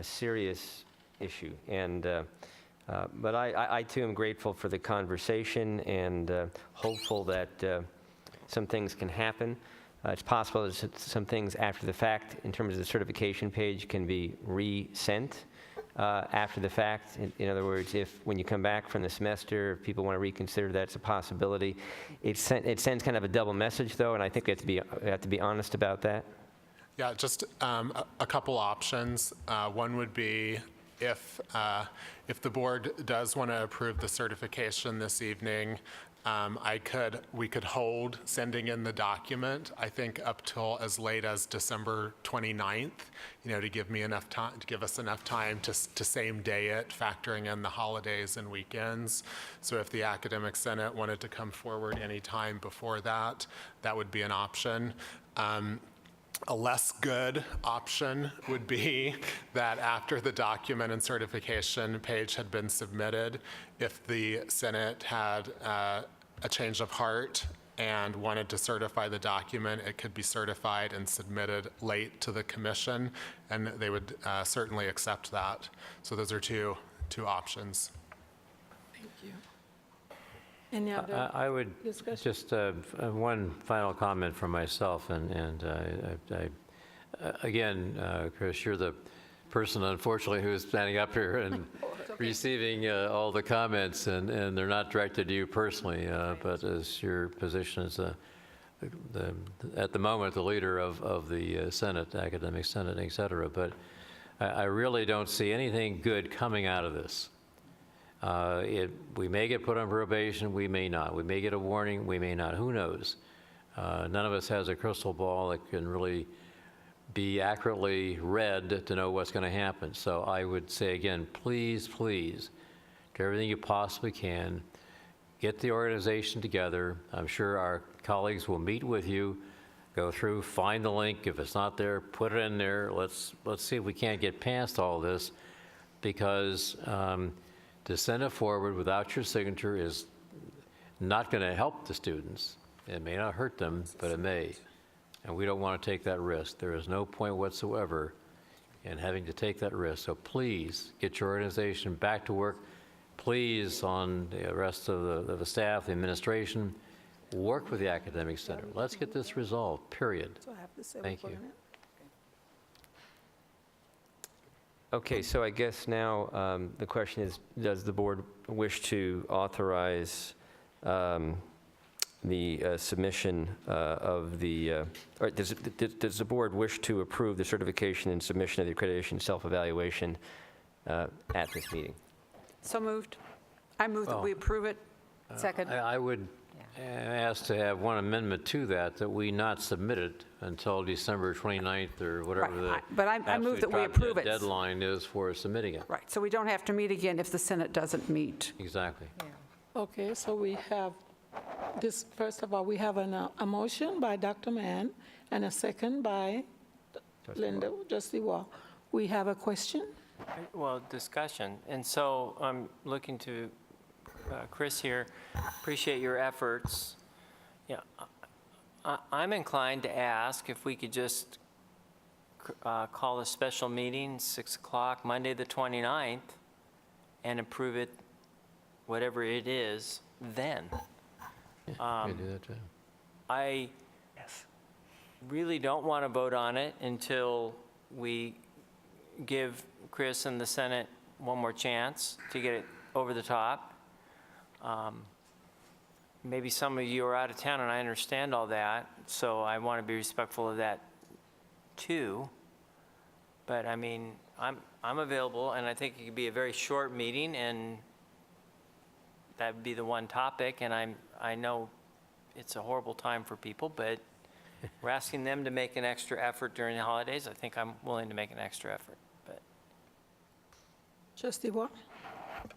serious issue. And but I too am grateful for the conversation and hopeful that some things can happen. It's possible that some things after the fact, in terms of the certification page, can be resent after the fact. In other words, when you come back from the semester, if people want to reconsider, that's a possibility. It sends kind of a double message, though, and I think we have to be honest about that. Yeah, just a couple options. One would be if the board does want to approve the certification this evening, we could hold sending in the document, I think, up till as late as December 29th, to give us enough time to same day it, factoring in the holidays and weekends. So if the Academic Senate wanted to come forward any time before that, that would be an option. A less good option would be that after the document and certification page had been submitted, if the Senate had a change of heart and wanted to certify the document, it could be certified and submitted late to the commission, and they would certainly accept that. So those are two options. Thank you. Any other I would discussion? just one final comment from myself, and again, Chris, you're the person, unfortunately, who is standing up here and receiving all the comments, and they're not directed to you personally, but as your position as at the moment the leader of the Senate, Academic Senate, et cetera. But I really don't see anything good coming out of this. We may get put on probation, we may not. We may get a warning, we may not. Who knows? None of us has a crystal ball that can really be accurately read to know what's going to happen. So I would say again, please, please, do everything you possibly can. Get the organization together. I'm sure our colleagues will meet with you, go through, find the link. If it's not there, put it in there. Let's see if we can't get past all this, because to send it forward without your signature is not going to help the students. It may not hurt them, but it may. And we don't want to take that risk. There is no point whatsoever in having to take that risk. So please get your organization back to work. Please, on the rest of the staff, the administration, work with the Academic Center. Let's get this resolved, period. Thank you. Okay, so I guess now the question is, does the board wish to authorize the submission of the, or does the board wish to approve the certification and submission of the accreditation self-evaluation at this meeting? So moved. I move that we approve it. Second. I would ask to have one amendment to that we not submit it until December 29th or whatever the But I move that we approve it. deadline is for submitting it. Right, so we don't have to meet again if the Senate doesn't meet. Exactly. Okay, so we have this, first of all, we have a motion by Dr. Mann and a second by Linda, Trustee Wall. We have a question? Well, discussion. And so I'm looking to Chris here. Appreciate your efforts. Yeah, I'm inclined to ask if we could just call a special meeting, 6 o'clock, Monday the 29th, and approve it, whatever it is, then. We can do that too. I really don't want to vote on it until we give Chris and the Senate one more chance to get it over the top. Maybe some of you are out of town, and I understand all that, so I want to be respectful of that too. But I mean, I'm available, and I think it could be a very short meeting, and that would be the one topic. And I know it's a horrible time for people, but we're asking them to make an extra effort during the holidays. I think I'm willing to make an extra effort. But Trustee Watt?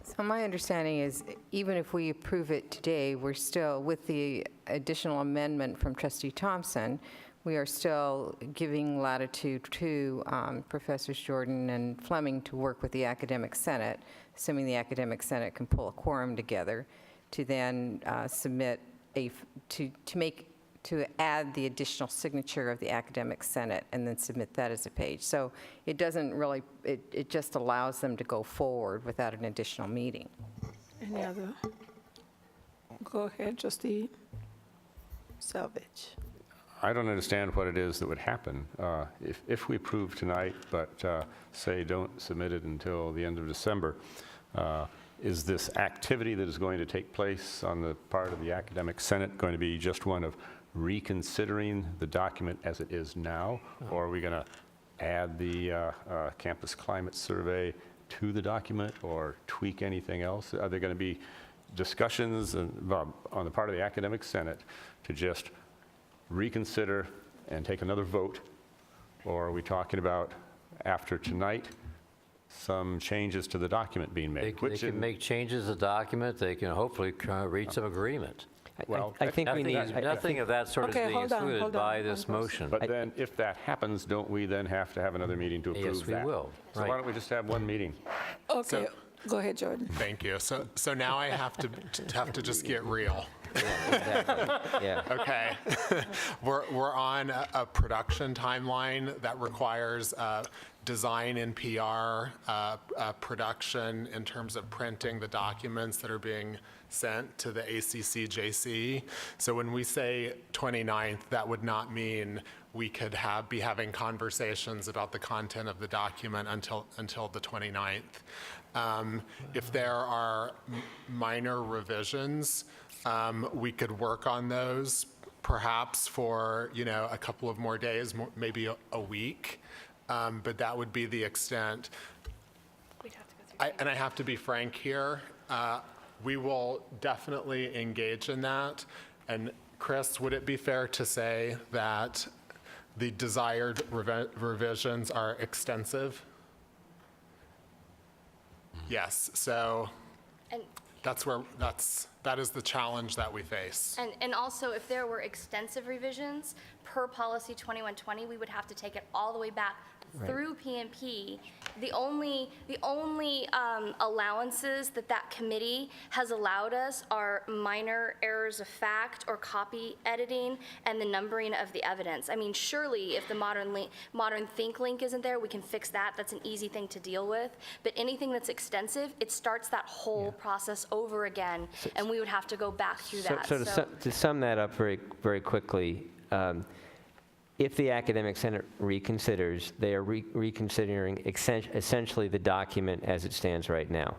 So my understanding is, even if we approve it today, we're still, with the additional amendment from Trustee Thompson, we are still giving latitude to Professors Jordan and Fleming to work with the Academic Senate, assuming the Academic Senate can pull a quorum together, to then submit to add the additional signature of the Academic Senate and then submit that as a page. So it doesn't really, it just allows them to go forward without an additional meeting. Any other? Go ahead, Trustee Selvage. I don't understand what it is that would happen if we approve tonight, but say don't submit it until the end of December. Is this activity that is going to take place on the part of the Academic Senate going to be just one of reconsidering the document as it is now, or are we going to add the campus climate survey to the document or tweak anything else? Are there going to be discussions on the part of the Academic Senate to just reconsider and take another vote, or are we talking about, after tonight, some changes to the document being made? They can make changes to the document. They can hopefully reach some agreement. Well, I think we need. Nothing of that sort is Okay, being hold on, included hold on, by one this motion. But then, if that happens, don't we then have to have another meeting to approve that? Yes, we will. So Right. why don't we just have one meeting? Okay, go ahead, Jordan. Thank you. So now I have to just get real. Yeah. Okay. We're on a production timeline that requires design and PR production in terms of printing the documents that are being sent to the ACCJC. So when we say 29th, that would not mean we could be having conversations about the content of the document until the 29th. If there are minor revisions, we could work on those perhaps for, a couple of more days, maybe a week, but that would be the extent. And I have to be frank here, we will definitely engage in that. And Chris, would it be fair to say that the desired revisions are extensive? Yes, so And that is the challenge that we face. And also, if there were extensive revisions per policy 2120, we would have to take it all the way back through PMP. The only allowances that committee has allowed us are minor errors of fact or copy editing and the numbering of the evidence. I mean, surely if the modern think link isn't there, we can fix that. That's an easy thing to deal with. But anything that's extensive, it starts that whole process over again, and we would have to go back through that. So to sum that up very, very quickly, if the Academic Senate reconsiders, they are reconsidering essentially the document as it stands right now.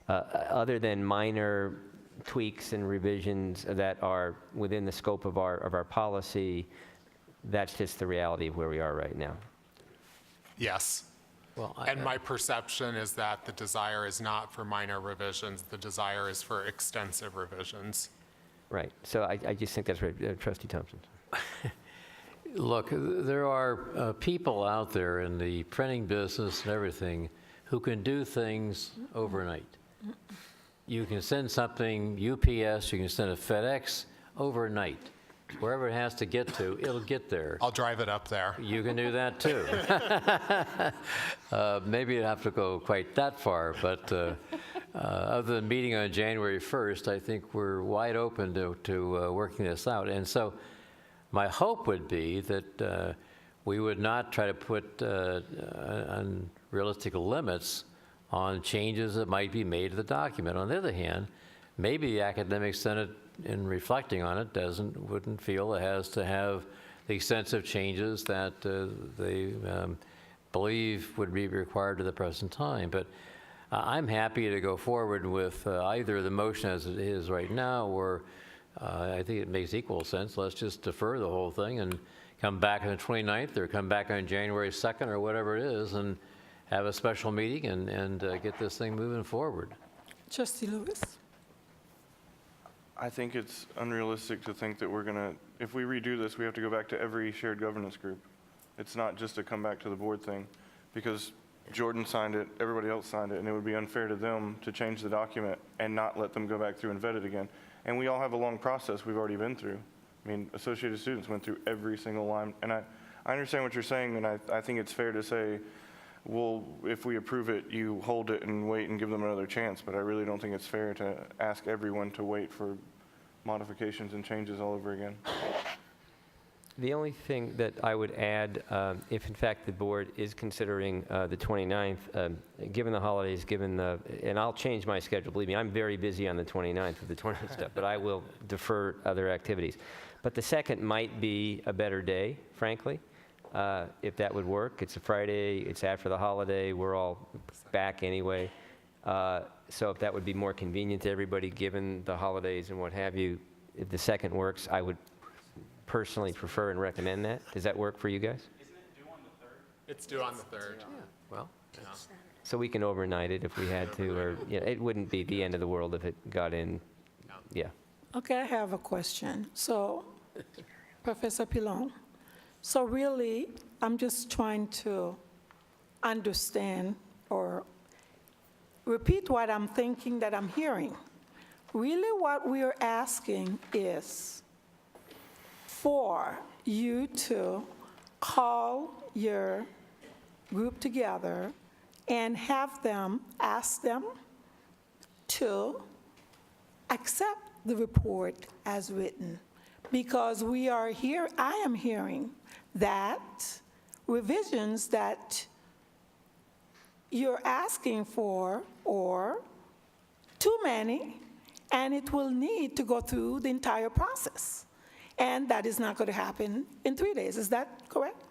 Other than minor tweaks and revisions that are within the scope of our policy, that's just the reality of where we are right now. Yes. Well, And my perception is that the desire is not for minor revisions, the desire is for extensive revisions. Right. So I just think that's right. Trustee Thompson. Look, there are people out there in the printing business and everything who can do things overnight. You can send something UPS, you can send a FedEx overnight. Wherever it has to get to, it'll get there. I'll drive it up there. You can do that too. Maybe you have to go quite that far, but other than meeting on January 1st, I think we're wide open to working this out. And so My hope would be that we would not try to put unrealistic limits on changes that might be made to the document. On the other hand, maybe the Academic Senate, in reflecting on it, wouldn't feel it has to have the extensive changes that they believe would be required at the present time. But I'm happy to go forward with either the motion as it is right now, or I think it makes equal sense. Let's just defer the whole thing and come back on the 29th or come back on January 2nd or whatever it is and have a special meeting and get this thing moving forward. Trustee Lewis? I think it's unrealistic to think that we're going to, if we redo this, we have to go back to every shared governance group. It's not just a come back to the board thing, because Jordan signed it, everybody else signed it, and it would be unfair to them to change the document and not let them go back through and vet it again. And we all have a long process we've already been through. I mean, Associated Students went through every single line, and I understand what you're saying, and I think it's fair to say, well, if we approve it, you hold it and wait and give them another chance, but I really don't think it's fair to ask everyone to wait for modifications and changes all over again. The only thing that I would add, if in fact the board is considering the 29th, given the holidays, and I'll change my schedule, believe me, I'm very busy on the 29th with the 20th stuff, but I will defer other activities. But the 2nd might be a better day, frankly, if that would work. It's a Friday, it's after the holiday, we're all back anyway. So if that would be more convenient to everybody, given the holidays and what have you, if the 2nd works, I would personally prefer and recommend that. Does that work for you guys? Isn't it due on the 3rd? It's due on the 3rd. Yeah, well, so we can overnight it if we had to, or it wouldn't be the end of the world if it got in. Yeah. Okay, I have a question. So, Professor Pilon, so really, I'm just trying to understand or repeat what I'm thinking that I'm hearing. Really, what we're asking is for you to call your group together and have them, ask them to accept the report as written. Because we are here, I am hearing that revisions that you're asking for are too many, and it will need to go through the entire process. And that is not going to happen in 3 days. Is that correct?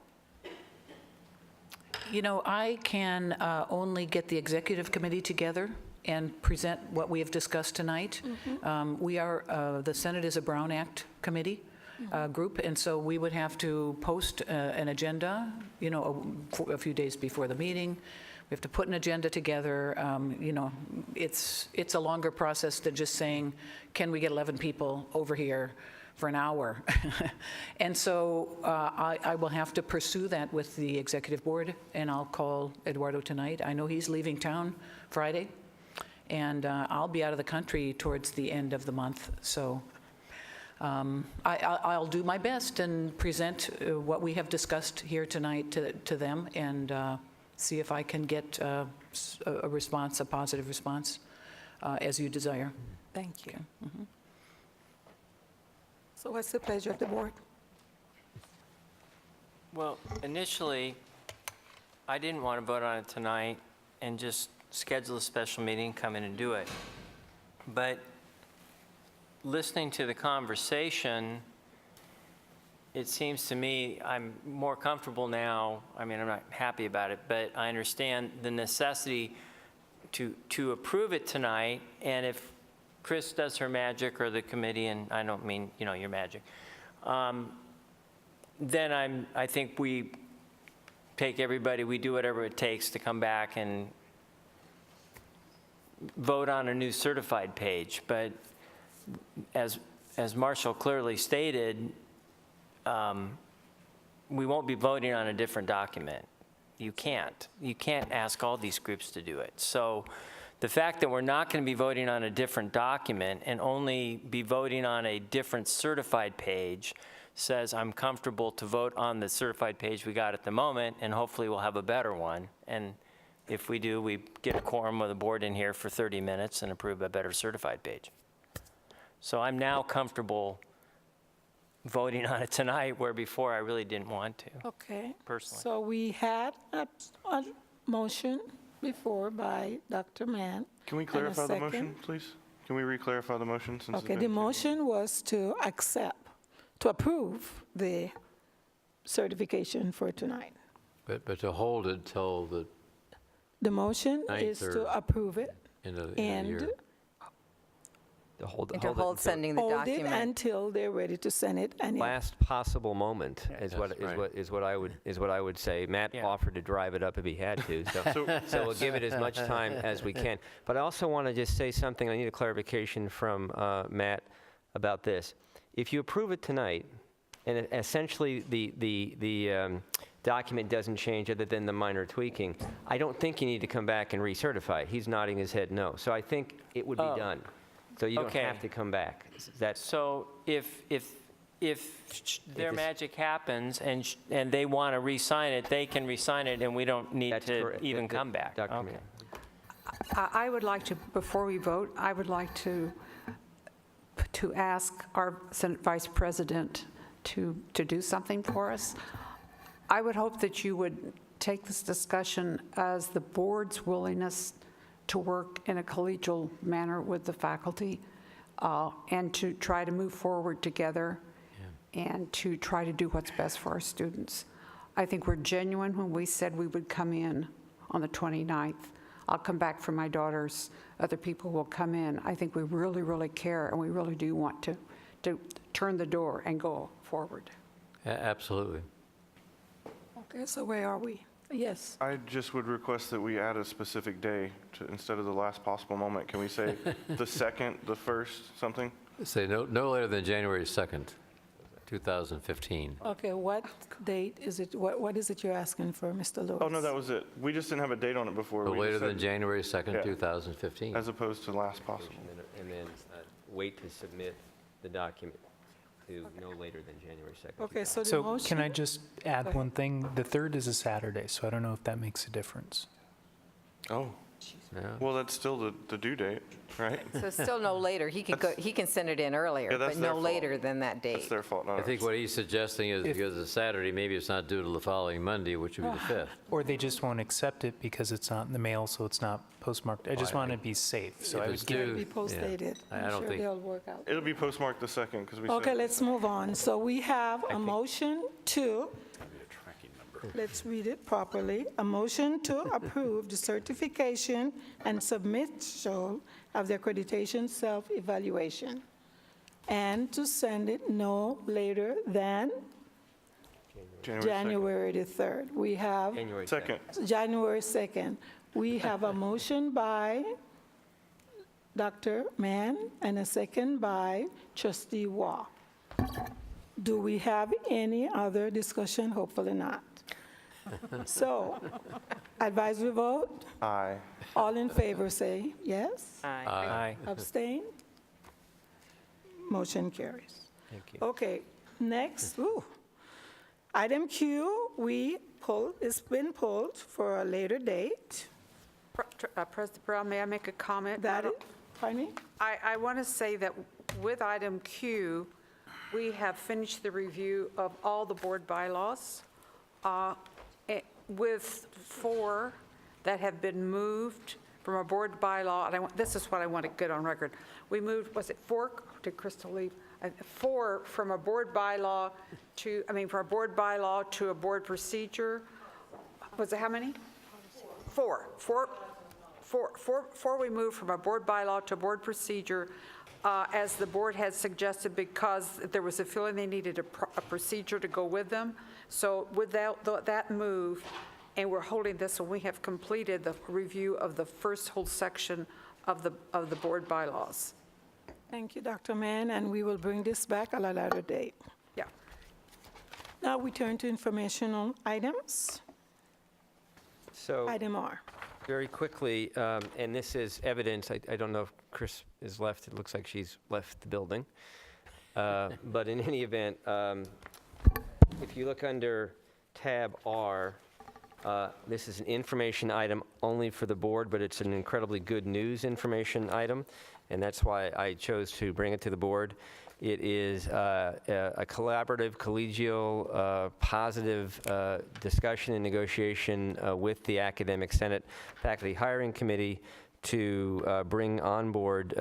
You know, I can only get the executive committee together and present what we have discussed tonight. We are, the Senate is a Brown Act committee group, and so we would have to post an agenda, you know, a few days before the meeting. We have to put an agenda together. You know, it's a longer process than just saying, can we get 11 people over here for an hour? And so I will have to pursue that with the executive board, and I'll call Eduardo tonight. I know he's leaving town Friday, and I'll be out of the country towards the end of the month. So I'll do my best and present what we have discussed here tonight to them, and see if I can get a response, a positive response, as you desire. Thank you. So what's the pleasure of the board? Well, initially, I didn't want to vote on it tonight and just schedule a special meeting, come in and do it. But listening to the conversation, it seems to me I'm more comfortable now. I mean, I'm not happy about it, but I understand the necessity to approve it tonight. And if Chris does her magic, or the committee, and I don't mean, you know, your magic, then I think we take everybody, we do whatever it takes to come back and vote on a new certified page. But as Marshall clearly stated, we won't be voting on a different document. You can't ask all these groups to do it. So the fact that we're not going to be voting on a different document and only be voting on a different certified page says I'm comfortable to vote on the certified page we got at the moment, and hopefully we'll have a better one. And if we do, we get a quorum of the board in here for 30 minutes and approve a better certified page. So I'm now comfortable voting on it tonight, where before I really didn't want to, Okay. personally. So we had a motion before by Dr. Mann. Can we and a clarify the second. motion, please? Can we re-clarify the motion since it's Okay, been the tabled? motion was to approve the certification for tonight. But to hold it till the The motion Ninth is or to approve it end of the and year. And to hold sending the hold it document. until they're ready to send it. And if- Last possible moment is That's right. what I would say. Matt offered to drive it up if he had to, so we'll give it as much time as we can. But I also want to just say something. I need a clarification from Matt about this. If you approve it tonight, and essentially the document doesn't change other than the minor tweaking, I don't think you need to come back and recertify it. He's nodding his head no. So I think it would be done. So you don't Okay. have to come back. That's So if their magic happens and they want to re-sign it, they can re-sign it, and we don't need to correct. even come back. Dr. Okay. Mann. I would like to, before we vote, I would like to ask our Senate Vice President to do something for us. I would hope that you would take this discussion as the board's willingness to work in a collegial manner with the faculty and to try to move forward together and to try to do what's best for our students. I think we're genuine when we said we would come in on the 29th. I'll come back for my daughters. Other people will come in. I think we really, really care, and we really do want to turn the door and go forward. Absolutely. Okay, so where are we? Yes. I just would request that we add a specific day to, instead of the last possible moment. Can we say the 2nd, the 1st, something? Say no later than January 2nd, 2015. Okay, what date is it? What is it you're asking for, Mr. Lewis? Oh, no, that was it. We just didn't have a date on it before. No We later just than said- January 2nd, Yeah. 2015. As opposed to last possible. And then wait to submit the document to no later than January 2nd. Okay, so the So motion. can I just Go add ahead. one thing? The 3rd is a Saturday, so I don't know if that makes a difference. Oh, Yeah. well, that's still the due date, right? So still no later. He can send it in earlier, Yeah, that's but their no fault. later than that date. That's their fault, not I think ours. what he's suggesting is because it's Saturday, maybe it's not due till the following Monday, which would be the 5th. Or they just won't accept it because it's not in the mail, so it's not postmarked. I just want to be safe, so If I it's would give due- Be yeah. post-dated. I I'm don't sure think- they'll work out. It'll be postmarked the 2nd, because we Okay, said. let's move on. So we have a motion to, let's read it properly, a motion to approve the certification and submission of the accreditation self-evaluation, and to send it no later than January the 3rd. We have January 2nd. January 2nd. We have a motion by Dr. Mann and a second by Trustee Waugh. Do we have any other discussion? Hopefully not. So, advisory vote, Aye. all in favor say yes. Aye. Abstain? Motion carries. Thank you. Okay, next, item Q, it's been pulled for a later date. President Brown, may I make a comment? Pardon me? I want to say that with item Q, we have finished the review of all the board bylaws with 4 that have been moved from a board bylaw, and this is what I want to get on record. We moved, was it 4? Did Crystal leave? 4 from a board bylaw to, from a board bylaw to a board procedure. Was it how many? 4. Four we moved from a board bylaw to a board procedure, as the board had suggested, because there was a feeling they needed a procedure to go with them. So without that move, and we're holding this, and we have completed the review of the first whole section of the board bylaws. Thank you, Dr. Mann, and we will bring this back at a later date. Yeah. Now we turn to informational items. So. Item R. Very quickly, and this is evidence, I don't know if Chris is left, it looks like she's left the building. But in any event, if you look under tab R, this is an information item only for the board, but it's an incredibly good news information item, and that's why I chose to bring it to the board. It is a collaborative, collegial, positive discussion and negotiation with the Academic Senate Faculty Hiring Committee to bring on board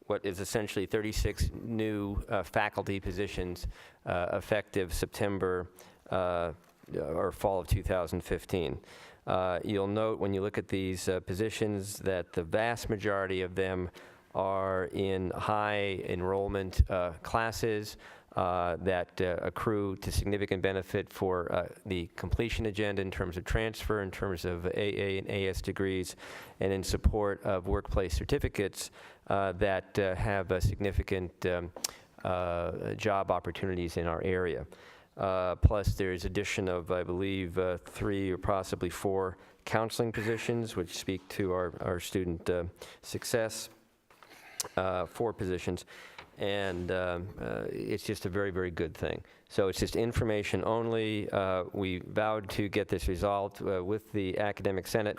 what is essentially 36 new faculty positions effective September or fall of 2015. You'll note when you look at these positions that the vast majority of them are in high enrollment classes that accrue to significant benefit for the completion agenda in terms of transfer, in terms of AA and AS degrees, and in support of workplace certificates that have significant job opportunities in our area. Plus, there's addition of, I believe, 3 or possibly 4 counseling positions, which speak to our student success. 4 positions, and it's just a very, very good thing. So it's just information only. We vowed to get this resolved with the Academic Senate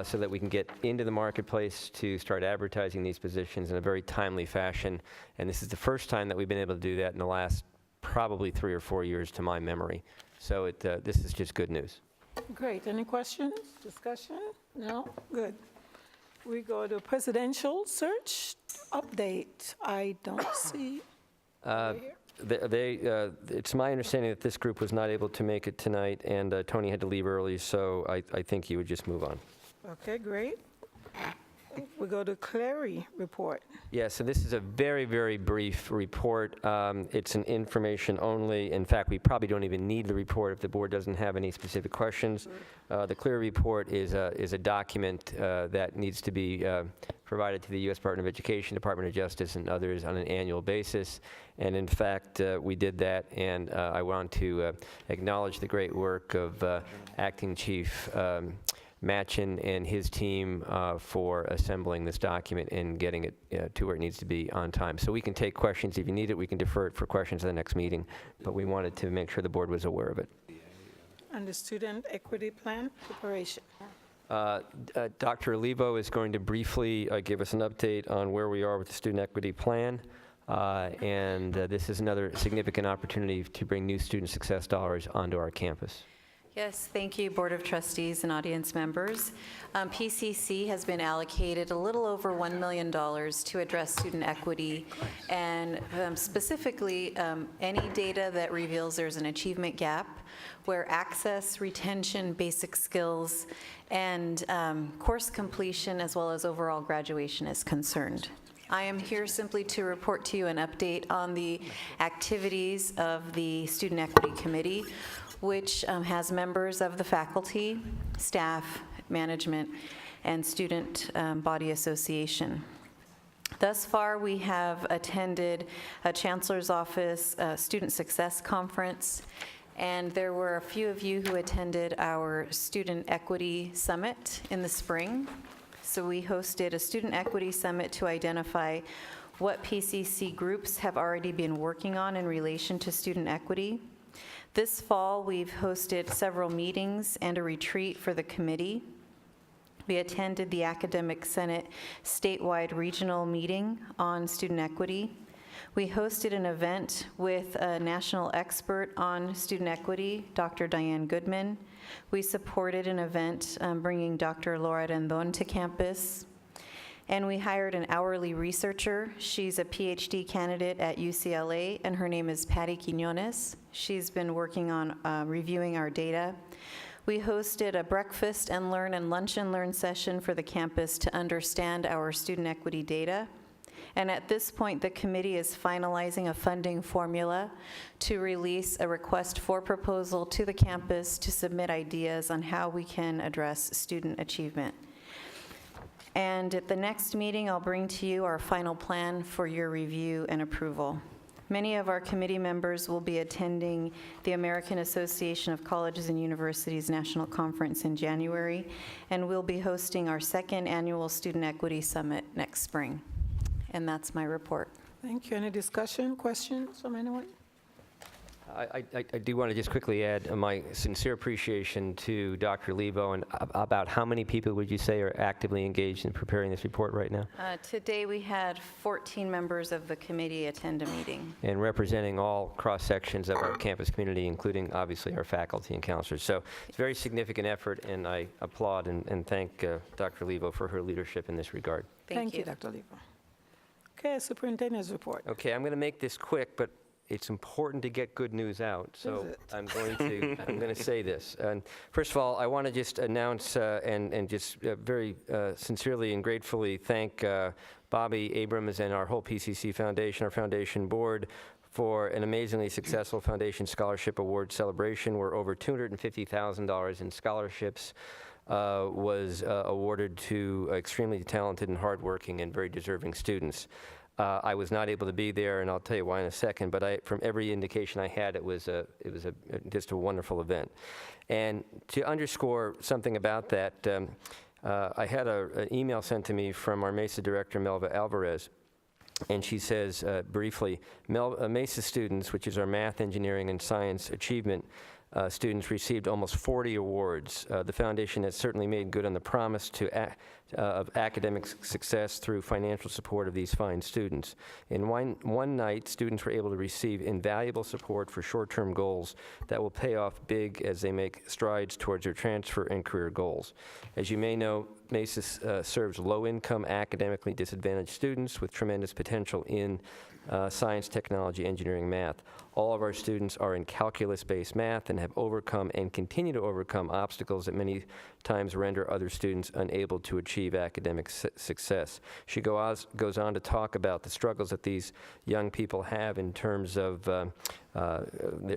so that we can get into the marketplace to start advertising these positions in a very timely fashion. And this is the first time that we've been able to do that in the last probably 3 or 4 years to my memory. So this is just good news. Great. Any questions, discussion? No? Good. We go to presidential search update. I don't see. It's my understanding that this group was not able to make it tonight, and Tony had to leave early, so I think he would just move on. Okay, great. We go to Clary report. Yeah, so this is a very, very brief report. It's an information only. In fact, we probably don't even need the report if the board doesn't have any specific questions. The Clear report is a document that needs to be provided to the U.S. Department of Education, Department of Justice, and others on an annual basis. And in fact, we did that, and I want to acknowledge the great work of Acting Chief Machin and his team for assembling this document and getting it to where it needs to be on time. So we can take questions if you need it. We can defer it for questions at the next meeting, but we wanted to make sure the board was aware of it. And the student equity plan preparation. Dr. Olivo is going to briefly give us an update on where we are with the student equity plan. And this is another significant opportunity to bring new student success dollars onto our campus. Yes, thank you, Board of Trustees and audience members. PCC has been allocated a little over $1 million to address student equity, and specifically any data that reveals there's an achievement gap where access, retention, basic skills, and course completion as well as overall graduation is concerned. I am here simply to report to you an update on the activities of the Student Equity Committee, which has members of the faculty, staff, management, and student body association. Thus far, we have attended a Chancellor's Office Student Success Conference, and there were a few of you who attended our Student Equity Summit in the spring. So we hosted a Student Equity Summit to identify what PCC groups have already been working on in relation to student equity. This fall, we've hosted several meetings and a retreat for the committee. We attended the Academic Senate statewide regional meeting on student equity. We hosted an event with a national expert on student equity, Dr. Diane Goodman. We supported an event bringing Dr. Laura Rendon to campus. And we hired an hourly researcher. She's a PhD candidate at UCLA, and her name is Patty Quinones. She's been working on reviewing our data. We hosted a breakfast and learn and lunch and learn session for the campus to understand our student equity data. And at this point, the committee is finalizing a funding formula to release a request for proposal to the campus to submit ideas on how we can address student achievement. And at the next meeting, I'll bring to you our final plan for your review and approval. Many of our committee members will be attending the American Association of Colleges and Universities National Conference in January, and we'll be hosting our second annual Student Equity Summit next spring. And that's my report. Thank you. Any discussion, questions from anyone? I do want to just quickly add my sincere appreciation to Dr. Lebo, and about how many people would you say are actively engaged in preparing this report right now? Today, we had 14 members of the committee attend a meeting. And representing all cross-sections of our campus community, including obviously our faculty and counselors. So it's a very significant effort, and I applaud and thank Dr. Lebo for her leadership in this regard. Thank you, Dr. Lebo. Okay, superintendent's report. Okay, I'm going to make this quick, but it's important to get good news out, so I'm going to say this. And first of all, I want to just announce and just very sincerely and gratefully thank Bobby Abrams and our whole PCC Foundation, our foundation board, for an amazingly successful Foundation Scholarship Award celebration, where over $250,000 in scholarships was awarded to extremely talented and hardworking and very deserving students. I was not able to be there, and I'll tell you why in a second, but from every indication I had, it was just a wonderful event. And to underscore something about that, I had an email sent to me from our MESA director, Melva Alvarez, and she says briefly, MESA students, which is our math, engineering, and science achievement students, received almost 40 awards. The foundation has certainly made good on the promise of academic success through financial support of these fine students. In one night, students were able to receive invaluable support for short-term goals that will pay off big as they make strides towards their transfer and career goals. As you may know, MESA serves low-income, academically disadvantaged students with tremendous potential in science, technology, engineering, math. All of our students are in calculus-based math and have overcome and continue to overcome obstacles that many times render other students unable to achieve academic success. She goes on to talk about the struggles that these young people have in terms of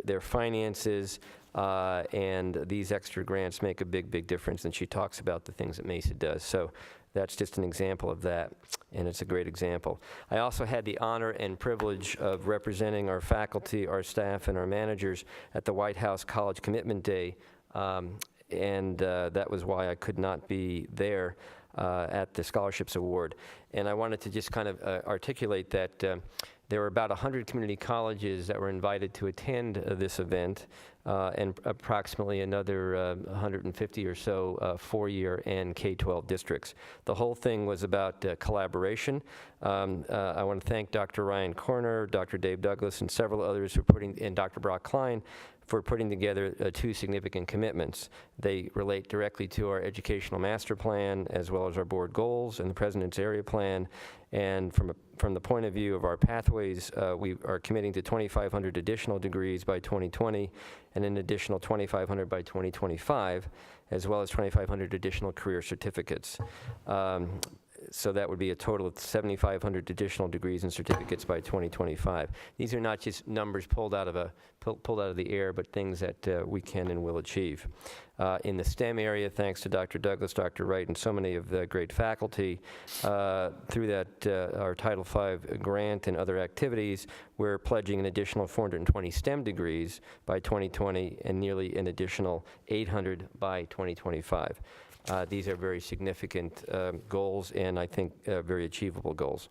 their finances, and these extra grants make a big, big difference, and she talks about the things that MESA does. So that's just an example of that, and it's a great example. I also had the honor and privilege of representing our faculty, our staff, and our managers at the White House College Commitment Day, and that was why I could not be there at the Scholarships Award. And I wanted to just kind of articulate that there were about 100 community colleges that were invited to attend this event, and approximately another 150 or so four-year and K-12 districts. The whole thing was about collaboration. I want to thank Dr. Ryan Corner, Dr. Dave Douglas, and several others and Dr. Brock Klein for putting together two significant commitments. They relate directly to our educational master plan, as well as our board goals and the President's area plan. And from the point of view of our pathways, we are committing to 2,500 additional degrees by 2020 and an additional 2,500 by 2025, as well as 2,500 additional career certificates. So that would be a total of 7,500 additional degrees and certificates by 2025. These are not just numbers pulled out of the air, but things that we can and will achieve. In the STEM area, thanks to Dr. Douglas, Dr. Wright, and so many of the great faculty, through that our Title V grant and other activities, we're pledging an additional 420 STEM degrees by 2020 and nearly an additional 800 by 2025. These are very significant goals, and I think very achievable goals.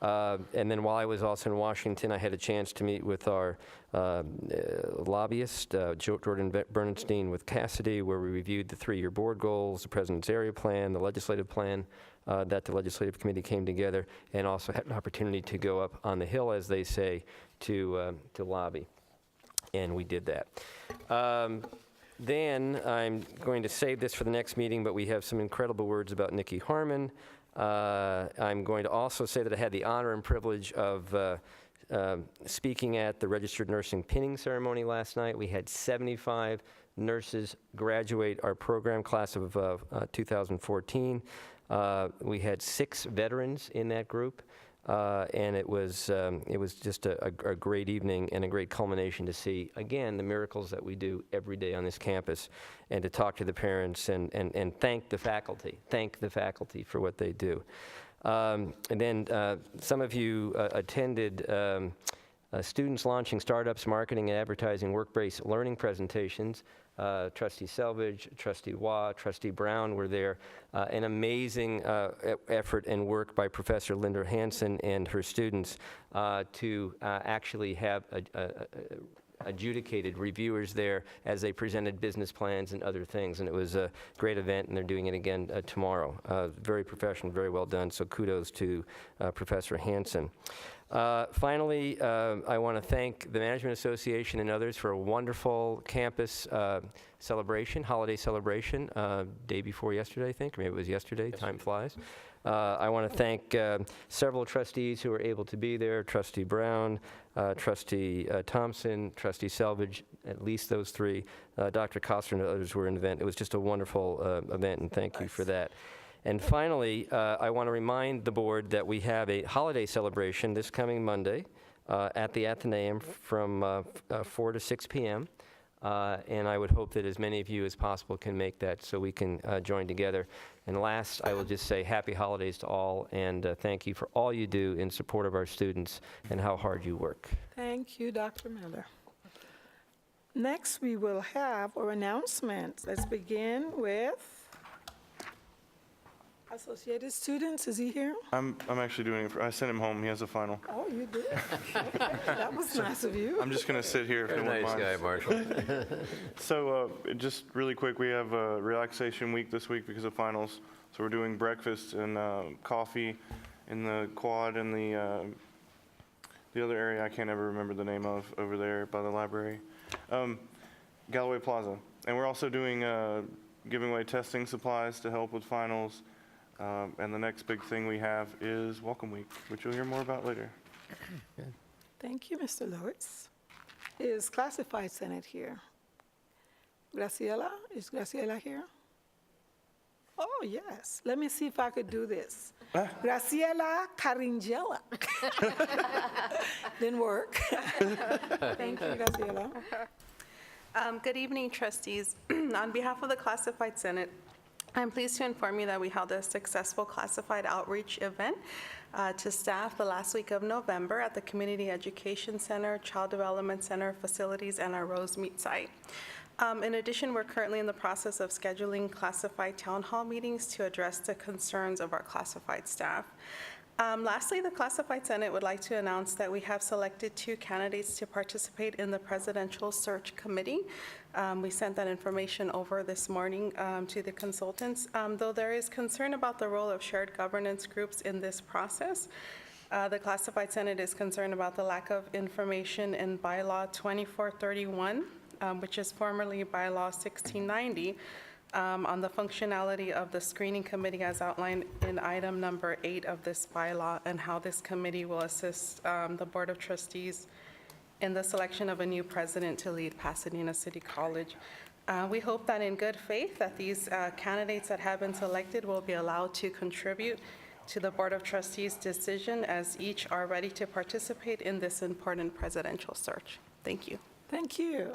And then while I was also in Washington, I had a chance to meet with our lobbyist, Jordan Bernstein with Cassidy, where we reviewed the 3-year board goals, the President's area plan, the legislative plan that the legislative committee came together, and also had an opportunity to go up on the Hill, as they say, to lobby. And we did that. Then I'm going to save this for the next meeting, but we have some incredible words about Nikki Harmon. I'm going to also say that I had the honor and privilege of speaking at the registered nursing pinning ceremony last night. We had 75 nurses graduate our program class of 2014. We had 6 veterans in that group. And it was just a great evening and a great culmination to see, again, the miracles that we do every day on this campus, and to talk to the parents and thank the faculty for what they do. And then some of you attended students launching startups, marketing and advertising work-based learning presentations. Trustee Selvage, Trustee Waugh, Trustee Brown were there. An amazing effort and work by Professor Linda Hansen and her students to actually have adjudicated reviewers there as they presented business plans and other things. And it was a great event, and they're doing it again tomorrow. Very professional, very well done. So kudos to Professor Hansen. Finally, I want to thank the Management Association and others for a wonderful campus celebration, holiday celebration, day before yesterday, I think, or maybe it was yesterday. Time flies. I want to thank several trustees who were able to be there, Trustee Brown, Trustee Thompson, Trustee Selvage, at least those three. Dr. Koster and others were in the event. It was just a wonderful event, and thank you for that. And finally, I want to remind the board that we have a holiday celebration this coming Monday at the Athenaeum from 4 to 6 p.m. And I would hope that as many of you as possible can make that so we can join together. And last, I will just say happy holidays to all, and thank you for all you do in support of our students and how hard you work. Thank you, Dr. Miller. Next, we will have our announcements. Let's begin with Associated Students. Is he here? I'm actually doing it. I sent him home. He has a final. Oh, you did? Okay. That was nice of you. I'm just going to sit here. If no one Nice minds. guy, Marshall. So just really quick, we have a relaxation week this week because of finals. So we're doing breakfast and coffee in the quad and the other area I can't ever remember the name of over there by the library, Galloway Plaza. And we're also doing giving away testing supplies to help with finals. And the next big thing we have is Welcome Week, which you'll hear more about later. Thank you, Mr. Lewis. Is Classified Senate here? Graciela? Is Graciela here? Oh, yes. Let me see if I could do this. Graciela Caringella. Didn't work. Thank you, Graciela. Good evening, trustees. On behalf of the Classified Senate, I'm pleased to inform you that we held a successful classified outreach event to staff the last week of November at the Community Education Center, Child Development Center facilities, and our Rosemead site. In addition, we're currently in the process of scheduling classified town hall meetings to address the concerns of our classified staff. Lastly, the Classified Senate would like to announce that we have selected 2 candidates to participate in the Presidential Search Committee. We sent that information over this morning to the consultants. Though there is concern about the role of shared governance groups in this process, the Classified Senate is concerned about the lack of information in Bylaw 2431, which is formerly Bylaw 1690, on the functionality of the screening committee as outlined in item number 8 of this bylaw, and how this committee will assist the Board of Trustees in the selection of a new president to lead Pasadena City College. We hope that in good faith that these candidates that have been selected will be allowed to contribute to the Board of Trustees' decision, as each are ready to participate in this important presidential search. Thank you. Thank you.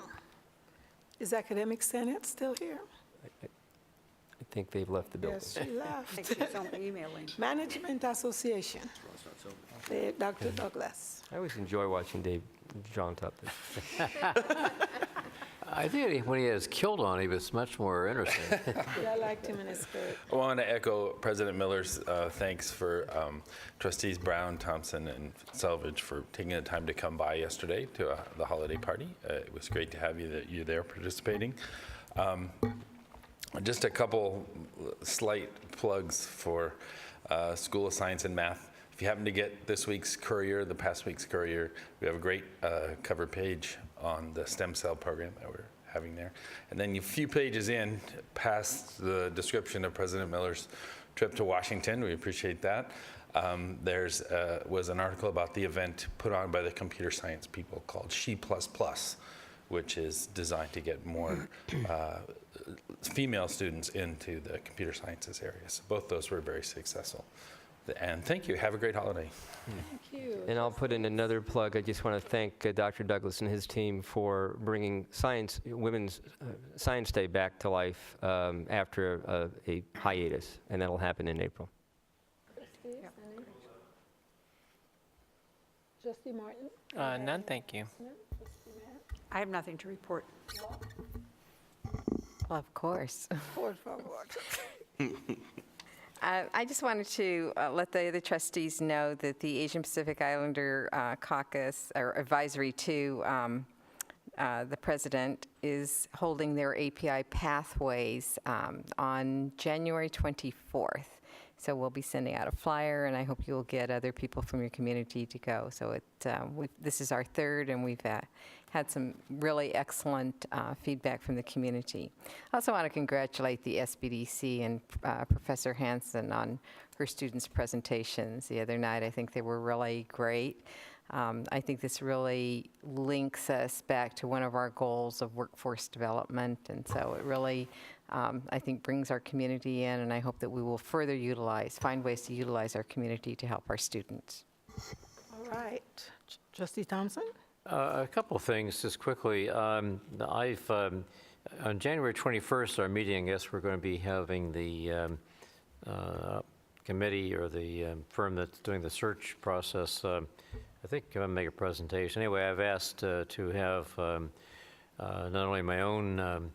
Is Academic Senate still here? I think they've left the building. Yes, she left. I think she's only emailing. Management Association. Dr. Douglas. I always enjoy watching Dave jaunt up there. I think when he has Killed On, he was much more interesting. Yeah, I liked him in his skirt. I want to echo President Miller's thanks for Trustees Brown, Thompson, and Selvage for taking the time to come by yesterday to the holiday party. It was great to have you there participating. Just a couple slight plugs for School of Science and Math. If you happen to get this week's Courier, the past week's Courier, we have a great cover page on the stem cell program that we're having there. And then a few pages in, past the description of President Miller's trip to Washington, we appreciate that. There's was an article about the event put on by the computer science people called She++, which is designed to get more female students into the computer sciences area. So both those were very successful. And thank you. Have a great holiday. Thank you. And I'll put in another plug. I just want to thank Dr. Douglas and his team for bringing Women's Science Day back to life after a hiatus, and that'll happen in April. Trustee Martin? None, thank you. I have nothing to report. Well, of course. Por favor. I just wanted to let the other trustees know that the Asian Pacific Islander Caucus, or Advisory to the president, is holding their API Pathways on January 24th. So we'll be sending out a flyer, and I hope you'll get other people from your community to go. So this is our third, and we've had some really excellent feedback from the community. I also want to congratulate the SBDC and Professor Hansen on her students' presentations the other night. I think they were really great. I think this really links us back to one of our goals of workforce development, and so it really, I think, brings our community in, and I hope that we will further find ways to utilize our community to help our students. All right. Trustee Thompson? A couple of things, just quickly. On January 21st, our meeting, I guess we're going to be having the committee or the firm that's doing the search process, I think I'm going to make a presentation. Anyway, I've asked to have not only my own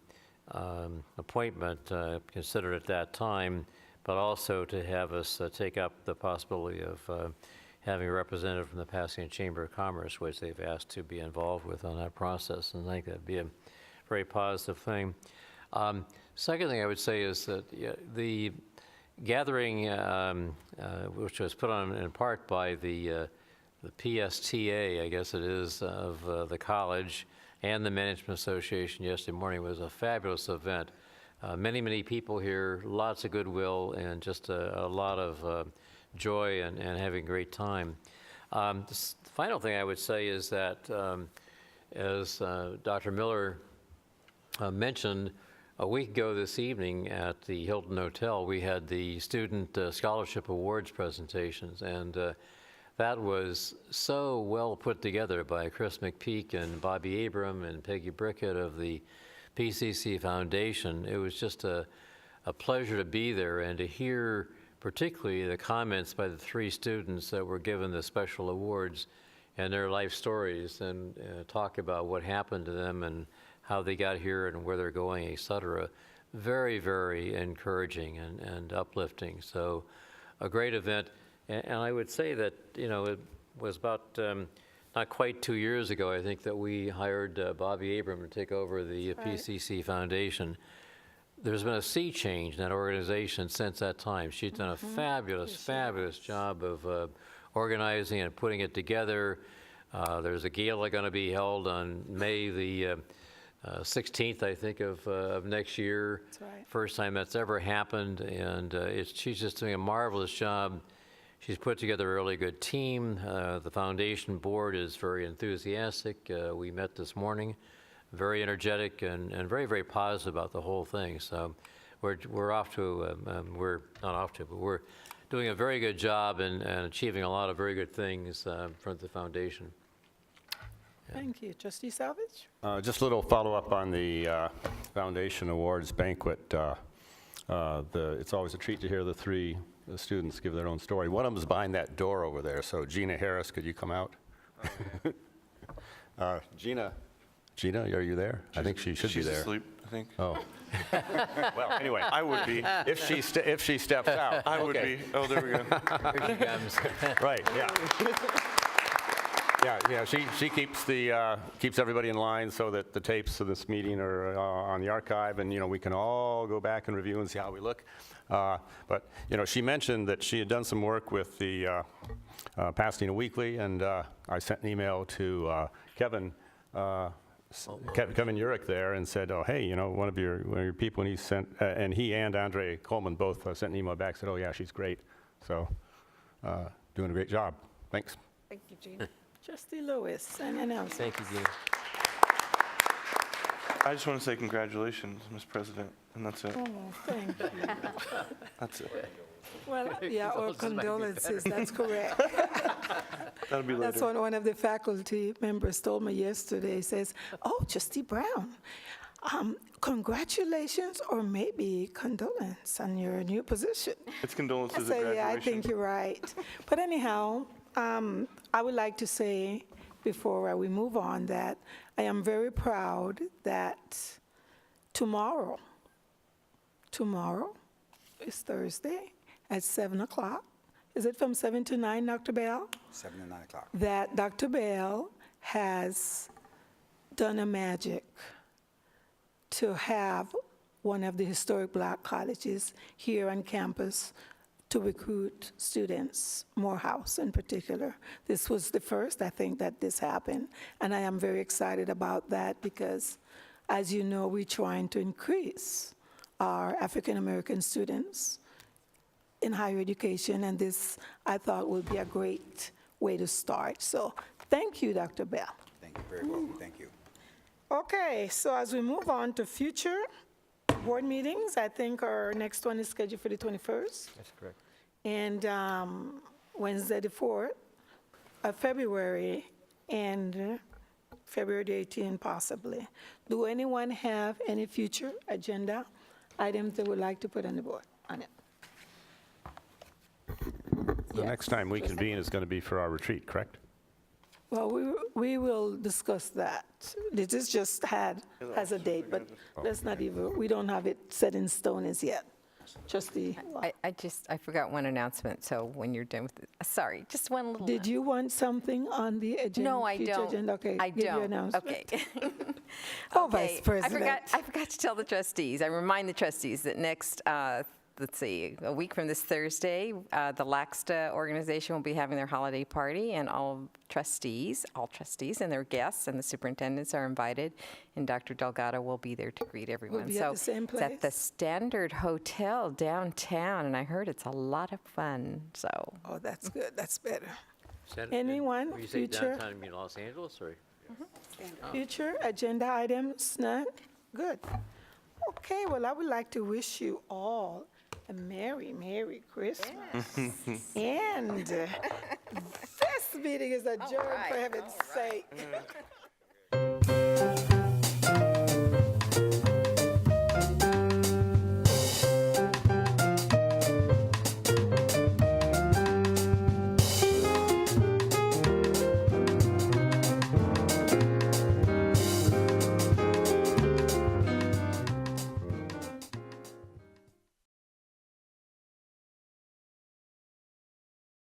appointment considered at that time, but also to have us take up the possibility of having a representative from the Pasadena Chamber of Commerce, which they've asked to be involved with on that process, and I think that'd be a very positive thing. Second thing I would say is that the gathering, which was put on in part by the PSTA, I guess it is, of the college and the Management Association yesterday morning was a fabulous event. Many people here, lots of goodwill, and just a lot of joy and having a great time. The final thing I would say is that, as Dr. Miller mentioned, a week ago this evening at the Hilton Hotel, we had the Student Scholarship Awards presentations, and that was so well put together by Chris McPeak and Bobby Abram and Peggy Brickett of the PCC Foundation. It was just a pleasure to be there and to hear particularly the comments by the three students that were given the special awards and their life stories, and talk about what happened to them and how they got here and where they're going, et cetera. Very, very encouraging and uplifting. So a great event. And I would say that, it was about not quite 2 years ago, I think, that we hired Bobby Abram to take over the PCC Foundation. There's been a sea change in that organization since that time. She's done a fabulous job of organizing and putting it together. There's a gala going to be held on May the 16th, I think, of next year. That's right. First time that's ever happened, and she's just doing a marvelous job. She's put together a really good team. The foundation board is very enthusiastic. We met this morning, very energetic and very, very positive about the whole thing. So we're off to, we're not off to, but we're doing a very good job and achieving a lot of very good things from the foundation. Thank you. Trustee Salvage? Just a little follow-up on the Foundation Awards banquet. It's always a treat to hear the three students give their own story. One of them is behind that door over there, so Gina Harris, could you come out? Gina, are you there? I think she should be there. She's asleep, I think. Oh. Well, anyway. I would be. If she steps out. I would be. Oh, there we go. Here she comes. Right, yeah. Yeah, she keeps everybody in line so that the tapes of this meeting are on the archive, and we can all go back and review and see how we look. But she mentioned that she had done some work with the Pasadena Weekly, and I sent an email to Kevin Urich there and said, "Oh, hey, one of your people," and he sent, and he and Andre Coleman both sent an email back, said, "Oh yeah, she's great." So doing a great job. Thanks. Thank you, Gina. Trustee Lewis, and announcement. Thank you, Gina. I just want to say congratulations, Ms. President, and that's it. Oh, thank you. That's it. Well, yeah, our condolences, that's correct. That'll be later. That's what one of the faculty members told me yesterday. He says, "Oh, Trustee Brown, congratulations or maybe condolence on your new position." It's condolences I at say, graduation. yeah, I think you're right. But anyhow, I would like to say, before we move on, that I am very proud that tomorrow is Thursday at 7 o'clock. Is it from 7 to 9, Dr. Bell? 7 to 9 o'clock. That Dr. Bell has done a magic to have one of the historic black colleges here on campus to recruit students, Morehouse in particular. This was the first, I think, that this happened, and I am very excited about that because, as you know, we're trying to increase our African-American students in higher education, and this, I thought, would be a great way to start. So thank you, Dr. Bell. Thank you, very welcome, thank you. Okay, so as we move on to future board meetings, I think our next one is scheduled for the 21st. That's correct. And Wednesday, the 4th of February, and February the 18th, possibly. Do anyone have any future agenda items they would like to put on the board, on it? The next time we convene is going to be for our retreat, correct? Well, we will discuss that. This is just has a date, but let's not even, we don't have it set in stone as yet. Trustee. I forgot one announcement, so when you're done with it, sorry, just one little. Did you want something on the agenda? No, I future don't. agenda? Okay, I give your don't. announcement. Okay. Oh, Vice President. I forgot to tell the trustees. I remind the trustees that next, let's see, a week from this Thursday, the LAXTA organization will be having their holiday party, and all trustees and their guests and the superintendents are invited, and Dr. Delgado will be there to greet everyone. Be at the same It's at the place? Standard Hotel downtown, and I heard it's a lot of fun, so. Oh, that's good, that's better. Sen- Anyone, When you say future? downtown, you mean Los Angeles, or? Future agenda items, none? Good. Okay, well, I would like to wish you all a Merry, Merry Christmas. And this meeting is adjourned, for heaven's sake.